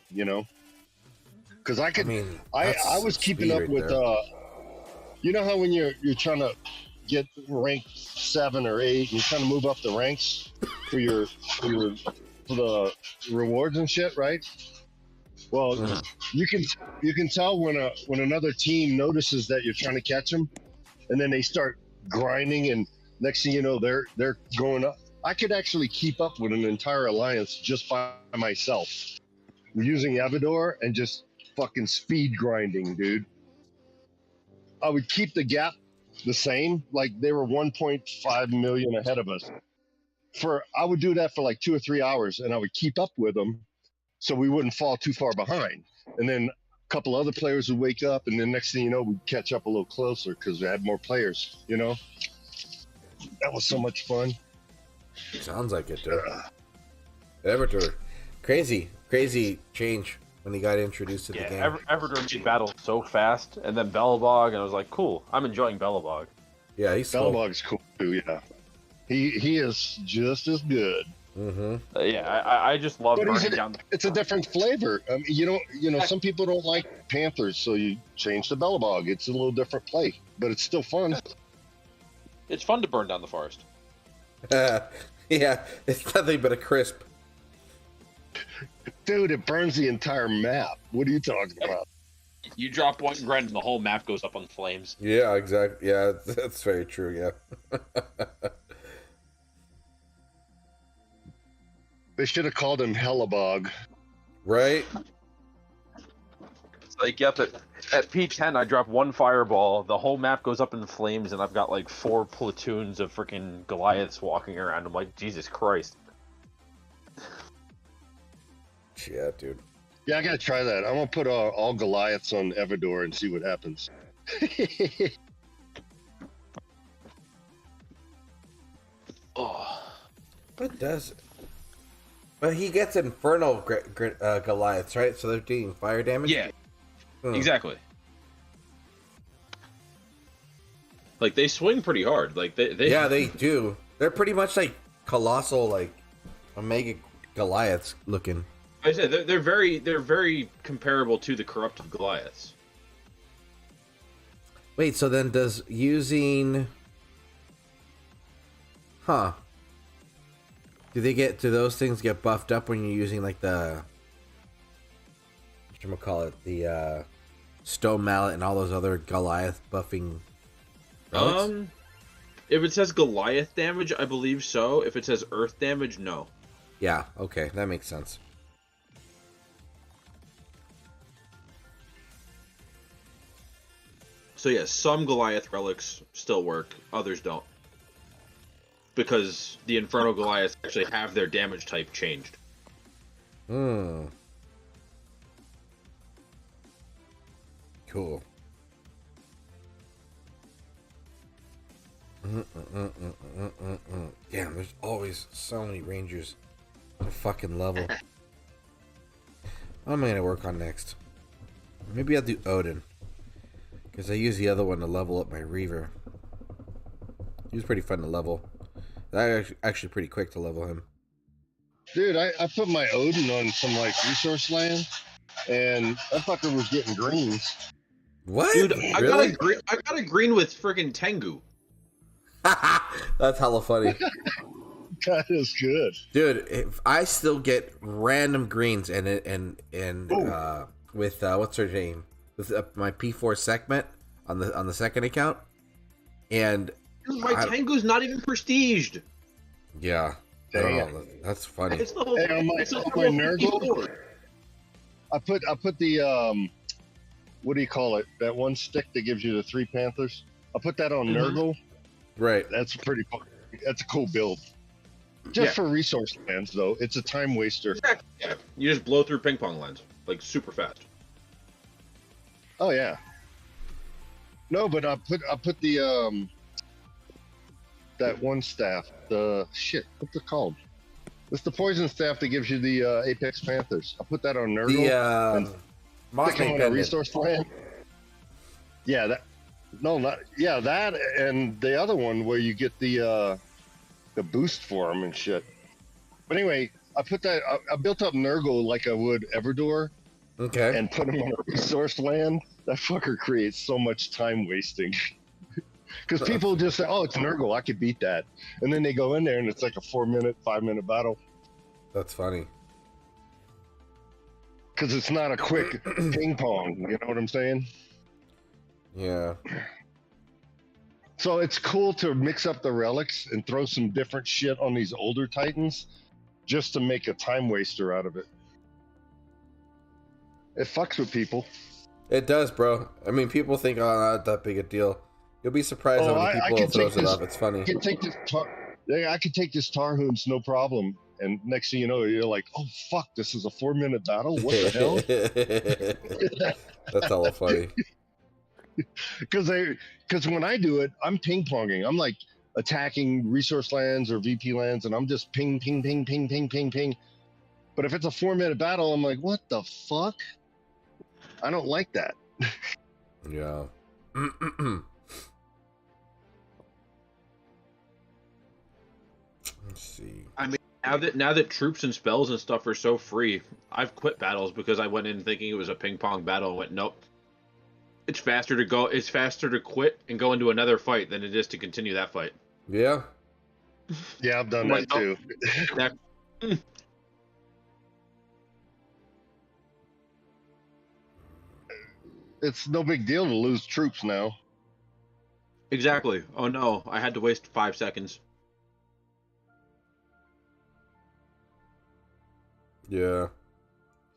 Because I was keeping up with you know how when you're trying to get rank 7 or 8 and you're trying to move up the ranks for the rewards and shit, right? Well, you can tell when another team notices that you're trying to catch them, and then they start grinding, and next thing you know, they're going up. I could actually keep up with an entire alliance just by myself, using Avador and just fucking speed grinding, dude. I would keep the gap the same, like they were 1.5 million ahead of us. I would do that for like 2 or 3 hours, and I would keep up with them, so we wouldn't fall too far behind. And then a couple other players would wake up, and then next thing you know, we'd catch up a little closer because we had more players. That was so much fun. Sounds like it, dude. Everton, crazy change when he got introduced to the game. Everdor made battle so fast, and then Belobog, and I was like, cool. I'm enjoying Belobog. Yeah, he's Belobog's cool too. Yeah, he is just as good. Mm-hmm. I just love But burning down. it's a different flavor. Some people don't like Panthers, so you change to Belobog. It's a little different play, but it's still fun. It's fun to burn down the forest. Yeah, it's nothing but a crisp. Dude, it burns the entire map. What are you talking about? You drop one Gren and the whole map goes up on flames. Yeah, exactly. Yeah, that's very true. Yeah. They should have called him Hellabog. Right? It's like, yep, at P10, I drop one fireball, the whole map goes up in flames, and I've got like 4 platoons of freaking Goliaths walking around. I'm like, Jesus Christ. Yeah, dude. Yeah, I gotta try that. I'm gonna put all Goliaths on Everdor and see what happens. But he gets infernal Goliaths, right? So they're doing fire damage. Yeah, exactly. Like they swing pretty hard. Like they Yeah, they do. They're pretty much like colossal, like Omega Goliaths looking. I said they're very comparable to the corrupted Goliaths. Wait, so then does using... Huh. Do those things get buffed up when you're using like the... Whatchamacallit? The Stone Mallet and all those other Goliath buffing relics? If it says Goliath damage, I believe so. If it says Earth damage, no. Yeah, okay, that makes sense. So yeah, some Goliath relics still work, others don't. Because the Inferno Goliaths actually have their damage type changed. Hmm. Cool. Damn, there's always so many Rangers to fucking level. What am I gonna work on next? Maybe I'll do Odin. Because I use the other one to level up my Reaver. He was pretty fun to level. That actually pretty quick to level him. Dude, I put my Odin on some like resource land, and that fucker was getting greens. What? Dude, Really? I got a green with friggin' Tengu. That's hella funny. That is good. Dude, if I still get random greens and with what's her name? With my P4 segment on the second account. And Dude, my Tengu's not even prestiged. Yeah. Oh, that's funny. It's the whole, Hey, on my Nurgle, I put the what do you call it? That one stick that gives you the 3 Panthers. I put that on Nurgle. Right. That's pretty. That's a cool build. Just for resource lands, though, it's a time waster. Yeah, you just blow through ping pong lands like super fast. Oh yeah. No, but I put the that one staff. The shit. What's it called? It's the poison staff that gives you the Apex Panthers. I put that on Nurgle. The Mossman on a resource land. Yeah, that. No, not yeah. That and the other one where you get the boost for them and shit. But anyway, I put that. I built up Nurgle like I would Everdor. Okay. And put them on a resource land. That fucker creates so much time wasting. Because people just say, "Oh, it's Nurgle. I could beat that," and then they go in there and it's like a 4-minute, 5-minute battle. That's funny. Because it's not a quick ping pong. You know what I'm saying? Yeah. So it's cool to mix up the relics and throw some different shit on these older Titans just to make a time waster out of it. It fucks with people. It does, bro. I mean, people think, oh, not that big a deal. You'll be surprised how many people throws it up. It's funny. I could take this Tarhoons, no problem. And next thing you know, you're like, oh, fuck, this is a 4-minute battle? What the hell? That's hella funny. Because when I do it, I'm ping-ponging. I'm like attacking resource lands or VP lands, and I'm just ping, ping, ping, ping, ping, ping, ping. But if it's a 4-minute battle, I'm like, what the fuck? I don't like that. Yeah. Let's see. I mean, now that troops and spells and stuff are so free, I've quit battles because I went in thinking it was a ping pong battle and went, nope. It's faster to quit and go into another fight than it is to continue that fight. Yeah. Yeah, I've done that too. It's no big deal to lose troops now. Exactly. Oh no, I had to waste 5 seconds. Yeah.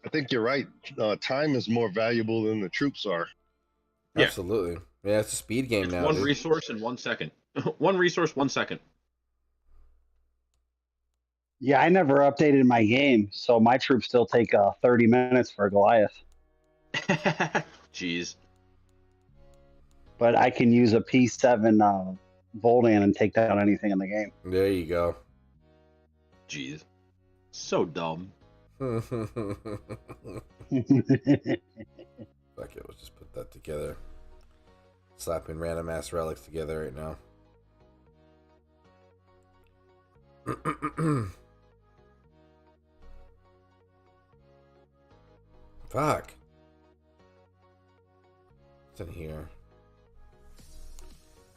I think you're right. Time is more valuable than the troops are. Yeah. Absolutely. Yeah, it's a speed game now. One resource in 1 second. 1 resource, 1 second. Yeah, I never updated my game, so my troops still take 30 minutes for a Goliath. Jeez. But I can use a P7 Voldan and take down anything in the game. There you go. Jeez. So dumb. Fuck it, let's just put that together. slapping random ass relics together right now. Fuck. What's in here?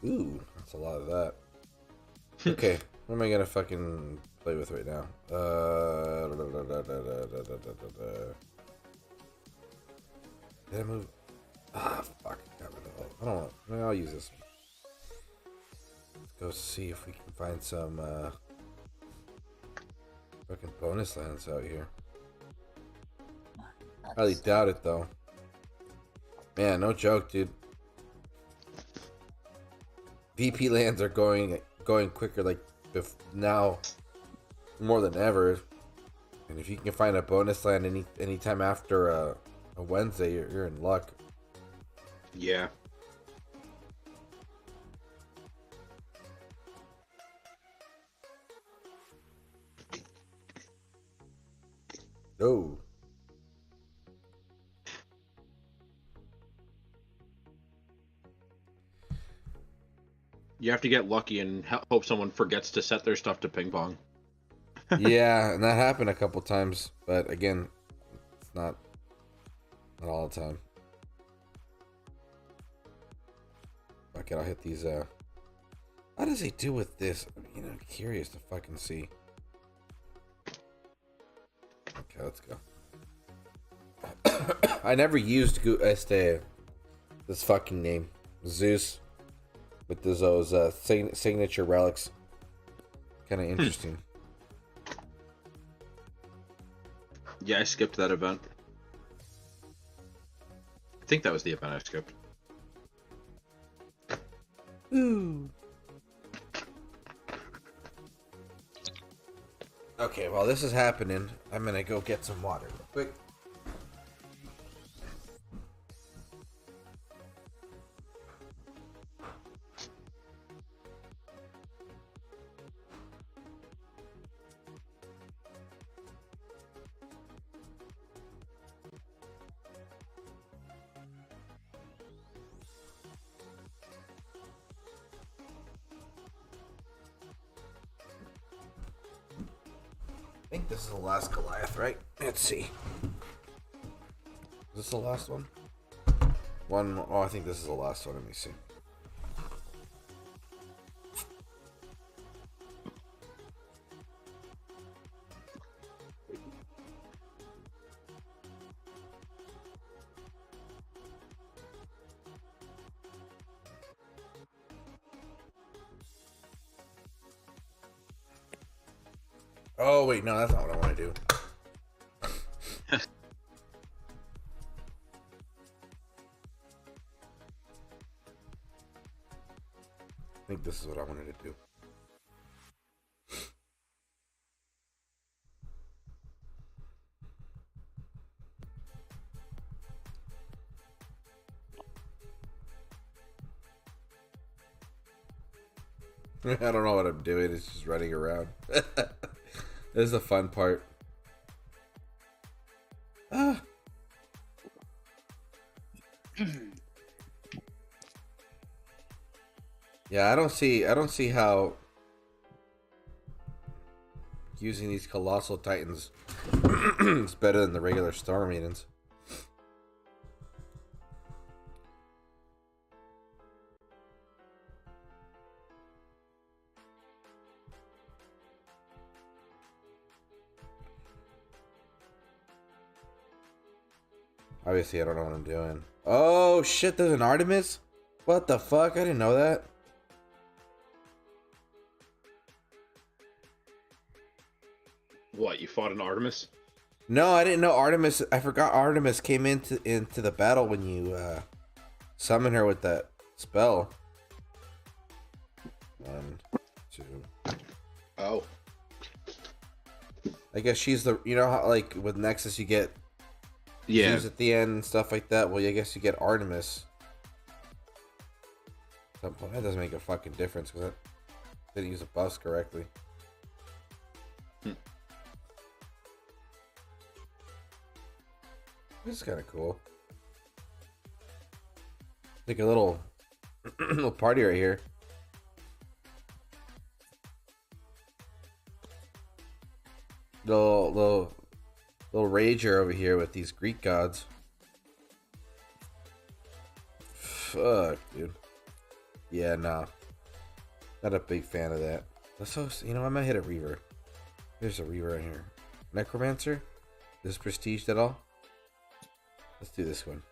Ooh, that's a lot of that. Okay, what am I gonna fucking play with right now? Did I move? Ah, fuck. Got rid of all. I don't want. Maybe I'll use this. Let's go see if we can find some fucking bonus lands out here. Highly doubt it though. Man, no joke, dude. VP lands are going quicker like now more than ever. And if you can find a bonus land anytime after a Wednesday, you're in luck. Yeah. Oh. You have to get lucky and hope someone forgets to set their stuff to ping pong. Yeah, and that happened a couple times, but again, it's not all the time. Fuck it, I'll hit these. How does he do with this? I'm curious to fucking see. Okay, let's go. I never used this fucking name, ZEUS, with those signature relics. Kind of interesting. Yeah, I skipped that event. I think that was the event I skipped. Ooh. Okay, while this is happening, I'm gonna go get some water real quick. I think this is the last Goliath, right? Let's see. Is this the last one? Oh, I think this is the last one. Let me see. Oh, wait, no, that's not what I want to do. I think this is what I wanted to do. I don't know what I'm doing. It's just running around. This is the fun part. Ah. Yeah, I don't see how using these colossal titans is better than the regular star maidens. Obviously, I don't know what I'm doing. Oh, shit, there's an Artemis? What the fuck? I didn't know that. What, you fought an Artemis? No, I didn't know Artemis. I forgot Artemis came into the battle when you summon her with that spell. 1, 2. Oh. I guess she's the... You know how, like, with Nexus you get... Yeah. Zeus at the end and stuff like that. Well, I guess you get Artemis. At some point, that doesn't make a fucking difference because I didn't use the buffs correctly. This is kind of cool. Like a little Little party right here. Little rager over here with these Greek gods. Fuck, dude. Yeah, nah. Not a big fan of that. So, you know, I might hit a Reaver. There's a Reaver in here. Necromancer? Is prestiged at all? Let's do this one.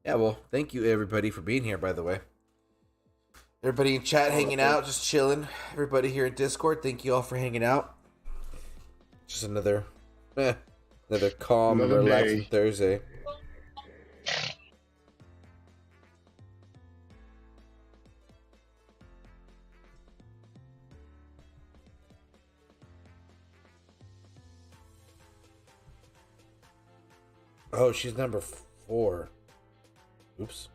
Yeah, well, thank you everybody for being here, by the way. Everybody in chat hanging out, just chilling. Everybody here in Discord, thank you all for hanging out. Just another calm and relaxing Thursday. Oh, she's number 4. Oops.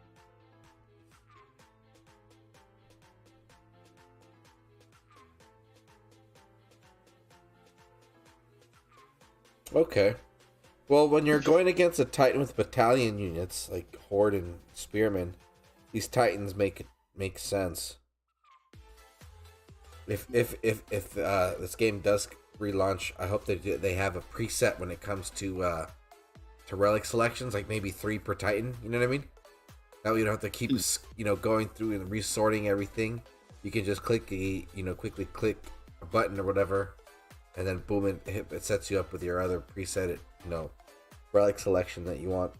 Okay. Well, when you're going against a Titan with battalion units like Horde and Spearmen, these Titans make sense. If this game does relaunch, I hope they have a preset when it comes to relic selections, like maybe 3 per Titan. You know what I mean? That way you don't have to keep going through and resorting everything. You can just quickly click a button or whatever, and then boom, it sets you up with your other preset relic selection that you want.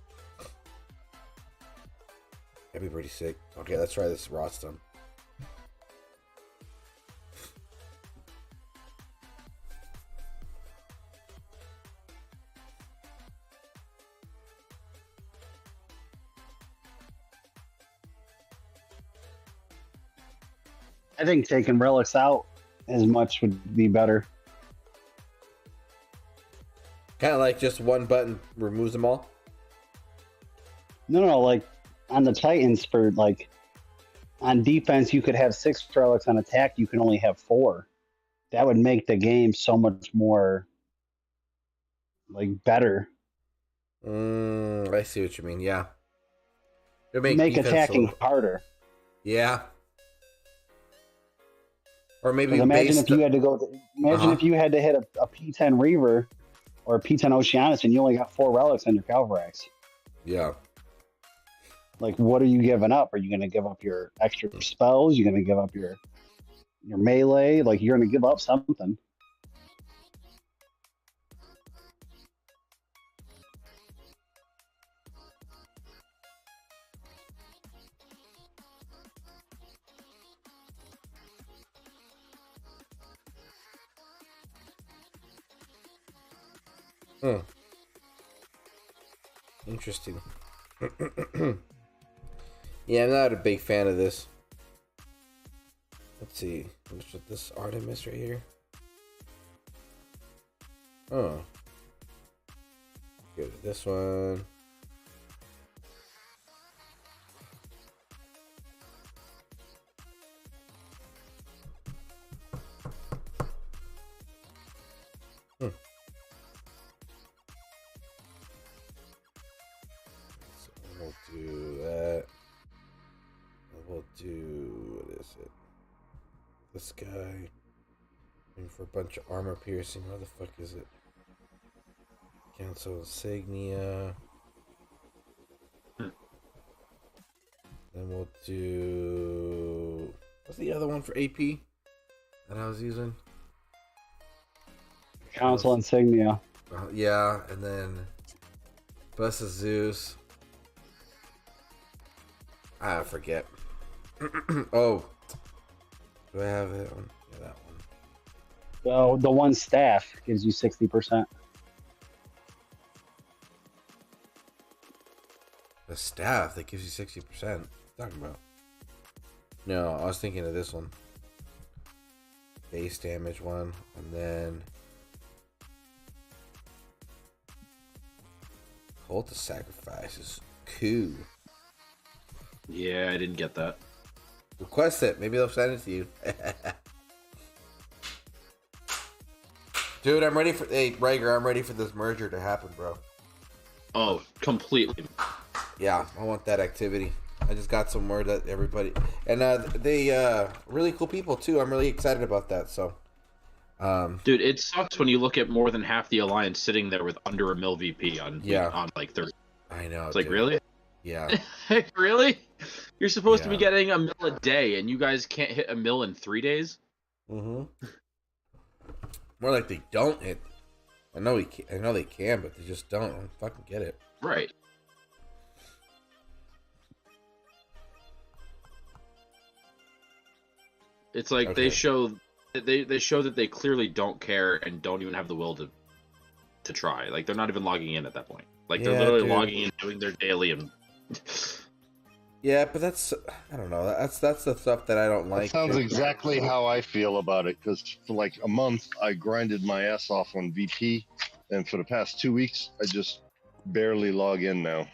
That'd be pretty sick. Okay, let's try this Rotstone. I think taking relics out as much would be better. Kind of like just one button removes them all? No, like on the Titans for like on defense you could have 6 relics, on attack you can only have 4. That would make the game so much more like better. I see what you mean, yeah. It make attacking harder. Yeah. Or maybe imagine if you had to go. Imagine if you had to hit a P10 Reaver or a P10 Oceanus, and you only got 4 relics on your Calvarax. Yeah. Like, what are you giving up? Are you going to give up your extra spells? You're going to give up your melee? Like, you're going to give up something. Interesting. Yeah, I'm not a big fan of this. Let's see. What's with this Artemis right here? Oh. Go to this one. We'll do that. We'll do, what is it? This guy. Looking for a bunch of armor piercing. What the fuck is it? Cancel insignia. Then we'll do, what's the other one for AP that I was using? Council insignia. Yeah, and then Bus of Zeus. I forget. Oh, do I have that one? Yeah, that one. So the one staff gives you 60%. The staff that gives you 60%. Talking about? No, I was thinking of this one. Base damage one, and then Cult of Sacrifices. Cool. Yeah, I didn't get that. Request it. Maybe they'll send it to you. Dude, I'm ready for... Hey, Rager, I'm ready for this merger to happen, bro. Oh, completely. Yeah, I want that activity. I just got some word that everybody and they really cool people too. I'm really excited about that. So, dude, it sucks when you look at more than half the alliance sitting there with under a mil VP on like 30. I know. It's like, really? Yeah. Really? You're supposed to be getting a mil a day, and you guys can't hit a mil in 3 days? Mm-hmm. More like they don't hit. I know they can, but they just don't. I don't fucking get it. Right. It's like they show that they clearly don't care and don't even have the will to try. Like they're not even logging in at that point. Like they're literally logging in, doing their daily, and yeah, but that's I don't know. That's the stuff that I don't like. That sounds exactly how I feel about it. Because for like a month, I grinded my ass off on VP, and for the past 2 weeks, I just barely log in now.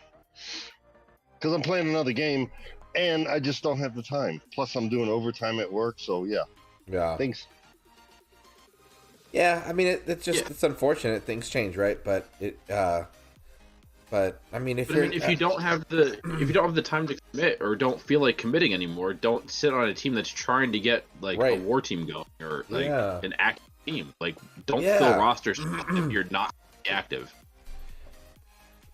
Because I'm playing another game, and I just don't have the time. Plus, I'm doing overtime at work, so yeah. Yeah. Thanks. Yeah, I mean it's it's unfortunate things change, right? But I mean if you don't have the time to commit or don't feel like committing anymore, don't sit on a team that's trying to get like a war team going or like an active team. Like don't fill rosters if you're not active.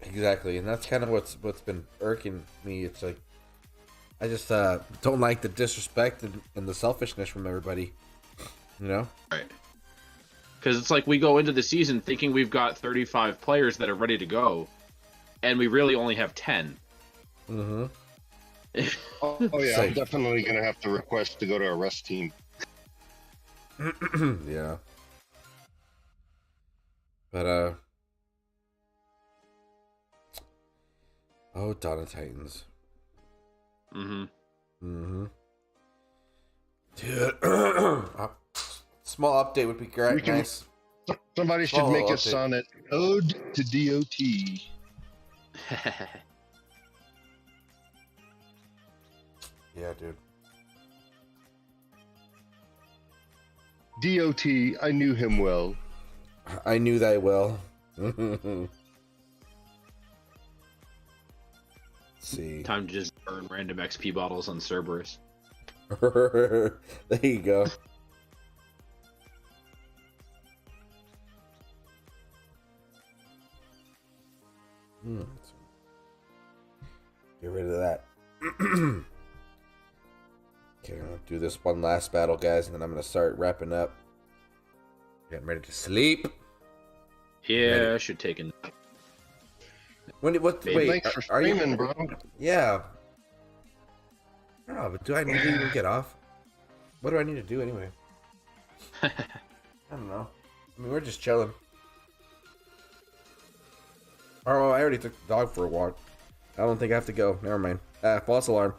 Exactly, and that's kind of what's been irking me. It's like I just don't like the disrespect and the selfishness from everybody. You know? Right. Because it's like we go into the season thinking we've got 35 players that are ready to go, and we really only have 10. Mm-hmm. Oh yeah, I'm definitely gonna have to request to go to a rest team. Yeah. But oh, Dawn of Titans. Mm-hmm. Mm-hmm. Dude, small update would be great. Nice. Somebody should make a sonnet ode to DOT. Yeah, dude. DOT, I knew him well. I knew thy well. See. Time to just burn random XP bottles on Cerberus. There you go. Get rid of that. Okay, I'm gonna do this one last battle, guys, and then I'm gonna start wrapping up. Getting ready to sleep. Yeah, I should take a nap. Wait, thanks for streaming, bro. Yeah. Oh, but do I need to even get off? What do I need to do anyway? I don't know. I mean, we're just chilling. Oh, I already took the dog for a walk. I don't think I have to go. Never mind. False alarm.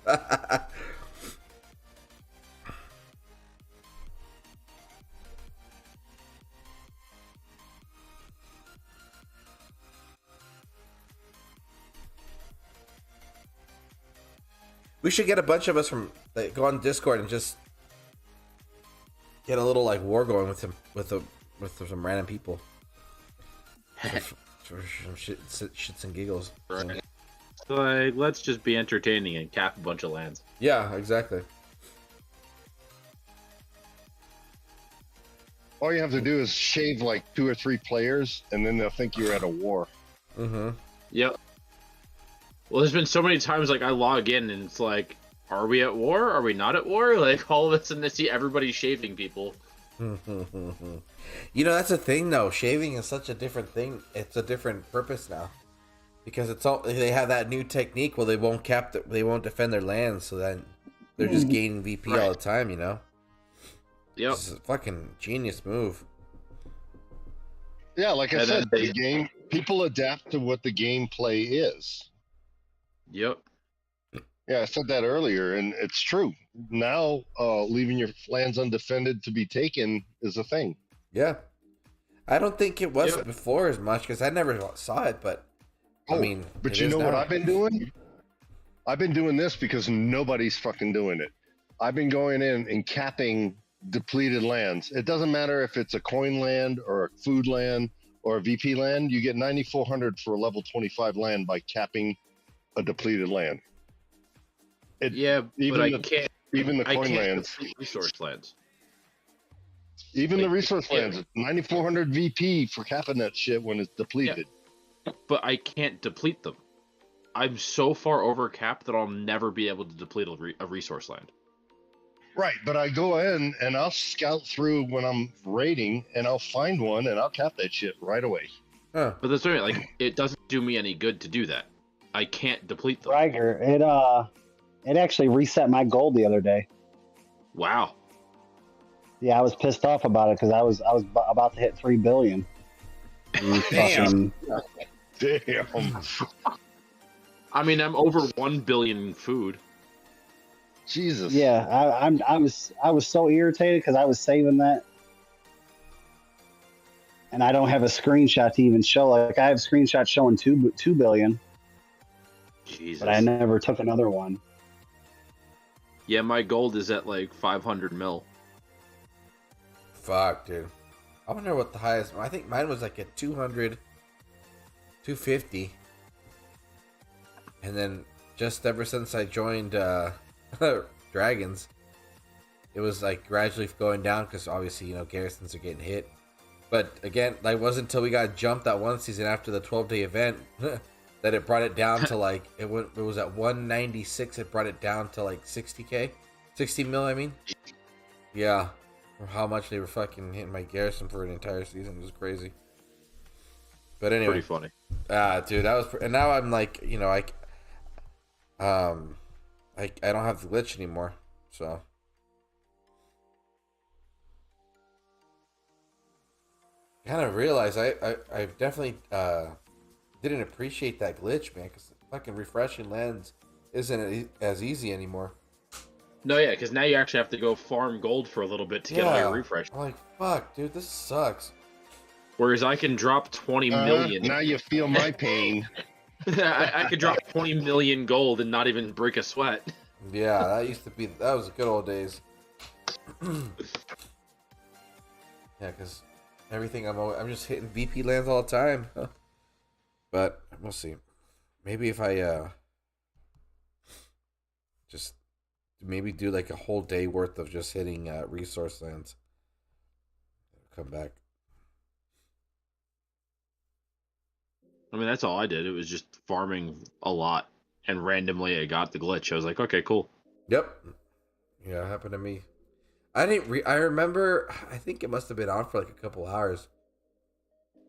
We should get a bunch of us from go on Discord and just get a little like war going with some random people. For some shits and giggles. Right. So like, let's just be entertaining and cap a bunch of lands. Yeah, exactly. All you have to do is shave like 2 or 3 players, and then they'll think you're at a war. Mm-hmm. Yep. Well, there's been so many times like I log in and it's like, are we at war? Are we not at war? Like all of a sudden I see everybody shaving people. You know, that's a thing though. Shaving is such a different thing. It's a different purpose now. Because it's all they have that new technique where they won't they won't defend their lands, so then they're just gaining VP all the time, you know? Yep. It's a fucking genius move. Yeah, like I said, the game people adapt to what the gameplay is. Yep. Yeah, I said that earlier, and it's true. Now, leaving your lands undefended to be taken is a thing. Yeah. I don't think it was before as much, because I never saw it, but I mean... But you know what I've been doing? I've been doing this because nobody's fucking doing it. I've been going in and capping depleted lands. It doesn't matter if it's a coin land or a food land or a VP land, you get 9,400 for a level 25 land by capping a depleted land. But I can't. Even the I coin can't lands. deplete resource lands. Even the resource lands, it's 9,400 VP for capping that shit when it's depleted. Yeah. But I can't deplete them. I'm so far over capped that I'll never be able to deplete a resource land. Right, but I go in and I'll scout through when I'm raiding, and I'll find one and I'll cap that shit right away. Huh. But that's right. Like, it doesn't do me any good to do that. I can't deplete them. Riger, it actually reset my gold the other day. Wow. Yeah, I was pissed off about it because I was about to hit 3 billion. Damn. Damn. I mean, I'm over 1 billion food. Jesus. Yeah, I was so irritated because I was saving that, and I don't have a screenshot to even show. Like, I have screenshots showing 2 billion, Jesus. but I never took another one. Yeah, my gold is at like 500 mil. Fuck, dude. I wonder what the highest. I think mine was like at 200, 250, and then just ever since I joined Dragons, it was like gradually going down because obviously, you know, garrisons are getting hit. But again, like, it wasn't until we got jumped that one season after the 12-day event that it brought it down to like it was at 196. It brought it down to like 60k, 60 mil. I mean, yeah, for how much they were fucking hitting my garrison for an entire season. It was crazy. But anyway, Pretty funny. Dude, that was. And now I'm like, you know, I don't have the glitch anymore, so. Kind of realized I definitely didn't appreciate that glitch, man, because fucking refreshing lands isn't as easy anymore. No, yeah, because now you actually have to go farm gold for a little bit to get all your refresh. I'm like, fuck, dude, this sucks. Whereas I can drop 20 million. Now you feel my pain. I could drop 20 million gold and not even break a sweat. Yeah, that was the good old days. Yeah, because everything I'm just hitting VP lands all the time. But we'll see. Maybe if I just maybe do like a whole day worth of just hitting resource lands. Come back. I mean, that's all I did. It was just farming a lot, and randomly I got the glitch. I was like, okay, cool. Yep. Yeah, it happened to me. I remember. I think it must have been on for like a couple hours.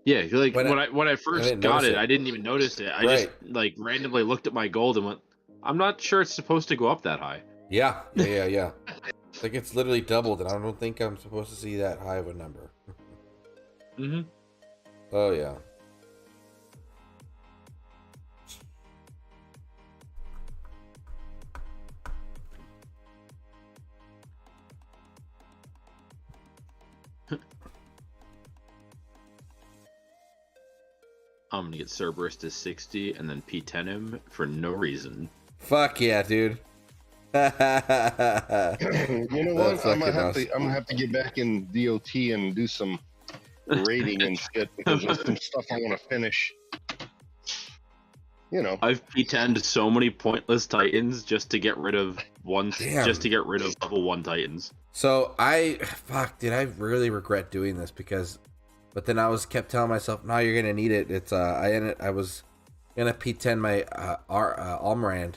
Yeah, like when I first got it, I didn't even notice it. I just like randomly looked at my gold and went, I'm not sure it's supposed to go up that high. Yeah. Like, it's literally doubled, and I don't think I'm supposed to see that high of a number. Mm-hmm. Oh yeah. I'm gonna get Cerberus to 60 and then P10 him for no reason. Fuck yeah, dude. You know what? I'm gonna have to get back in DOT and do some raiding and shit because there's some stuff I want to finish. You know, I've P10'd so many pointless Titans just to get rid of level 1 Titans. So I really regret doing this but then I kept telling myself, no, you're gonna need it. It's I was gonna P10 my Almirand,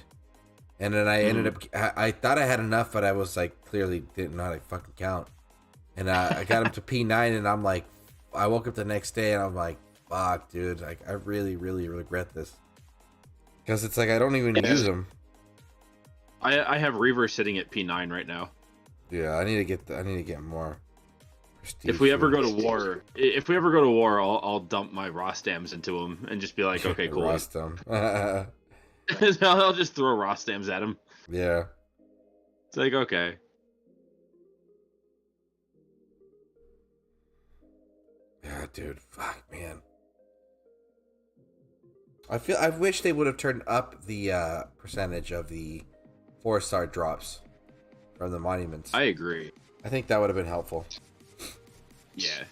and then I ended up I thought I had enough, but I was like clearly didn't know how to fucking count, and I got him to P9, and I'm like, I woke up the next day and I'm like, fuck, dude, like I really regret this because it's like I don't even use them. I have Reaver sitting at P9 right now. Yeah, I need to get more. If we ever go to war, I'll dump my Rostams into him and just be like, okay, cool. Rostam. I'll just throw Rostams at him. Yeah. It's like, okay. Yeah, dude. Fuck, man. I wish they would have turned up the percentage of the 4-star drops from the monuments. I agree. I think that would have been helpful. Yeah.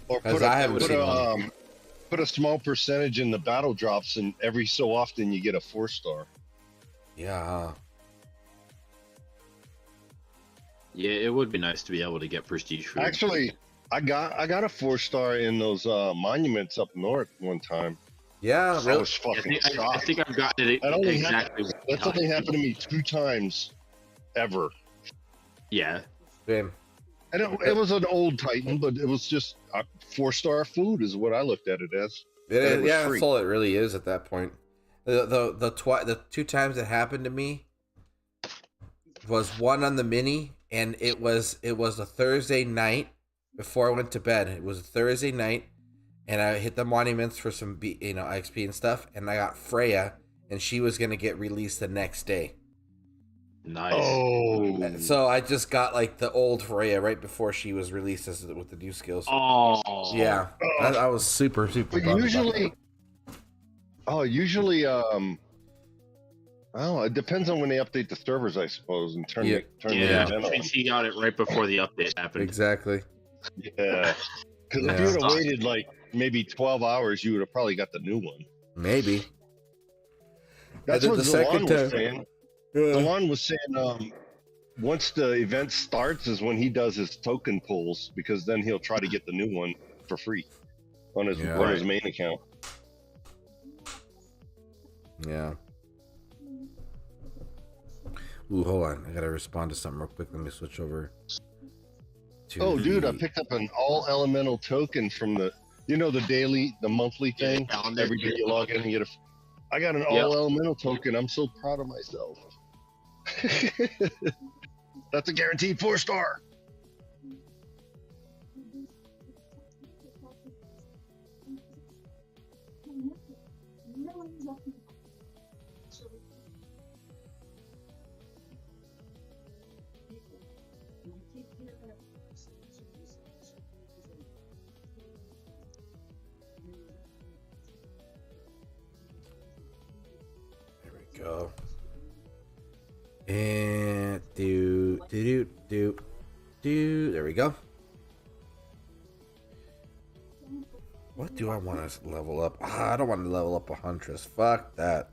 Or Because I haven't seen one. Put a small percentage in the battle drops, and every so often you get a 4-star. Yeah. Yeah, it would be nice to be able to get prestige food. Actually, I got a 4-star in those monuments up north one time. Yeah, I was fucking I shocked. think I've gotten it exactly. That's only happened to me 2 times ever. Yeah. Same. And it was an old Titan, but it was just 4-star food is what I looked at it as. It, was yeah, free. that's all it really is at that point. The 2 times it happened to me was one on the mini, and it was a Thursday night before I went to bed. It was a Thursday night, and I hit the monuments for some XP and stuff, and I got Freya, and she was gonna get released the next day. Nice. Oh. So I just got like the old Freya right before she was released with the new skills. Oh. Yeah, I was super But bummed usually, well, it depends on when they update the servers, I suppose, and turn the event on. And she got it right before the update happened. Exactly. Yeah. Because if you would have waited like maybe 12 hours, you would have probably got the new one. Maybe. That's what ZALON was saying. Yeah. ZALON was saying once the event starts is when he does his token pulls, because then he'll try to get the new one for free on his main account. Yeah. Ooh, hold on. I gotta respond to something real quick. Let me switch over. Dude, I picked up an all elemental token from the monthly thing. Every day you log in and get I got an all elemental token. I'm so proud of myself. That's a guaranteed 4-star. Go. And do. There we go. What do I want to level up? I don't want to level up a Huntress. Fuck that.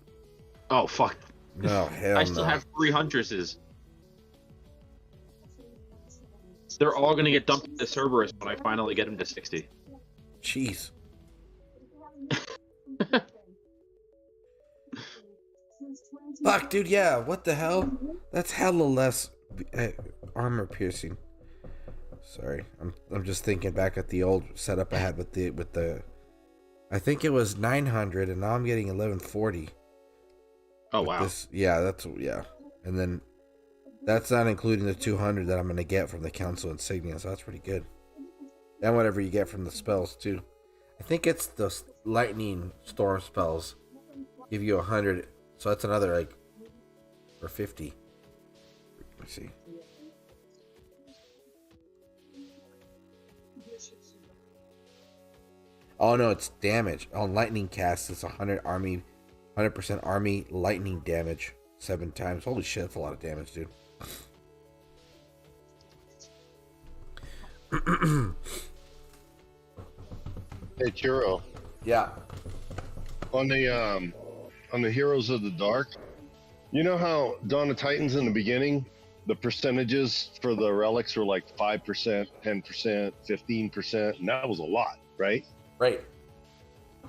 Oh, fuck. No, hell I still have 3 Huntresses. They're all going to get dumped into Cerberus when I finally get them to 60. Jeez. Fuck, dude, yeah, what the hell? That's hella less armor piercing. Sorry, I'm just thinking back at the old setup I had with the I think it was 900, and now I'm getting 1140. Oh, wow. And then that's not including the 200 that I'm gonna get from the Council Insignia, so that's pretty good. And whatever you get from the spells too. I think it's the lightning storm spells give you 100. So that's another or 50. Let's see. Oh no, it's damage. On lightning cast, it's 100% army lightning damage 7 times. Holy shit, that's a lot of damage, dude. Hey, Churro. Yeah. On the Heroes of the Dark, you know how Dawn of Titans in the beginning, the percentages for the relics were like 5%, 10%, 15%, and that was a lot, right? Right.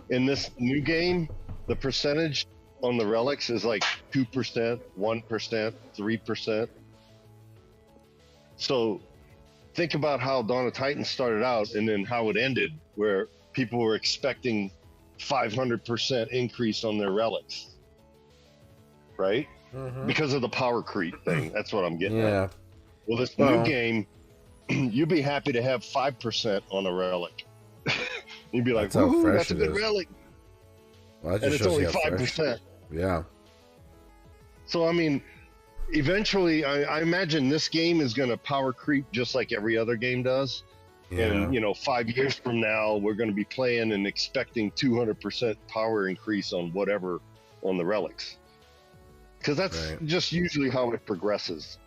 In this new game, the percentage on the relics is like 2%, 1%, 3%. So think about how Dawn of Titans started out and then how it ended, where people were expecting 500% increase on their relics, right? Because of the power creep thing. That's what I'm getting at. Well, this new game, you'd be happy to have 5% on a relic. You'd be like, "Woohoo, that's a good relic." Well, and it's only 5%. Yeah. So I mean, eventually, I imagine this game is going to power creep just like every other game does. Yeah. And 5 years from now, we're going to be playing and expecting 200% power increase on whatever on the relics, because that's just usually how it progresses.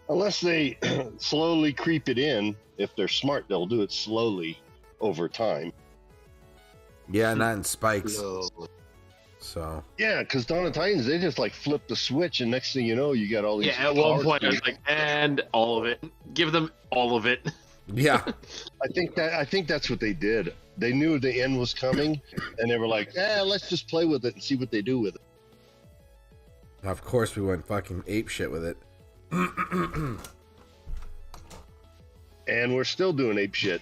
Unless they slowly creep it in. If they're smart, they'll do it slowly over time. Yeah, not in spikes. No. So. Yeah, because Dawn of Titans, they just like flip the switch, and next thing you know, you got all these. Yeah, at one point I was like, and all of it. Give them all of it. Yeah. I think that's what they did. They knew the end was coming, and they were like, let's just play with it and see what they do with it. Of course, we went fucking ape shit with it. And we're still doing ape shit.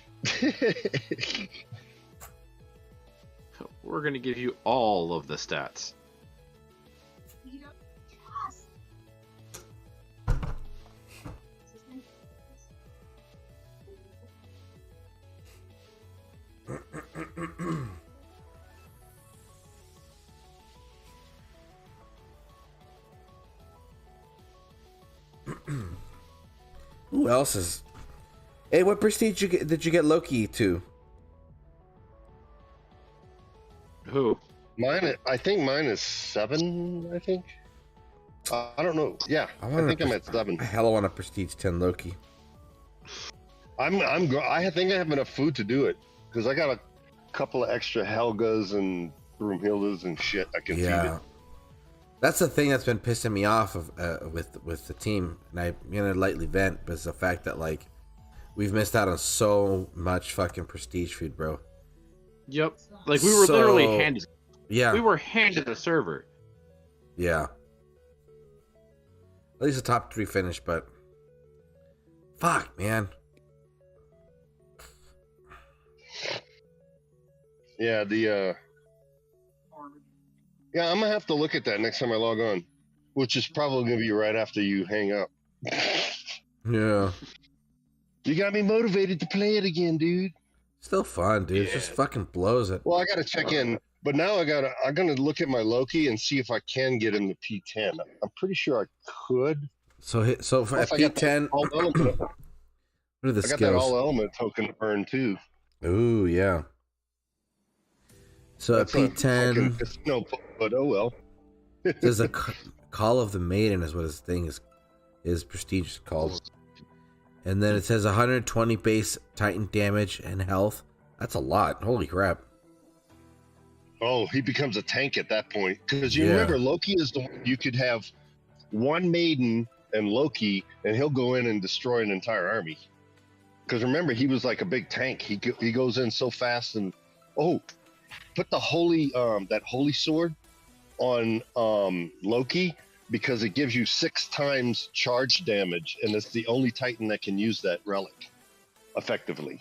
We're going to give you all of the stats. Who else is? Hey, what prestige did you get Loki to? Who? I think mine is 7. I think. I don't know. Yeah, I think I'm at 7. I hella want a prestige 10 Loki. I think I have enough food to do it because I got a couple of extra Helgas and Broomhildas and shit I can feed it. That's the thing that's been pissing me off with the team, and I'm gonna lightly vent, but it's the fact that like we've missed out on so much fucking prestige food, bro. Yep, like we were literally handed. Yeah, we were handed a server. Yeah, at least the top 3 finished, but fuck, man. Yeah, yeah, I'm gonna have to look at that next time I log on, which is probably gonna be right after you hang up. Yeah. You got me motivated to play it again, dude. Still fun, dude. Yeah. It just fucking blows it. Well, I gotta check in, but now I'm gonna look at my Loki and see if I can get him to P10. I'm pretty sure I could. So for P10, what are the skills? I got that all element token to earn too. Ooh, yeah. So at P10, no, but oh well. There's a Call of the Maiden is what his thing is prestige is called. And then it says 120 base Titan damage and health. That's a lot. Holy crap. Oh, he becomes a tank at that point. Because you remember, Loki is the one you could have one Maiden and Loki, and he'll go in and destroy an entire army. Because remember, he was like a big tank. He goes in so fast and put the holy that holy sword on Loki, because it gives you 6 times charge damage, and it's the only Titan that can use that relic effectively.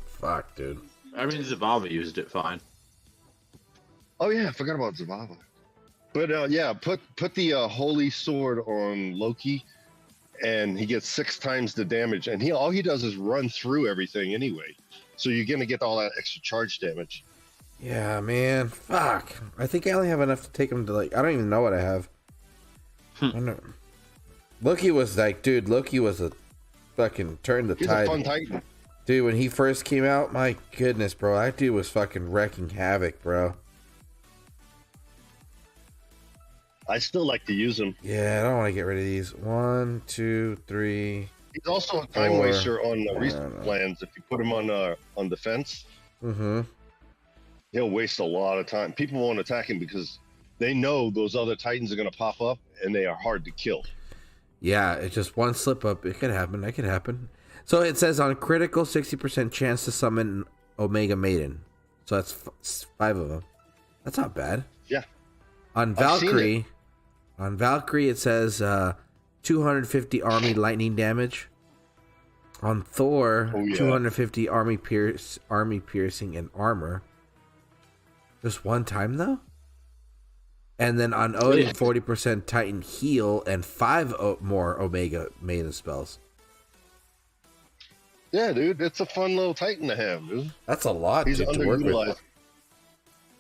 Fuck, dude. I mean, Zavava used it fine. Oh yeah, I forgot about Zavava. But yeah, put the holy sword on Loki, and he gets 6 times the damage, and all he does is run through everything anyway. So you're gonna get all that extra charge damage. Yeah, man. Fuck. I think I only have enough to take him to like. I don't even know what I have. Loki was like, dude. Loki was a fucking turn the tide. He's a fun Titan. Dude, when he first came out, my goodness, bro, that dude was fucking wrecking havoc, bro. I still like to use him. Yeah, I don't want to get rid of these. 1, 2, 3. He's also a time waster on recent plans. If you put him on defense, he'll waste a lot of time. People won't attack him because they know those other Titans are going to pop up, and they are hard to kill. Yeah, it's just one slip up. It could happen. That could happen. So it says on critical, 60% chance to summon Omega Maiden. So that's 5 of them. That's not bad. Yeah. On Valkyrie, it says 250 army lightning damage. On Thor, 250 army piercing and armor. Just one time though. And then on Odin, 40% Titan heal and 5 more Omega Maiden spells. Yeah, dude, it's a fun little Titan to have, dude. That's a lot. He's to work with.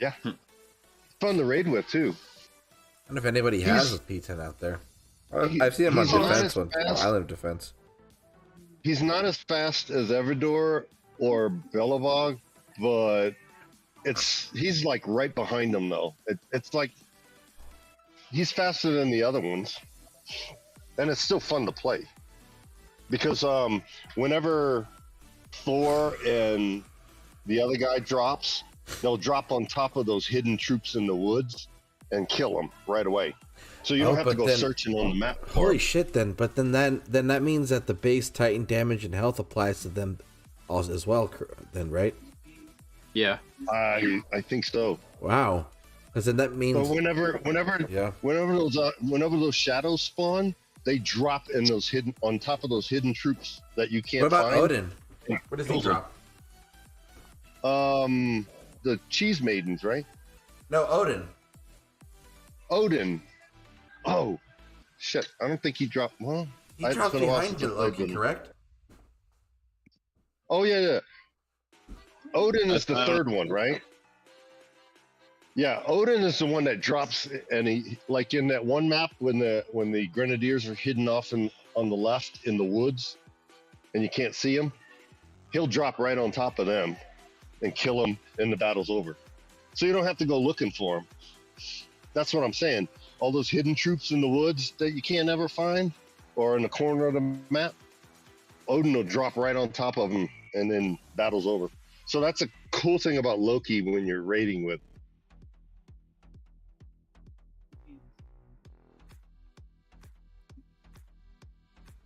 Yeah, it's fun to raid with too. I don't know if anybody has a P10 out there. I've seen him on defense one. I live defense. He's not as fast as Everdor or Belobog, but he's like right behind them though. It's like he's faster than the other ones, and it's still fun to play. because whenever Thor and the other guy drops, they'll drop on top of those hidden troops in the woods and kill them right away. So you don't have to go searching on the map. Holy shit! But then that means that the base Titan damage and health applies to them as well. Then, right? Yeah. I think so. Wow. Because then that means so whenever those shadows spawn, they drop in those hidden on top of those hidden troops that you can't. What about find. Odin? What does he drop? The cheese maidens, right? No, Odin. Odin. Oh, shit! I don't think he dropped. Well, he dropped behind you, Loki, correct? Oh yeah. Odin is the third one, right? Yeah, Odin is the one that drops, and he like in that one map when the Grenadiers are hidden off on the left in the woods, and you can't see him. He'll drop right on top of them and kill them, and the battle's over. So you don't have to go looking for him. That's what I'm saying. All those hidden troops in the woods that you can't ever find, or in the corner of the map, Odin will drop right on top of them, and then battle's over. So that's a cool thing about Loki when you're raiding with.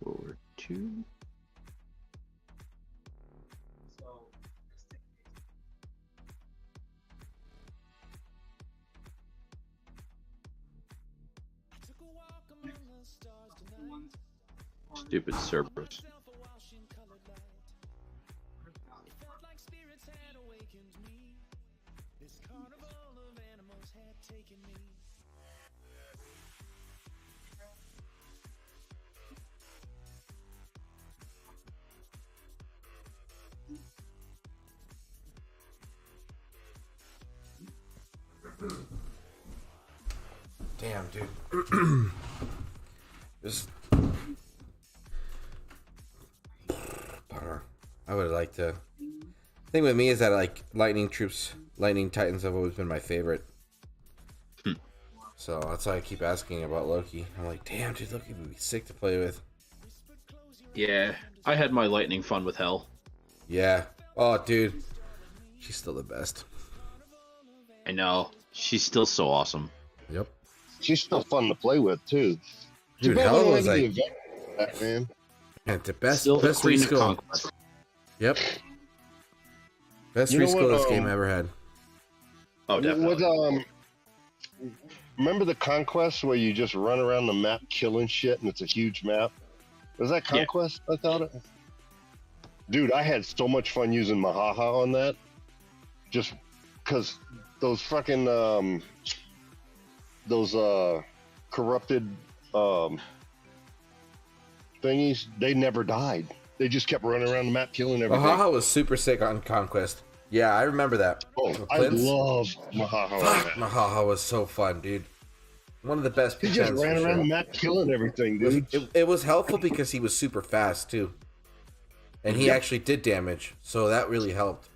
Forward 2. Stupid Cerberus. Damn, dude. Just I would like to. The thing with me is that like lightning titans have always been my favorite. So that's why I keep asking about Loki. I'm like, damn, dude, Loki would be sick to play with. Yeah, I had my lightning fun with Hell. Yeah. Oh, dude, she's still the best. I know. She's still so awesome. Yep. She's still fun to play with too. Dude, Hell was like, man. And the best Still best the queen reskin. of conquest. Yep. Best You know reskin what, this game ever had. Oh, definitely. Remember the Conquest where you just run around the map killing shit and it's a huge map? Was that Conquest? Yeah. I thought it. Dude, I had so much fun using Mahaha on that. Just because those fucking corrupted thingies, they never died. They just kept running around the map killing everything. Mahaha was super sick on Conquest. Yeah, I remember that. Oh, I love Mahaha. Fuck, Mahaha was so fun, dude. One of the best. He just ran around the map killing everything, dude. It was helpful because he was super fast too, and he actually did damage, so that really helped.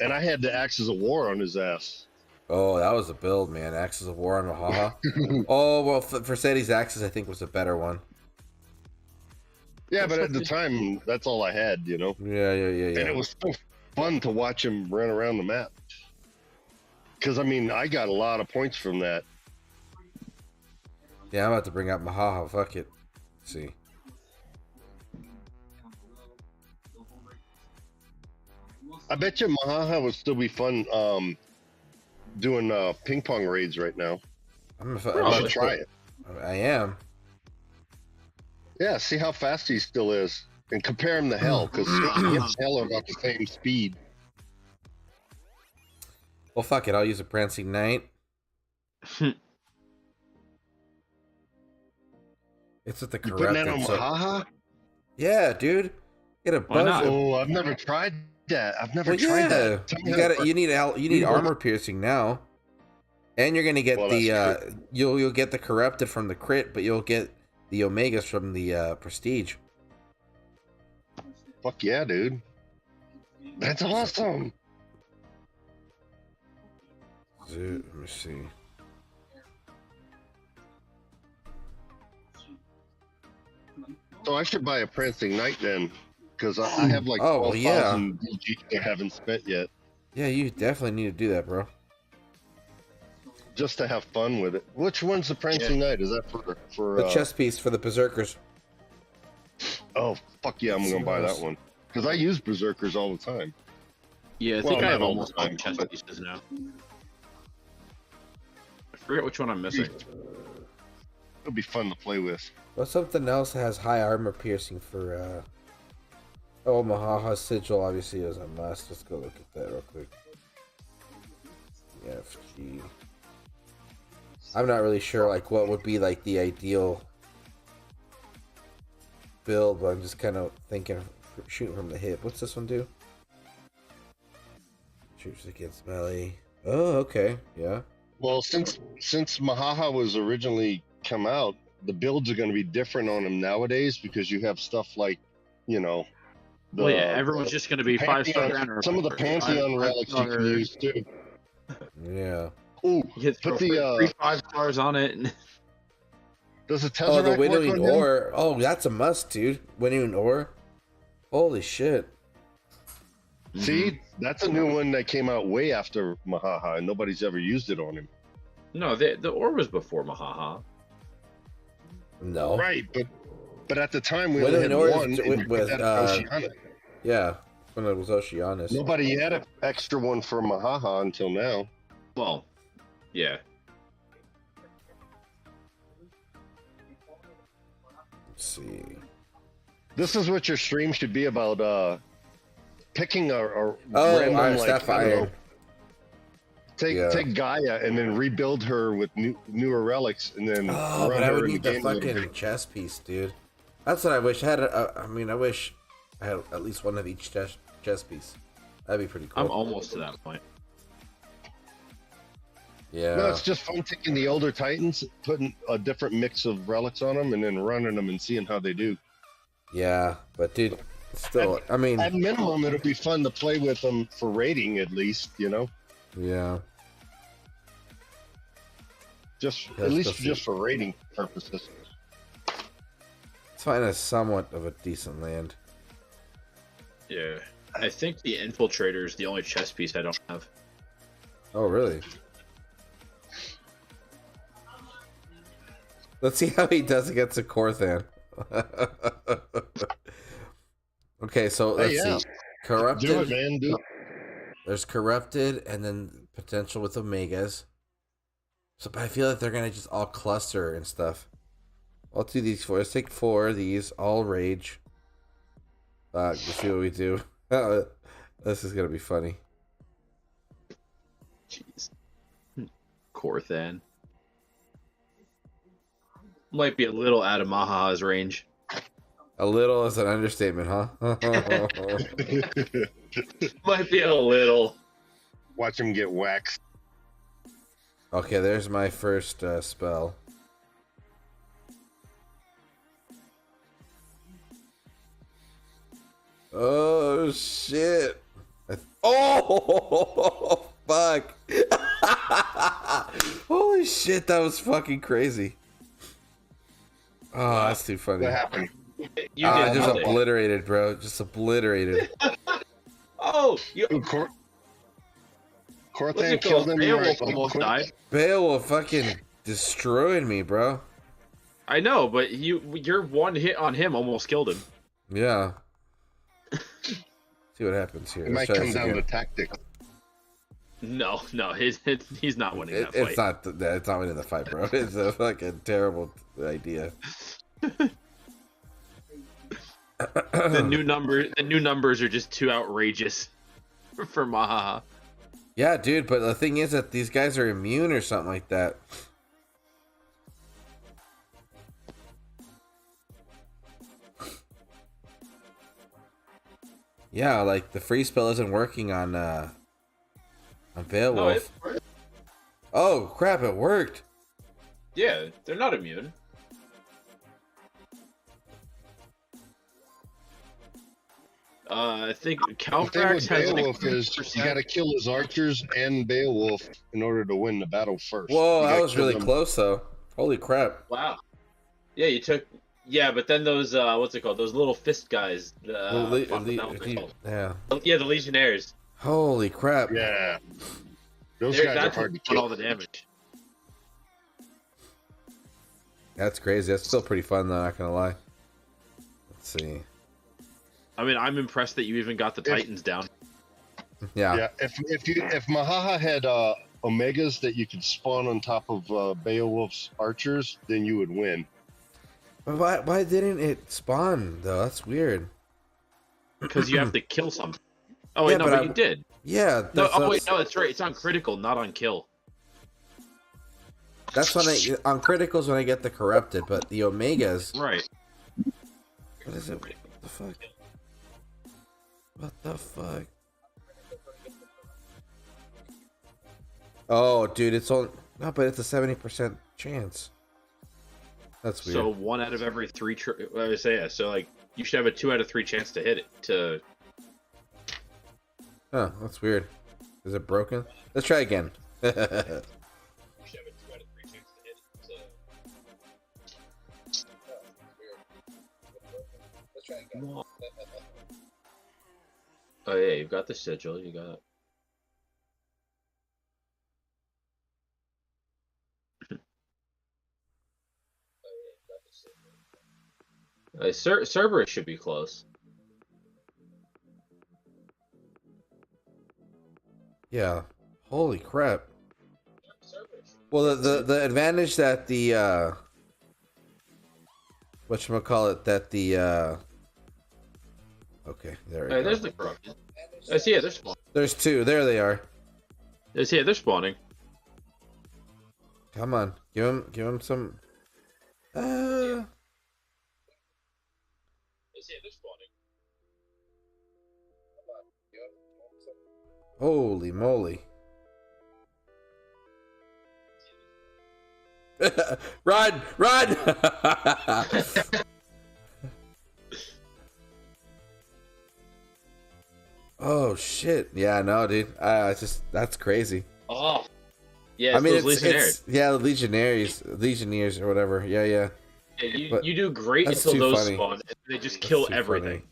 And I had the Axes of War on his ass. Oh, that was a build, man. Axes of War on Mahaha. Oh well, for Seti's Axes, I think was a better one. Yeah, but at the time, that's all I had, you know. Yeah. And it was so fun to watch him run around the map. Because I mean, I got a lot of points from that. Yeah, I'm about to bring out Mahaha. Fuck it. Let's see. I bet you Mahaha would still be fun doing ping pong raids right now. I'm gonna try it. I am. Yeah, see how fast he still is. And compare him to Hell, because he and Hell are about the same speed. Well, fuck it. I'll use a Prancing Knight. It's with the You putting that on corrupted. Mahaha? Yeah, dude. Get a buzz. Oh, I've never tried that. I've never tried that. You need armor piercing now, and you're gonna get you'll get the corrupted from the crit, but you'll get the omegas from the prestige. Fuck yeah, dude. That's awesome. Let me see. So I should buy a Prancing Knight then, because I have like 12,000 DG I haven't spent yet. Yeah, you definitely need to do that, bro. Just to have fun with it. Which one's the Prancing Knight? Is that for the chess piece for the Berserkers? Oh, fuck yeah, I'm gonna buy that one. Because I use Berserkers all the time. Yeah, I think I have almost all the chess pieces now. I forget which one I'm missing. It'll be fun to play with. Well, something else that has high armor piercing for, Oh, Mahaha's Sigil obviously is a must. Let's go look at that real quick. FG. I'm not really sure, like, what would be, like, the ideal build, but I'm just kind of thinking, shooting from the hip. What's this one do? Shoots against melee. Oh, okay, yeah. Well, since Mahaha was originally come out, the builds are going to be different on them nowadays because you have stuff like, you know... Well, yeah, everyone's just going to be 5-star. Some of the Pantheon relics you can use, too. Yeah. Ooh, put the 3 5-stars on it. Does it tell the winnowing ore? Oh, that's a must, dude. Winnowing ore. Holy shit. See, that's a new one that came out way after Mahaha, and nobody's ever used it on him. No, the ore was before Mahaha. No. Right, but at the time we only had one. With yeah, when it was Oceanus. Nobody had an extra one for Mahaha until now. Well, yeah. Let's see. This is what your stream should be about. Picking a random, like, take Gaia and then rebuild her with newer relics, and then run but I would need the fucking chess piece, dude. That's what I wish I had. I mean, I wish I had at least one of each chess piece. That'd be pretty cool. I'm almost to that point. Yeah. No, it's just fun taking the older Titans, putting a different mix of relics on them, and then running them and seeing how they do. Yeah, but dude, still, I mean, at minimum, it'll be fun to play with them for rating, at least, you know. Yeah. At least just for rating purposes. Let's find a somewhat of a decent land. Yeah, I think the Infiltrator is the only chess piece I don't have. Oh, really? Let's see how he does against a Korthan. Okay, so let's see. Corrupted. Do it, man. Do it. There's Corrupted, and then potential with Omegas. So, but I feel like they're gonna just all cluster and stuff. I'll do these 4. Let's take 4 of these. All rage. Let's see what we do. This is gonna be funny. Jeez. Korthan. Might be a little out of Maha's range. A little is an understatement, huh? Might be a little. Watch him get waxed. Okay, there's my first spell. Oh, shit. Oh, fuck. Holy shit, that was fucking crazy. Oh, that's too funny. What happened? Just obliterated, bro. Just obliterated. Oh, Korthan killed him. Beowulf almost died. Beowulf fucking destroyed me, bro. I know, but your one hit on him almost killed him. Yeah. See what happens here. It might come down to tactics. No, he's not winning that fight. It's not winning the fight, bro. It's a fucking terrible idea. The new numbers are just too outrageous for Mahaha. Yeah, dude, but the thing is that these guys are immune or something like that. Yeah, like the free spell isn't working on Beowulf. No, oh crap! It worked. Yeah, they're not immune. I think Calfrax has Beowulf is you got to kill his archers and Beowulf in order to win the battle first. Whoa, that was really close though. Holy crap! Wow. Yeah, you Yeah, but then those what's it called? Those little fist guys. Yeah. Yeah, the Legionnaires. Holy crap. Yeah. Those guys are That's hard to what kill. all the damage. That's crazy. That's still pretty fun, though, not gonna lie. Let's see. I mean, I'm impressed that you even got the Titans down. Yeah. Yeah. If Mahaha had Omegas that you could spawn on top of Beowulf's archers, then you would win. But why didn't it spawn, though? That's weird. Because you have to kill something. Oh, wait, Yeah, no, but but I- you did. Yeah. No, oh, wait, no, that's right. It's on critical, not on kill. That's when on criticals when I get the corrupted, but the Omegas. Right. What is it? What the fuck? What the fuck? Oh, dude, it's on. No, but it's a 70% chance. That's weird. So 1 out of every 3. I would say, yeah. So like, you should have a 2 out of 3 chance to hit it. Huh, that's weird. Is it broken? Let's try again. Oh yeah, you've got the sigil. You got. Cerberus should be close. Yeah. Holy crap. Well, the advantage that the whatchamacallit, that the okay, there we go. There's the corrupted. I see it. They're spawning. There's 2. There they are. I see it. They're spawning. Come on, give him some. I see it. They're spawning. Holy moly! Run! Run! Oh shit! Yeah, no, dude. That's crazy. Oh, yeah. I mean, those Legionnaires. yeah, the Legionnaires or whatever. Yeah, yeah. Yeah, you do great that's until too those funny. spawn, and they just kill too everything.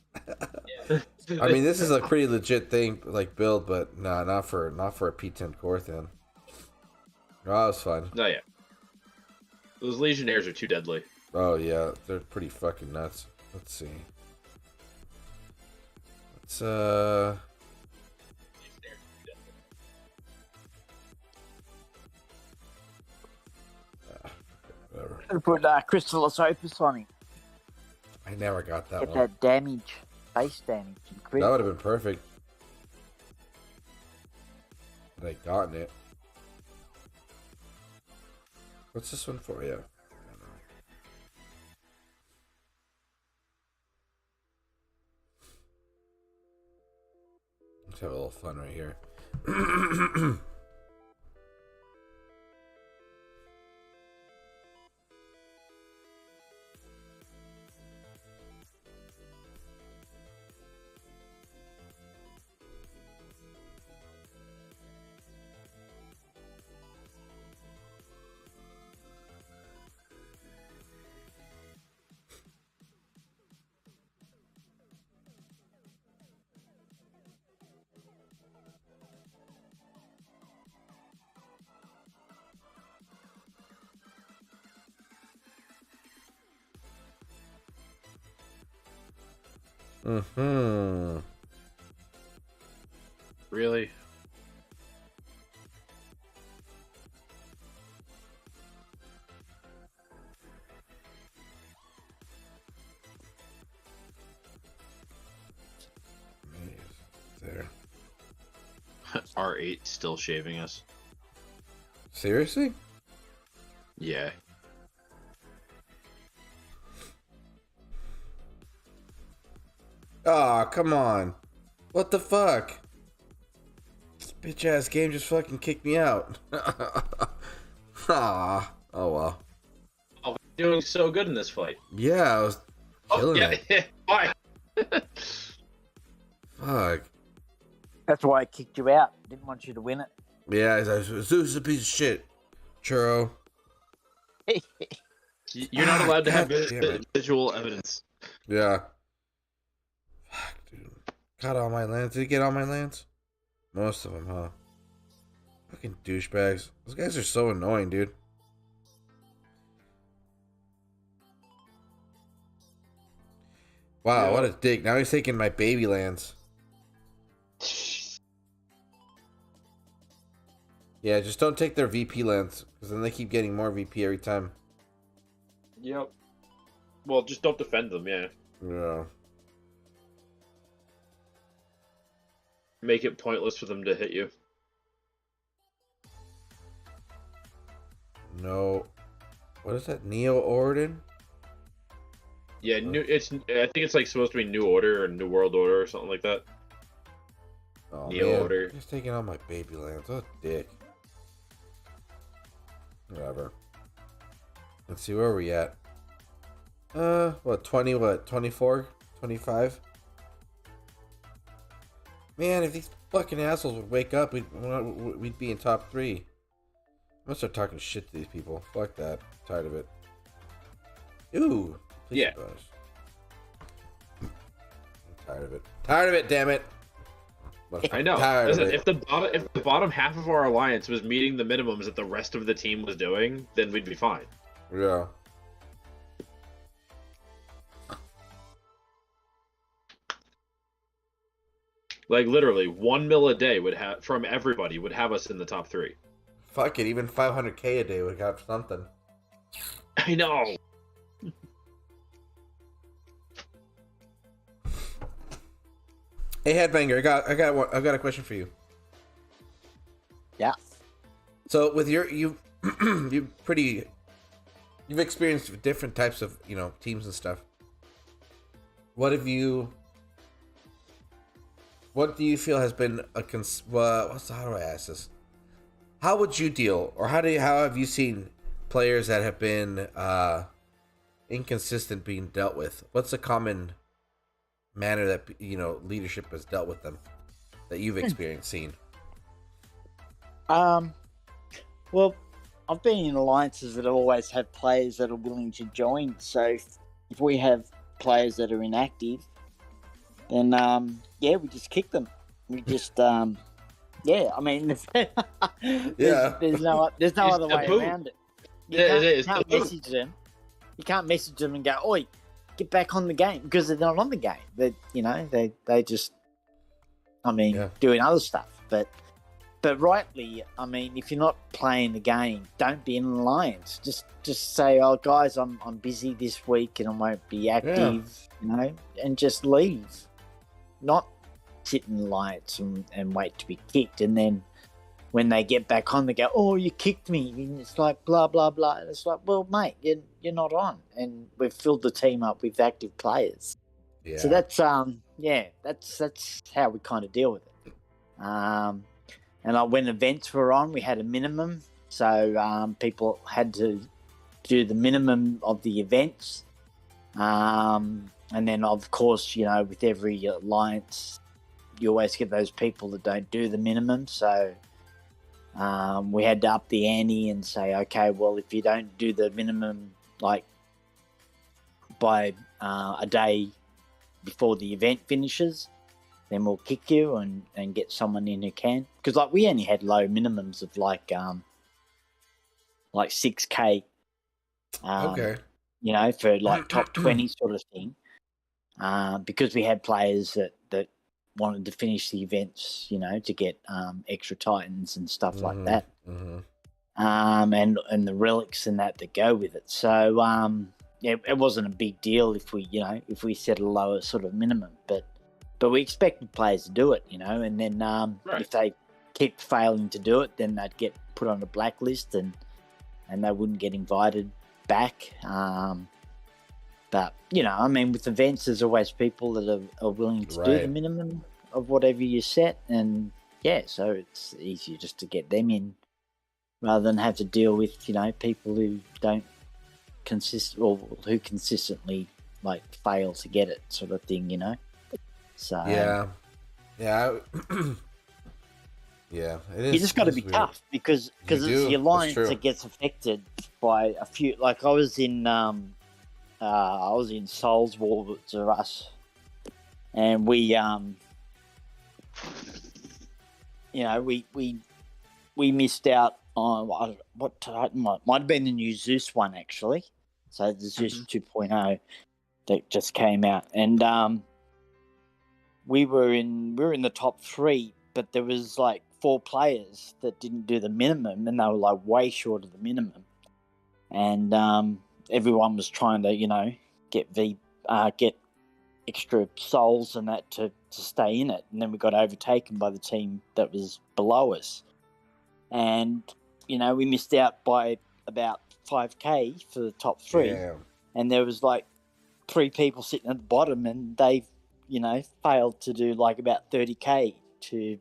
I mean, this is a pretty legit thing, like build, but nah, not for a P10 core thing. Oh, that was fun. No, yeah. Those Legionnaires are too deadly. Oh yeah, they're pretty fucking nuts. Let's see. Let's whatever. And put Crystallis Opus on him. I never got that Get one. that damage, base damage. And crit. That would have been perfect. Had I gotten it. What's this one for? Yeah. Let's have a little fun right here. Mm-hmm. Really? There. R8 still shaving us. Seriously? Yeah. Aw, come on. What the fuck? This bitch ass game just fucking kicked me out. Aw. Oh well. Oh, we're doing so good in this fight. Yeah, I was killing it. Why? Fuck. That's why I kicked you out. Didn't want you to win it. Yeah, Zeus is a piece of shit. Churro. You're not allowed to have God damn it. visual evidence. Yeah. Fuck, dude. Got all my lands. Did he get all my lands? Most of them, huh? Fucking douchebags. Those guys are so annoying, dude. Wow, what a dick. Now he's taking my baby lands. Yeah, just don't take their VP lands, because then they keep getting more VP every time. Yep. Well, just don't defend them, yeah. Yeah. Make it pointless for them to hit you. No. What is that? Neo Orden? Yeah, I think it's like supposed to be New Order or New World Order or something like that. Oh, Neo man. Order. He's taking all my baby lands. What a dick. Whatever. Let's see, where are we at? What, 20, what, 24? 25? Man, if these fucking assholes would wake up, we'd be in top 3. I'm gonna start talking shit to these people. Fuck that. I'm tired of it. Ooh. Yeah. Bonus. I'm tired of it. Tired of it, damn it. I know. Tired of it. If the bottom half of our alliance was meeting the minimums that the rest of the team was doing, then we'd be fine. Yeah. Like literally, 1 mil a day would have from everybody would have us in the top 3. Fuck it, even 500k a day would have something. I know. Hey, Headbanger, I got a question for you. Yeah. So with you've experienced different types of teams and stuff. What do you feel has been how do I ask this? How would you deal, or how have you seen players that have been inconsistent being dealt with? What's a common manner that leadership has dealt with them that you've experienced seen? Well, I've been in alliances that always have players that are willing to join. So if we have players that are inactive, then we just kick them. We just I mean, there's no other way around it. You can't message them. You can't message them and go, "Oi, get back on the game," because they're not on the game. They just, doing other stuff. But rightly, I mean, if you're not playing the game, don't be in an alliance. Just say, "Oh, guys, I'm busy this week and I won't be active," and just leave. Not sit in the alliance and wait to be kicked, and then when they get back on, they go, "Oh, you kicked me," and it's like blah blah blah. And it's like, well, mate, you're not on, and we've filled the team up with active players. Yeah. So that's that's how we kind of deal with it. And when events were on, we had a minimum, so people had to do the minimum of the events, and then of course, with every alliance, you always get those people that don't do the minimum. So we had to up the ante and say, okay, well, if you don't do the minimum, like by a day before the event finishes, then we'll kick you and get someone in who can. Because we only had low minimums of like 6K. Okay. For like top 20 sort of thing. Because we had players that wanted to finish the events, to get extra Titans and stuff like that. Mm-hmm. And the relics and that go with it. So it wasn't a big deal if we set a lower sort of minimum, but we expected players to do it, and then if they keep failing to do it, then they'd get put on a blacklist and they wouldn't get invited back. But, with events, there's always people that are willing to do the minimum of whatever you set. And, so it's easier just to get them in rather than have to deal with, people who don't who consistently, fail to get it sort of thing, So... Yeah. Yeah, you just got to be tough because it's the alliance that gets affected by a few. Like I was in Souls War to us, and we we missed out on what Titan might have been the new ZEUS one actually. So the ZEUS 2.0 that just came out, and we were in the top 3, but there was like 4 players that didn't do the minimum, and they were like way short of the minimum, and everyone was trying to get extra souls and that to stay in it, and then we got overtaken by the team that was below us, and we missed out by about 5k for the top 3. Damn. And there was like 3 people sitting at the bottom, and they failed to do like about 30k to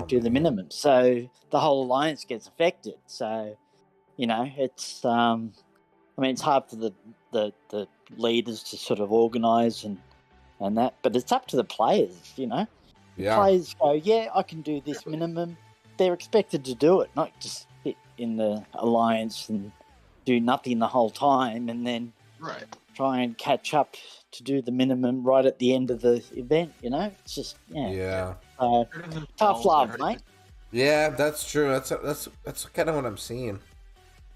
do the minimum, so the whole alliance gets affected. So it's it's hard for the leaders to sort of organize and that, but it's up to the players. The players go, yeah, I can do this minimum. They're expected to do it, not just sit in the alliance and do nothing the whole time and then try and catch up to do the minimum right at the end of the event. It's just tough love, mate. Yeah, that's true. That's kind of what I'm seeing.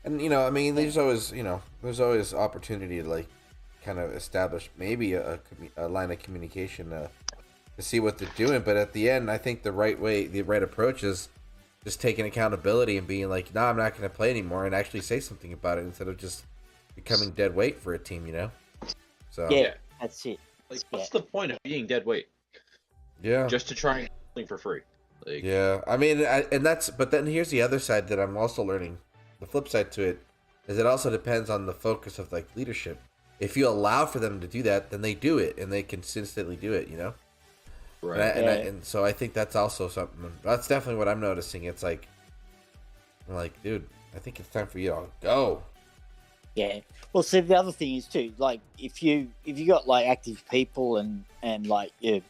And there's always opportunity to like kind of establish maybe a line of communication to see what they're doing. But at the end, I think the right approach is just taking accountability and being like, "No, I'm not going to play anymore," and actually say something about it instead of just becoming dead weight for a team. So yeah, that's it. Like, what's the point of being dead weight? Yeah, just to try and get something for free. Like, yeah, but then here's the other side that I'm also learning. The flip side to it is it also depends on the focus of like leadership. If you allow for them to do that, then they do it and they consistently do it. Right. And so I think that's also something. That's definitely what I'm noticing. It's like, dude, I think it's time for you to go. Yeah. Well, see, the other thing is too, like if you got like active people and like you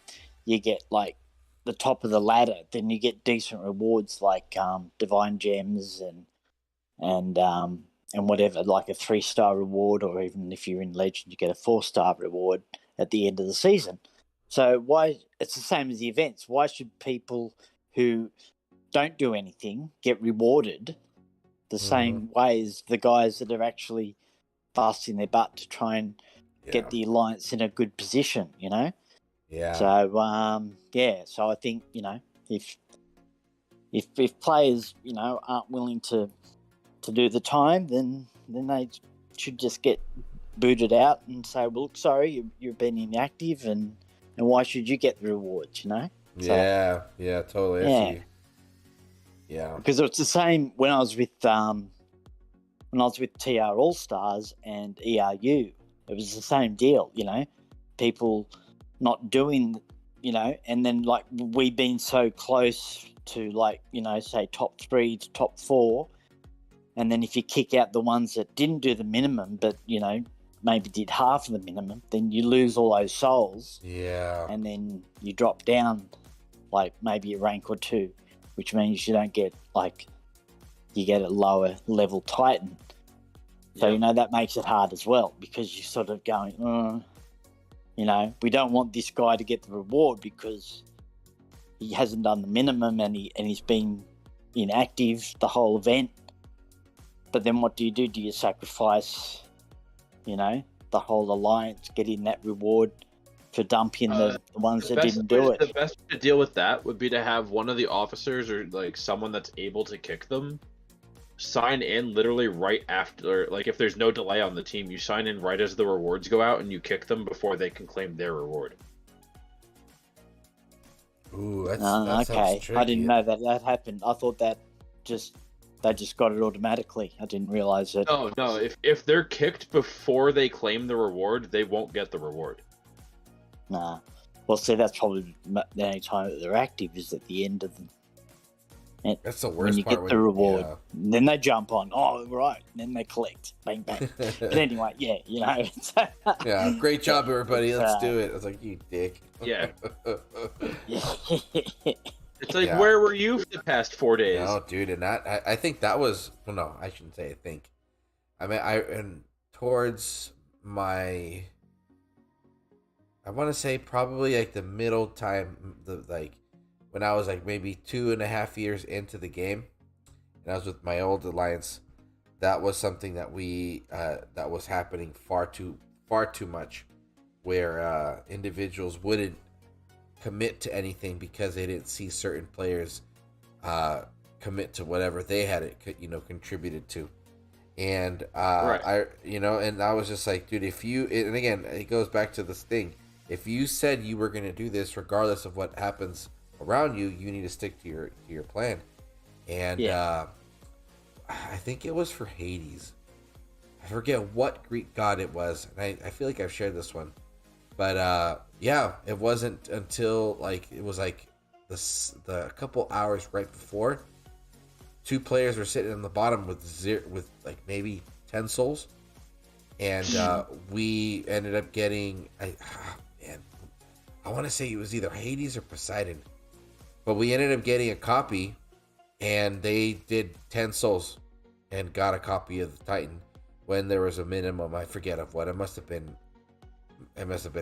get like the top of the ladder, then you get decent rewards like divine gems and whatever, like a 3-star reward, or even if you're in legend, you get a 4-star reward at the end of the season. So why it's the same as the events. Why should people who don't do anything get rewarded the same way as the guys that are actually busting their butt to try and get the alliance in a good position? Yeah. So so I think if players aren't willing to do the time, then they should just get booted out and say, well, sorry, you've been inactive, and why should you get the rewards, So, yeah, totally. Yeah. Because it's the same when I was with TR All Stars and ERU. It was the same deal, people not doing, and then like we been so close to like, say top 3 to top 4, and then if you kick out the ones that didn't do the minimum, but maybe did half of the minimum, then you lose all those souls. Yeah. And then you drop down like maybe a rank or 2, which means you don't get you get a lower level Titan. So, that makes it hard as well, because you're sort of going, we don't want this guy to get the reward because he hasn't done the minimum and he's been inactive the whole event. But then what do? Do you sacrifice, the whole alliance, getting that reward for dumping the ones that didn't do it? The best way to deal with that would be to have one of the officers or like someone that's able to kick them sign in literally right after, like if there's no delay on the team, you sign in right as the rewards go out and you kick them before they can claim their reward. Ooh, that's okay. I didn't know that happened. I thought that they just got it automatically. I didn't realize it. No. If they're kicked before they claim the reward, they won't get the reward. Nah. Well, see, that's probably the only time that they're active is at the end of the. That's the worst when you part. Get the reward. Yeah. And then they jump on. Oh, right. And then they collect. Bang, bang. But anyway, yeah, great job, everybody. Let's do it. I was like, you dick. Yeah. It's like, where were you for the past 4 days? No, dude, and I think that was no, I shouldn't say I think. I mean, and towards my, I want to say probably like the middle time, when I was like maybe 2.5 years into the game, and I was with my old alliance. That was something that that was happening far too much, where individuals wouldn't commit to anything because they didn't see certain players commit to whatever they had contributed to. And and I was just like, dude, if you, and again, it goes back to this thing, if you said you were going to do this regardless of what happens around you, you need to stick to your plan. And I think it was for Hades. I forget what Greek god it was, and I feel like I've shared this one. But it wasn't until it was the couple hours right before, 2 players were sitting on the bottom with maybe 10 souls, and we ended up getting I want to say it was either Hades or Poseidon, but we ended up getting a copy, and they did 10 souls and got a copy of the Titan when there was a minimum, I forget of what. It must have been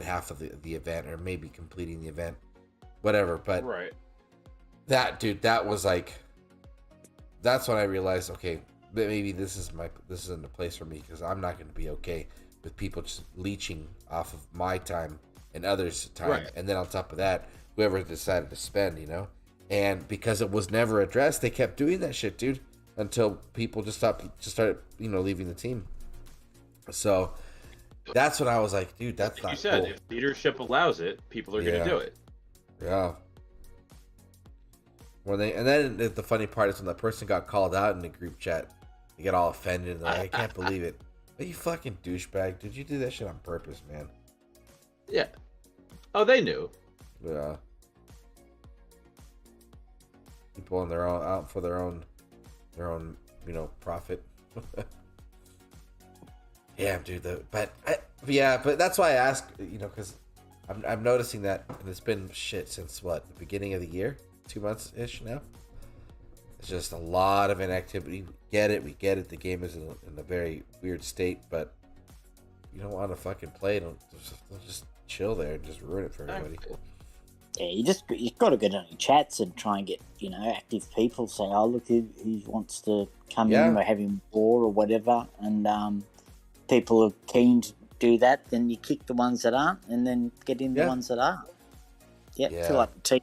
half of the event, or maybe completing the event, whatever. But that, dude, that was that's when I realized, okay, maybe this isn't the place for me, because I'm not going to be okay with people just leeching off of my time and others' time. And then on top of that, whoever decided to spend, and because it was never addressed, they kept doing that shit, dude, until people just started leaving the team. So that's when I was like, dude, that's not cool. If leadership allows it, people are going to do it. Yeah. And then the funny part is when the person got called out in the group chat, they get all offended and they're like, I can't believe it. Are you fucking douchebag? Did you do that shit on purpose, man? Yeah. Oh, they knew. Yeah. People on their own, out for their own, profit. Yeah, dude. But that's why I asked, because I'm noticing that, and it's been shit since the beginning of the year, 2 months ish now. It's just a lot of inactivity. We get it. The game is in a very weird state, but you don't want to fucking play. Don't just chill there and just ruin it for everybody. Yeah, you got to get on your chats and try and get active people. Say, oh look, who wants to come in? We're having war or whatever, and people are keen to do that. Then you kick the ones that aren't, and then get in the ones that are. Feel like a team.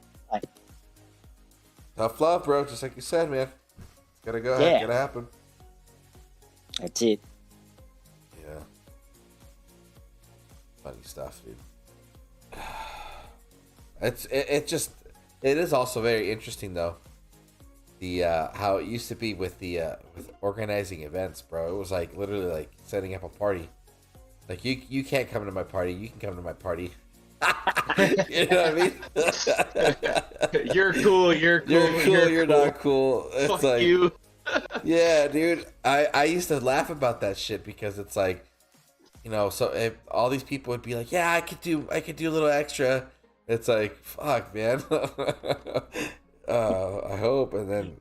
Tough love, bro. Just like you said, man. It's gotta go. It's gotta happen. That's it. Yeah. Funny stuff, dude. It is also very interesting though. The how it used to be with organizing events, bro. It was literally setting up a party. You can't come to my party. You can come to my party. You know what I mean? You're cool. You're not cool. It's Fuck you. Yeah, dude. I used to laugh about that shit because it's so if all these people would be like, yeah, I could do a little extra. It's fuck, man. I hope. And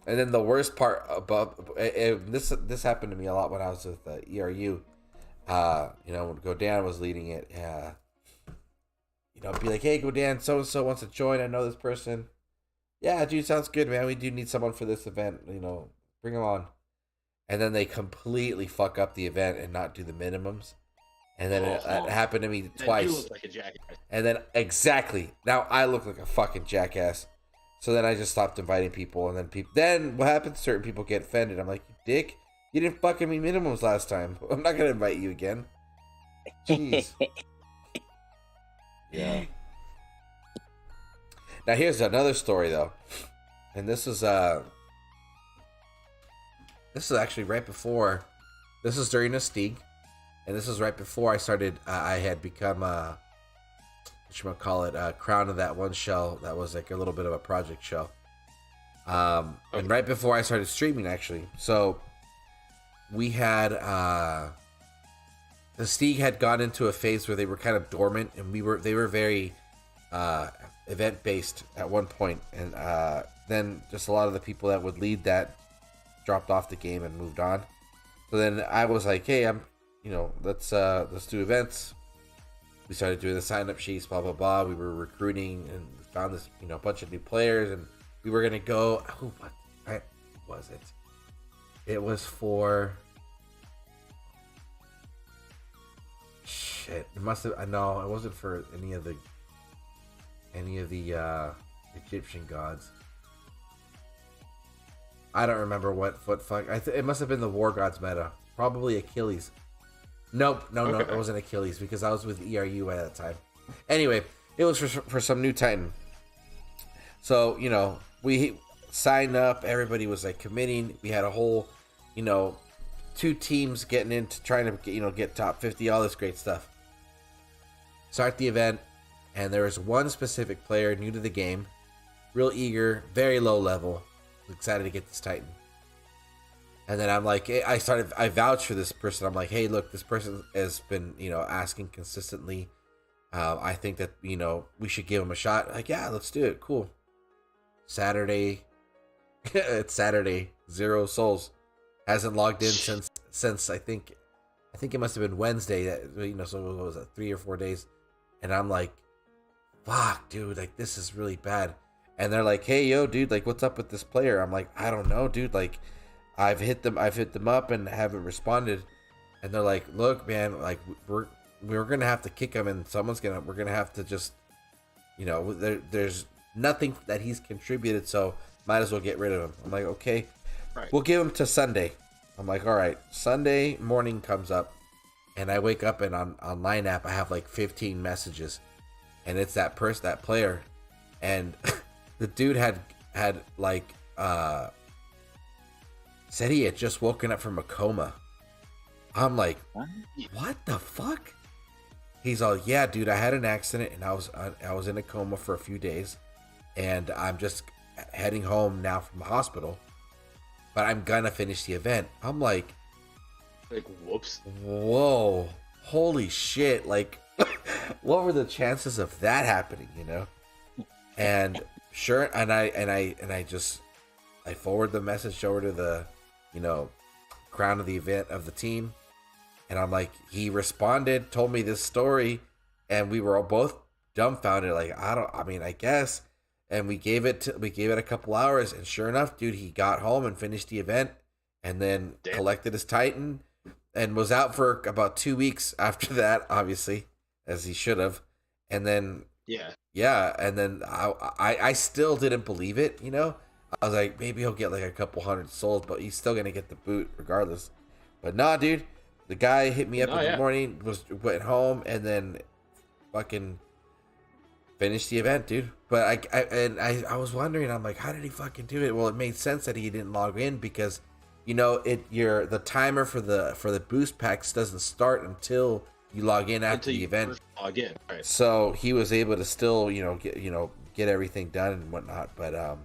then the worst part about this happened to me a lot when I was with ERU. When Godan was leading it. Be like, hey, Godan, so and so wants to join. I know this person. Yeah, dude, sounds good, man. We do need someone for this event. Bring them on. And then they completely fuck up the event and not do the minimums. And then it happened to me twice. You look like a jackass. And then exactly, now I look like a fucking jackass. So then I just stopped inviting people, and then what happens? Certain people get offended. I'm like, you dick, you didn't fucking me minimums last time. I'm not gonna invite you again. Jeez. Yeah. Now here's another story though, and this is actually right before. This is during a Stieg. And this was right before I started. I had become crown of that one shell that was a little bit of a project shell. And right before I started streaming, actually. So we had the Stieg had gone into a phase where they were kind of dormant, and they were very event based at one point, and then just a lot of the people that would lead that dropped off the game and moved on. So then I was like, hey, let's do events. We started doing the sign up sheets, blah blah blah. We were recruiting and found this bunch of new players, and we were gonna go. Oh, what was it? It was for shit. It must have. No, it wasn't for any of the Egyptian gods. I don't remember what fuck. It must have been the war gods meta. Probably Achilles. Nope. No, it wasn't Achilles because I was with ERU at that time. Anyway, it was for some new Titan. So, we signed up. Everybody was like committing. We had a whole, 2 teams getting into trying to get top 50, all this great stuff. Start the event, and there was one specific player new to the game, real eager, very low level, excited to get this Titan. And then I'm like, I vouch for this person. I'm like, hey, look, this person has been, asking consistently. I think that, we should give him a shot. Like, yeah, let's do it. Cool. Saturday. It's Saturday. 0 souls. Hasn't logged in since I think it must have been Wednesday. That, so what was it, 3 or 4 days? And I'm like, fuck, dude, like this is really bad. And they're like, hey, yo, dude, like what's up with this player? I'm like, I don't know, dude. Like, I've hit them up and haven't responded. And they're like, look, man, like we're gonna have to kick him, and we're gonna have to just, there's nothing that he's contributed, so might as well get rid of him. I'm like, okay, right. We'll give him to Sunday. I'm like, all right. Sunday morning comes up, and I wake up, and on Line app I have like 15 messages, and it's that player, and the dude had like said he had just woken up from a coma. I'm like, what the fuck? He's all, yeah, dude, I had an accident and I was in a coma for a few days, and I'm just heading home now from the hospital, but I'm gonna finish the event. I'm like, whoops. Whoa, holy shit! Like, what were the chances of that happening? And sure, and I forward the message over to the, crown of the event of the team. And I'm like, he responded, told me this story, and we were all both dumbfounded. Like, I guess. And we gave it a couple hours, and sure enough, dude, he got home and finished the event, and then collected his Titan, and was out for about 2 weeks after that, obviously, as he should have. And then and then I still didn't believe it. I was like, maybe he'll get like a couple hundred souls, but he's still gonna get the boot regardless. But nah, dude. The guy hit me up in the morning, went home, and then fucking finished the event, dude. But I was wondering, I'm like, how did he fucking do it? Well, it made sense that he didn't log in because, the timer for the boost packs doesn't start until you log in after the event. Log in, right? So he was able to still, get everything done and whatnot. But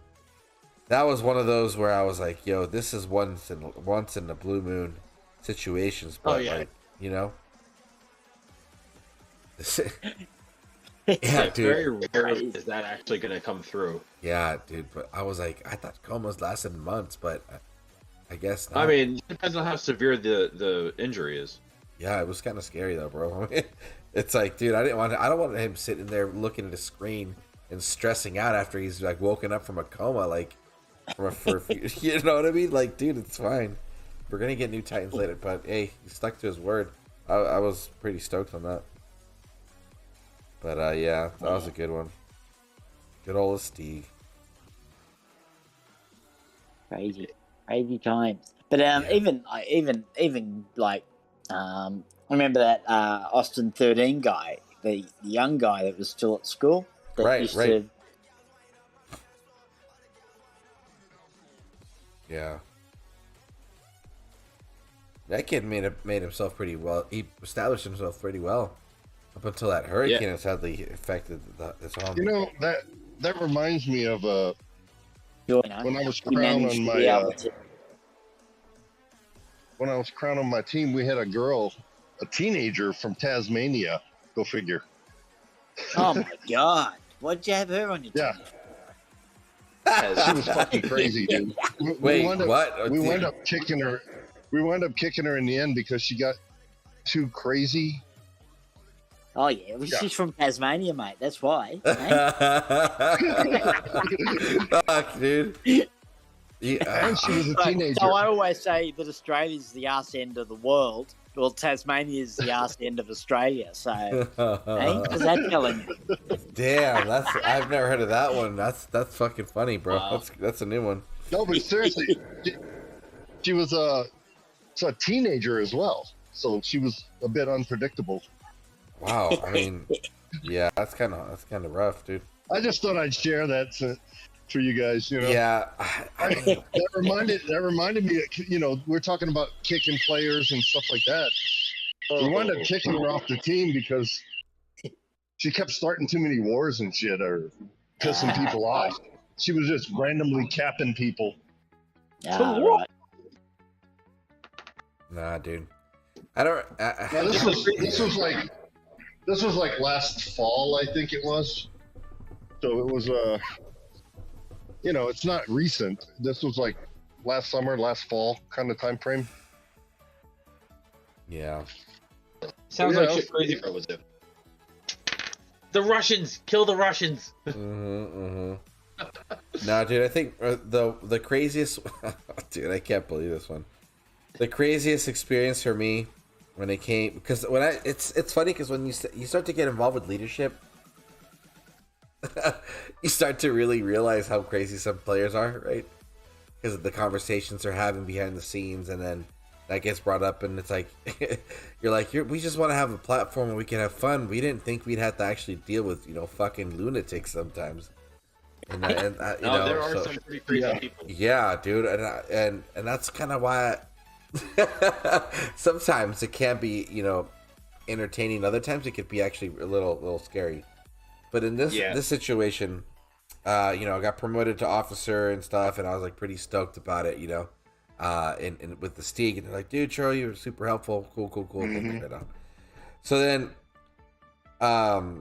that was one of those where I was like, yo, this is once in the blue moon situations, but yeah, yeah, dude. Very rare is that actually going to come through. Yeah, dude. But I was like, I thought comas lasted months, but I guess not. I mean, it depends on how severe the injury is. Yeah, it was kind of scary though, bro. It's like, dude, I don't want him sitting there looking at the screen and stressing out after he's like woken up from a coma, like for a few, you know what I mean? Like, dude, it's fine. We're gonna get new Titans later, but hey, he stuck to his word. I was pretty stoked on that. But yeah, that was a good one. Good old Steve. Crazy times. But even like I remember that Austin 13 guy, the young guy that was still at school. That Right. Yeah. That kid made himself pretty well. He established himself pretty well up until that hurricane sadly affected his home. That reminds me of when I was crowned on my team. We had a teenager from Tasmania. Go figure. Oh my god! Why'd you have her on your Yeah. team? She was fucking crazy, dude. Wait, wound up, what? We wound up kicking her. We wound up kicking her in the end because she got too crazy. Oh yeah, well, she's from Tasmania, mate. That's why. Fuck, dude. Yeah. And she was a So teenager. I always say that Australia's the arse end of the world. Well, Tasmania's the arse end of Australia. So, hey, is that telling you? Damn, I've never heard of that one. That's fucking funny, bro. Wow. That's a new one. No, but seriously, she was a teenager as well, so she was a bit unpredictable. Wow, I mean, yeah, that's kind of rough, dude. I just thought I'd share that for you guys. You know, Yeah, that reminded me. You know, we're talking about kicking players and stuff like that. We wound up kicking her off the team because she kept starting too many wars and shit, or pissing people off. She was just randomly capping people. Right. nah, dude. I don't. Now, this was like last fall, I think it was. So it was you know, it's not recent. This was like last summer, last fall kind of time frame. Yeah. Sounds Yeah. like shit Crazy Bro would do. The Russians! Kill the Russians! No, dude, I think the craziest, dude, I can't believe this one. The craziest experience for me when it came, because it's funny because when you start to get involved with leadership, you start to really realize how crazy some players are, right? Because of the conversations they're having behind the scenes, and then that gets brought up, and it's like you're like, we just want to have a platform where we can have fun. We didn't think we'd have to actually deal with fucking lunatics sometimes. And There are some pretty crazy people. Yeah, dude, and that's kind of why sometimes it can be entertaining. Other times it could be actually a little scary. But in this situation, I got promoted to officer and stuff, and I was like pretty stoked about it, and with the Steeg, and they're like, dude, Churro, you were super helpful, cool. Mm-hmm. So then, Yeah,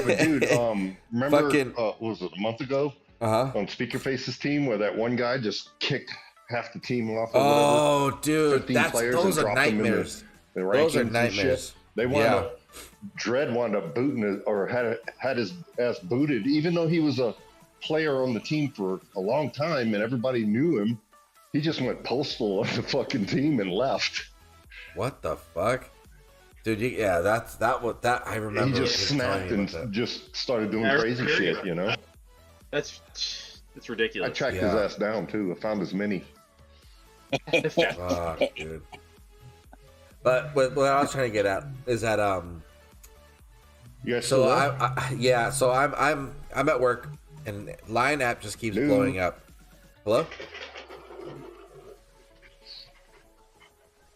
but dude, remember, fucking- what was it, a month ago? On Speakerface's team, where that one guy just kicked half the team off. Or oh, dude, 15 players those and are dropped them in nightmares. the Those are rankings and nightmares. shit. They wound up, Dredd wound up booting it, or had his ass booted, even though he was a player on the team for a long time and everybody knew him. He just went postal on the fucking team and left. What the fuck, dude? That I remember. He just snapped and just started doing crazy shit. That's ridiculous. I tracked his ass down too. I found his mini. Fuck, dude. But what I was trying to get at is that You guys so still there? so I'm at work and Line app just keeps blowing up. Hello?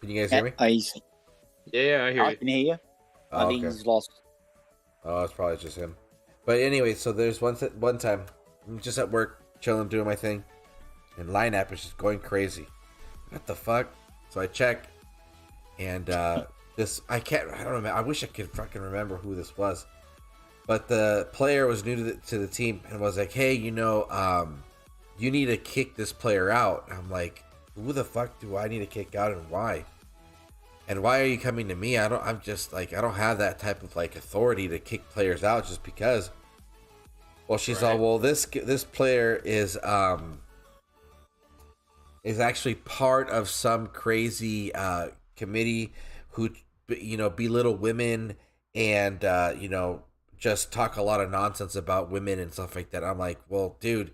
Can you guys hear me? Yeah, I hear I you. can hear you. I think he's lost. Oh, it's probably just him. But anyway, so there's one time I'm just at work chilling doing my thing, and Line app is just going crazy. What the fuck? So I check, and I don't remember. I wish I could fucking remember who this was, but the player was new to the team and was like, hey, you need to kick this player out. I'm like, who the fuck do I need to kick out, and why? And why are you coming to me? I don't have that type of authority to kick players out just because. Well, she's all, well, this player is actually part of some crazy committee who belittle women and just talk a lot of nonsense about women and stuff like that. I'm like, well, dude,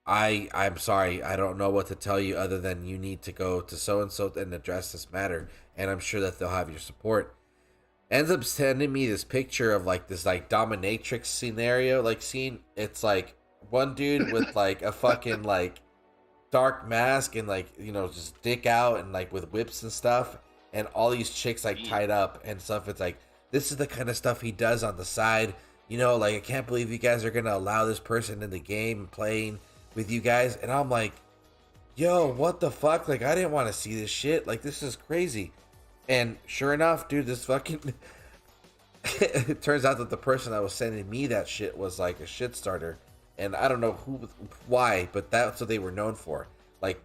I'm sorry, I don't know what to tell you other than you need to go to so and so and address this matter, and I'm sure that they'll have your support. Ends up sending me this picture of this dominatrix scenario scene. It's one dude with a fucking dark mask and just dick out and with whips and stuff, and all these chicks tied up and stuff. It's this is the kind of stuff he does on the side. I can't believe you guys are gonna allow this person in the game playing with you guys. And I'm like, yo, what the fuck? I didn't want to see this shit. This is crazy. And sure enough, dude, this fucking it turns out that the person that was sending me that shit was like a shit starter, and I don't know why, but that's what they were known for. Like,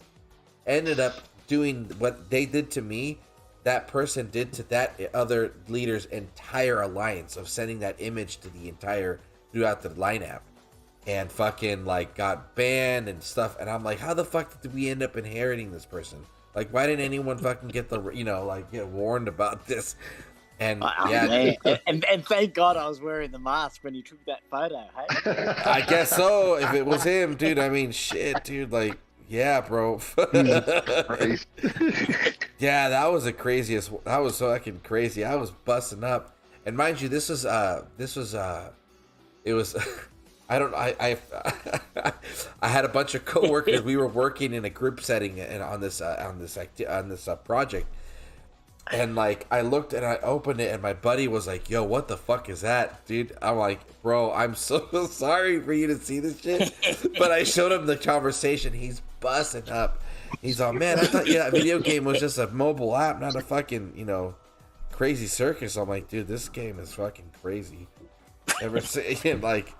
ended up doing what they did to me, that person did to that other leader's entire alliance of sending that image to the entire throughout the lineup, and fucking like got banned and stuff. And I'm like, how the fuck did we end up inheriting this person? Like, why didn't anyone fucking get the like get warned about this? And and thank God I was wearing the mask when you took that photo. Hey, I guess so. If it was him, dude. I mean, shit, dude. Like, yeah, bro. Yeah, that was the craziest. That was so fucking crazy. I was busting up, and mind you, this was it was. I had a bunch of coworkers. We were working in a group setting and on this project. And like I looked and I opened it and my buddy was like, "Yo, what the fuck is that, dude?" I'm like, "Bro, I'm so sorry for you to see this shit." But I showed him the conversation. He's busting up. He's all, "Man, I thought that video game was just a mobile app, not a fucking crazy circus." I'm like, "Dude, this game is fucking crazy." Ever since like,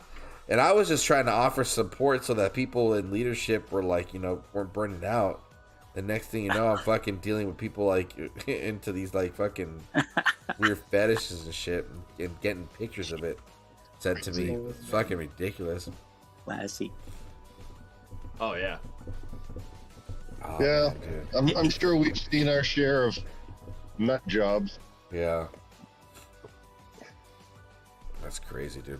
and I was just trying to offer support so that people in leadership were like, weren't burning out. The next thing you know, I'm fucking dealing with people like into these like fucking weird fetishes and shit, and getting pictures of it sent to me. It's fucking ridiculous. Classy. Oh yeah. Oh, yeah, man, I'm sure we've seen our share of nut jobs. Yeah. That's crazy, dude.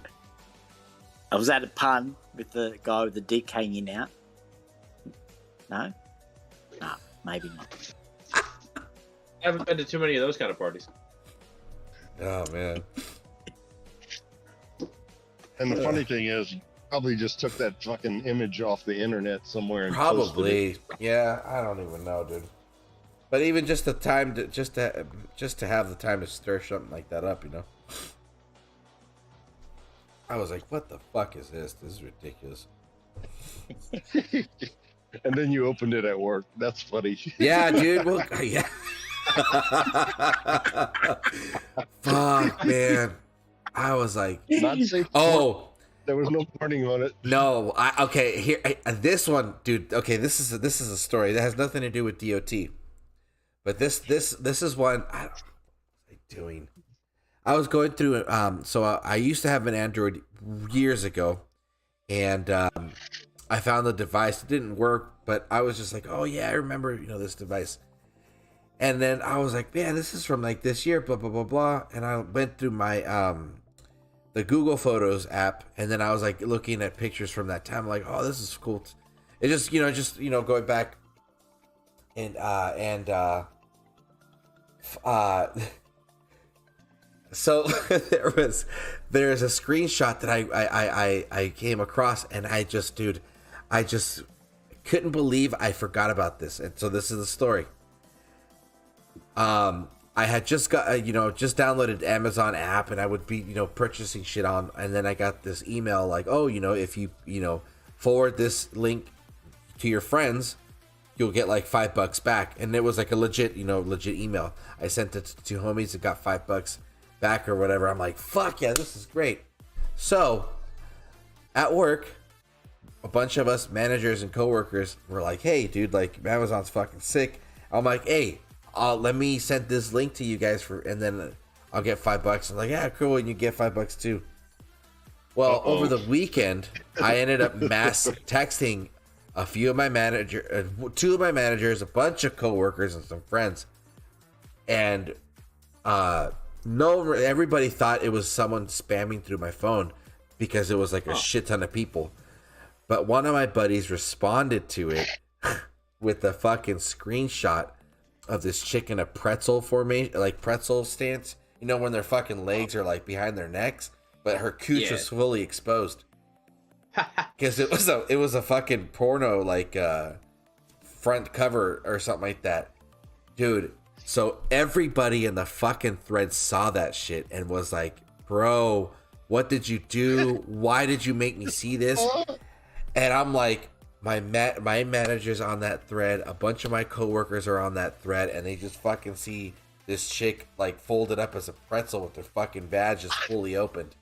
Was that a pun with the guy with the dick hanging out? No? No, maybe not. I haven't been to too many of those kind of parties. Oh, man. And the funny thing is, you probably just took that fucking image off the internet somewhere and posted Probably. it. Yeah, I don't even know, dude. But even just the time to just to have the time to stir something like that up, I was like, what the fuck is this? This is ridiculous. And then you opened it at work. That's funny. Yeah, dude. Well, yeah. Fuck, man. I was like, Not safe. oh, there was no warning on it. no. Okay, here. This one, dude. Okay, this is a story that has nothing to do with DOT, but this is one. What was I doing? I was going through. So I used to have an Android years ago, and I found the device. It didn't work, but I was just like, oh yeah, I remember, this device. And then I was like, man, this is from like this year, blah blah blah blah. And I went through my the Google Photos app, and then I was like looking at pictures from that time. I'm like, oh, this is cool. It just going back and so there's a screenshot that I came across, and I just couldn't believe I forgot about this. And so this is the story. I had just got just downloaded Amazon app, and I would be purchasing shit on, and then I got this email like, oh, if you forward this link to your friends, you'll get like $5 back. And it was like a legit email. I sent it to homies that got $5 back or whatever. I'm like, fuck yeah, this is great. So at work, a bunch of us managers and coworkers were like, hey dude, like Amazon's fucking sick. I'm like, hey, let me send this link to you guys and then I'll get $5. I'm like, yeah, cool, and you get $5 too. Well, over the weekend, I ended up mass texting a few of my two of my managers, a bunch of coworkers, and some friends, and everybody thought it was someone spamming through my phone because it was like a shit ton of people. But one of my buddies responded to it with a fucking screenshot of this chick in a pretzel formation, like pretzel stance. When their fucking legs are like behind their necks, but her cooch was fully exposed. Because it was a fucking porno like front cover or something like that, dude. So everybody in the fucking thread saw that shit and was like, bro, what did you do? Why did you make me see this? And I'm like, my manager's on that thread. A bunch of my coworkers are on that thread, and they just fucking see this chick like folded up as a pretzel with her fucking vag just fully opened.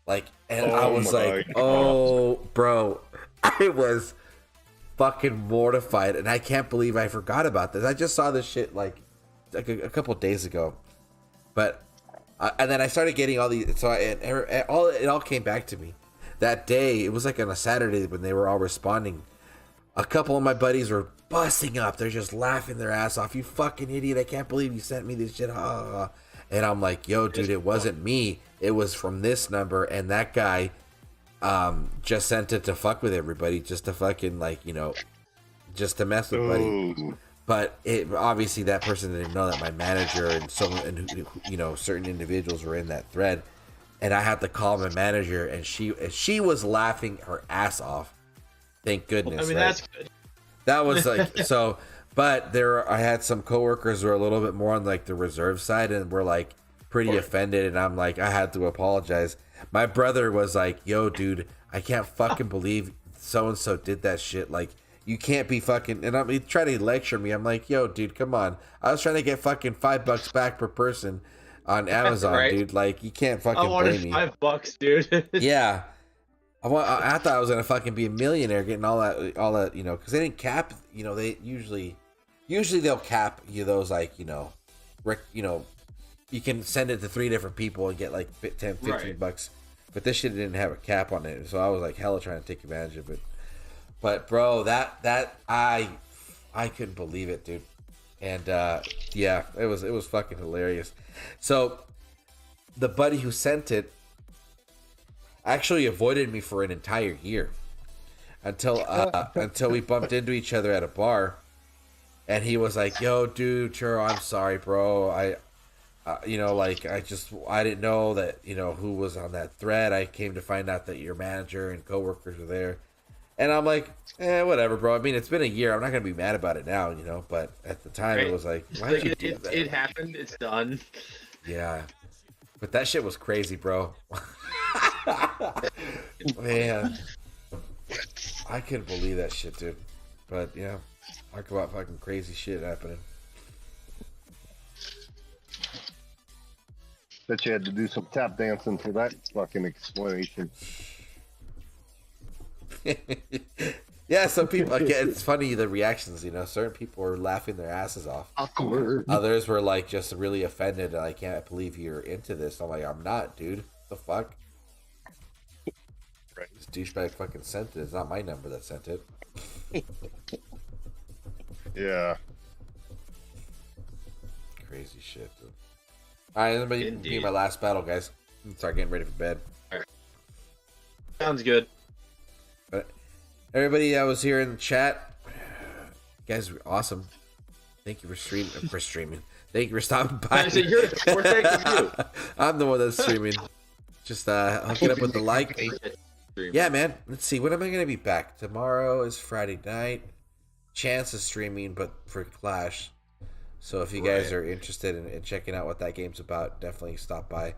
Like, and I was like, oh, bro, I was fucking mortified, and I can't believe I forgot about this. I just saw this shit like a couple days ago, but and then I started getting all these. So it all came back to me that day. It was like on a Saturday when they were all responding. A couple of my buddies were busting up. They're just laughing their ass off. You fucking idiot! I can't believe you sent me this shit. And I'm like, yo, dude, it wasn't me. It was from this number, and that guy just sent it to fuck with everybody, just to fucking like, you know, just to mess with buddy. But it obviously that person didn't know that my manager and you know, certain individuals were in that thread, and I had to call my manager, and she was laughing her ass off. Thank goodness. I mean, right? that's good. That was like so. But I had some coworkers who were a little bit more on like the reserve side, and were like pretty offended, and I'm like, I had to apologize. My brother was like, yo, dude, I can't fucking believe so and so did that shit. Like, you can't be fucking. And he tried to lecture me. I'm like, yo, dude, come on. I was trying to get fucking $5 back per person on Amazon, Right. dude. Like, you can't fucking I wanted blame me. $5, dude. Yeah. I thought I was gonna fucking be a millionaire getting all that, you know, because they didn't cap, you know, they usually they'll cap you those, like, you know, you know, you can send it to 3 different people and get like 10, 15 Right. bucks, but this shit didn't have a cap on it, so I was like hella trying to take advantage of it. But bro, that I couldn't believe it, dude, and yeah, it was fucking hilarious. So the buddy who sent it actually avoided me for an entire year until we bumped into each other at a bar, and he was like, yo, dude, Churro, I'm sorry, bro. I you know, like, I didn't know that, you know, who was on that thread. I came to find out that your manager and coworkers were there, and I'm like, whatever, bro. I mean, it's been a year. I'm not gonna be mad about it now, you know, but at the time Right. it was like, why Like, did you do that? it happened. It's done. Yeah, but that shit was crazy, bro. Man, I couldn't believe that shit, dude. But yeah, talk about fucking crazy shit happening. Bet you had to do some tap dancing for that fucking explanation. Yeah, some people, again, it's funny the reactions, you know. Certain people were laughing their asses off. Awkward. Others were like just really offended. I can't believe you're into this. I'm like, I'm not, dude. What the fuck? Right. This douchebag fucking sent it. It's not my number that sent it. Yeah. Crazy shit, dude. Alright, everybody, be my last battle, guys. Start getting ready for bed. Sounds good. But everybody that was here in the chat, you guys were awesome. Thank you for streaming. Thank you for stopping by. So we're thanking you. I'm the one that's streaming. Just hook it up with the like. Yeah, man. Let's see. When am I gonna be back? Tomorrow is Friday night. Chance is streaming, but for Clash. So if you guys are interested in checking out what that game's about, definitely stop by.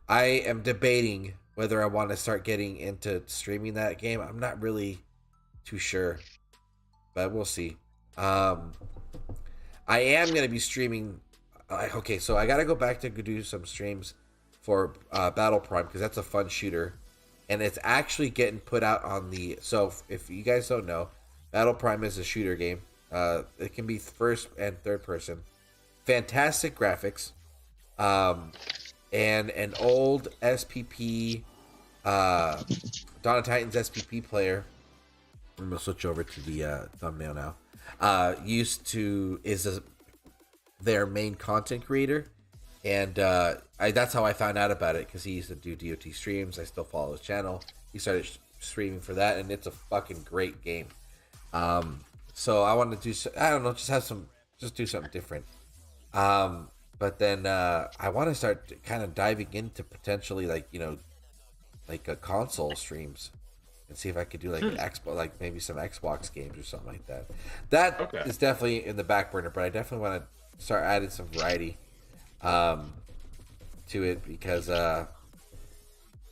I am debating whether I want to start getting into streaming that game. I'm not really too sure, but we'll see. I am going to be streaming. Okay, so I got to go back to do some streams for Battle Prime, because that's a fun shooter. And it's actually getting put out on the... So if you guys don't know, Battle Prime is a shooter game. It can be first and third person. Fantastic graphics. And an old SPP, Dawn of Titans SPP player. I'm going to switch over to the thumbnail now. Is their main content creator. And that's how I found out about it, because he used to do DOT streams. I still follow his channel. He started streaming for that, and it's a fucking great game. So I want to do, I don't know, just do something different. But then I want to start kind of diving into potentially, like, you know, like a console streams, and see if I could do like an Xbox, like maybe some Xbox games or something like that. That is definitely in the back burner, but I definitely want to start adding some variety to it, because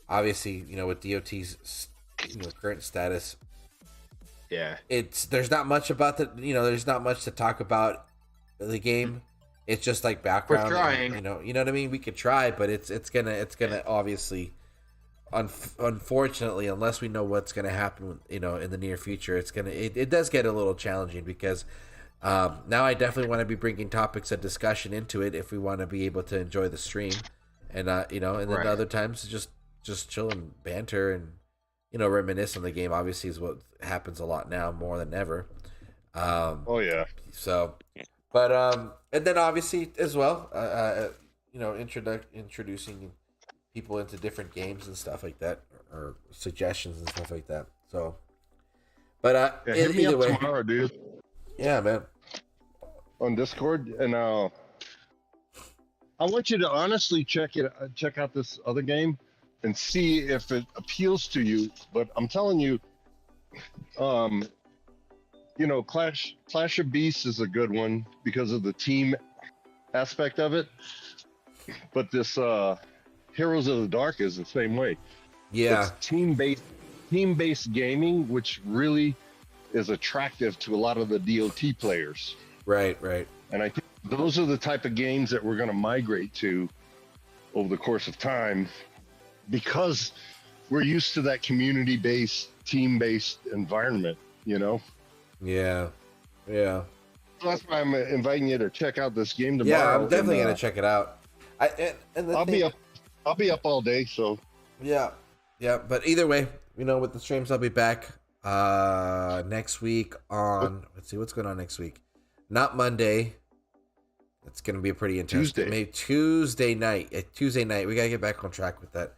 obviously, you know, with DOT's, you know, current status, there's not much about there's not much to talk about the game. it's just like background. trying. You know what I mean. We could try, but it's gonna obviously, unfortunately, unless we know what's gonna happen, in the near future, it does get a little challenging because now I definitely want to be bringing topics of discussion into it if we want to be able to enjoy the stream, and and then Right. other times just chill and banter and reminisce on the game. Obviously, is what happens a lot now more than ever. Oh yeah. So, but and then obviously as well, introducing people into different games and stuff like that, or suggestions and stuff like that. So, but Yeah, hit me either up way, tomorrow, dude, yeah, man. on Discord, and I want you to honestly check out this other game, and see if it appeals to you. But I'm telling you, Clash of Beasts is a good one because of the team aspect of it. But this Heroes of the Dark is the same way. Yeah, It's team-based gaming, which really is attractive to a lot of the DOT players. right. And I think those are the type of games that we're going to migrate to over the course of time, because we're used to that community-based, team-based environment, Yeah. So that's why I'm inviting you to check out this game tomorrow. Yeah, I'm definitely and, gonna check it out. I'll be up all day, so Yeah. But either way, with the streams, I'll be back next week on. Let's see what's going on next week. Not Monday. It's gonna be a pretty intense. Tuesday. Maybe Tuesday night. Tuesday night, we gotta get back on track with that.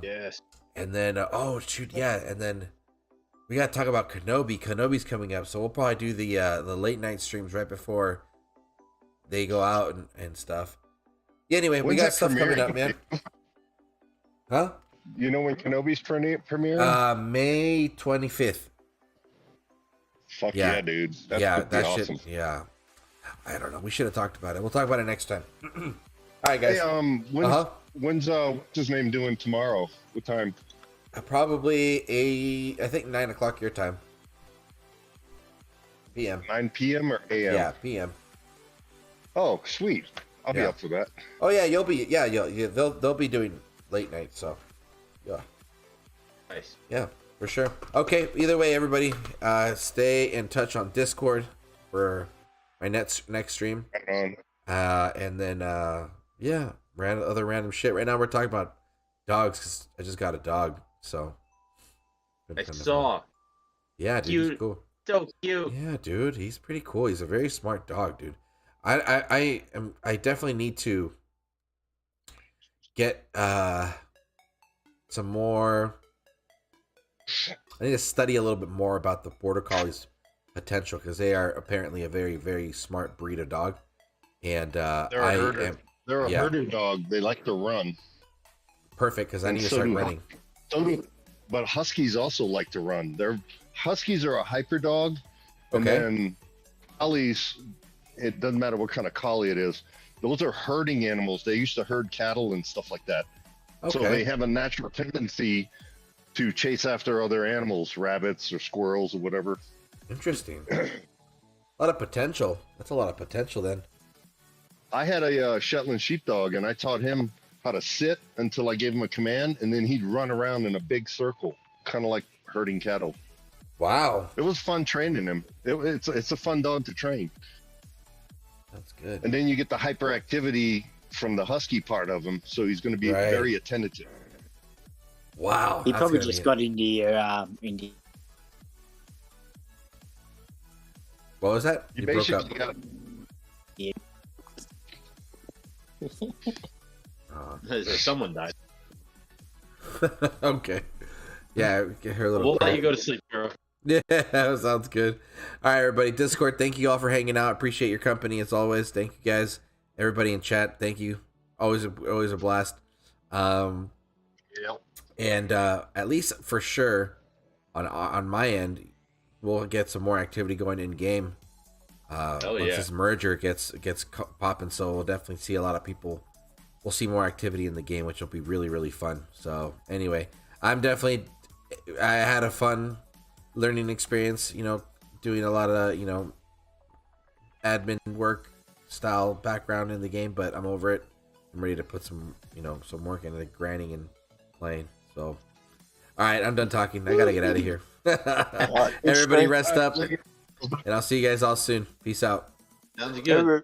Yes. And then and then we gotta talk about Kenobi. Kenobi's coming up, so we'll probably do the late night streams right before they go out and stuff. Yeah, anyway, we When's got that stuff coming premiering? up, man. Huh? You know when Kenobi's premiering? May 25th. Fuck yeah. yeah, dude. That's Yeah, gonna be that awesome. shit. Yeah. I don't know. We should have talked about it. We'll talk about it next time. All right, guys. Hey, when's what's his name doing tomorrow? What time? Probably I think 9 o'clock your time. PM. 9 p.m. or a.m.? Yeah, PM. Oh, sweet. I'll be Yeah. up for that. Oh yeah, you'll be. Yeah, they'll be doing late night. So, yeah. Nice. Yeah, for sure. Okay. Either way, everybody, stay in touch on Discord for my next stream. Right on. And then other random shit. Right now we're talking about dogs because I just got a dog. So. I saw. Yeah, dude, he's cool. So cute. Yeah, dude, he's pretty cool. He's a very smart dog, dude. I definitely need to get some more. I need to study a little bit more about the border collie's potential because they are apparently a very, very smart breed of dog. And They're a herder. They're a herder dog. They like to run. Perfect, because I And need to so start do- running. But huskies also like to run. Huskies are a hyper dog, and Okay. then collies. It doesn't matter what kind of collie it is. Those are herding animals. They used to herd cattle and stuff like that. So Okay. they have a natural tendency to chase after other animals, rabbits or squirrels or whatever. Interesting. A lot of potential. That's a lot of potential then. I had a Shetland sheepdog, and I taught him how to sit until I gave him a command, and then he'd run around in a big circle, kind of like herding cattle. Wow. It was fun training him. It's a fun dog to train. That's good. And then you get the hyperactivity from the husky part of him, so he's going to be Right. very attentive. Wow. He that's probably gonna just be- got into your into. What was that? You You broke up. basically got Someone died. Okay. Yeah, get her a little. We'll let you go to sleep, bro. Yeah, that sounds good. All right, everybody. Discord, thank you all for hanging out. Appreciate your company as always. Thank you guys. Everybody in chat, thank you. Always a blast. Yep. And at least for sure, on my end, we'll get some more activity going in game. Once this merger gets popping, so we'll definitely see a lot of people. We'll see more activity in the game, which will be really, really fun. So anyway, I had a fun learning experience, doing a lot of, admin work style background in the game, but I'm over it. I'm ready to put some work into the grinding and playing. So, all right, I'm done talking. I gotta get out of here. Everybody rest up, and I'll see you guys all soon. Peace out. Sounds good.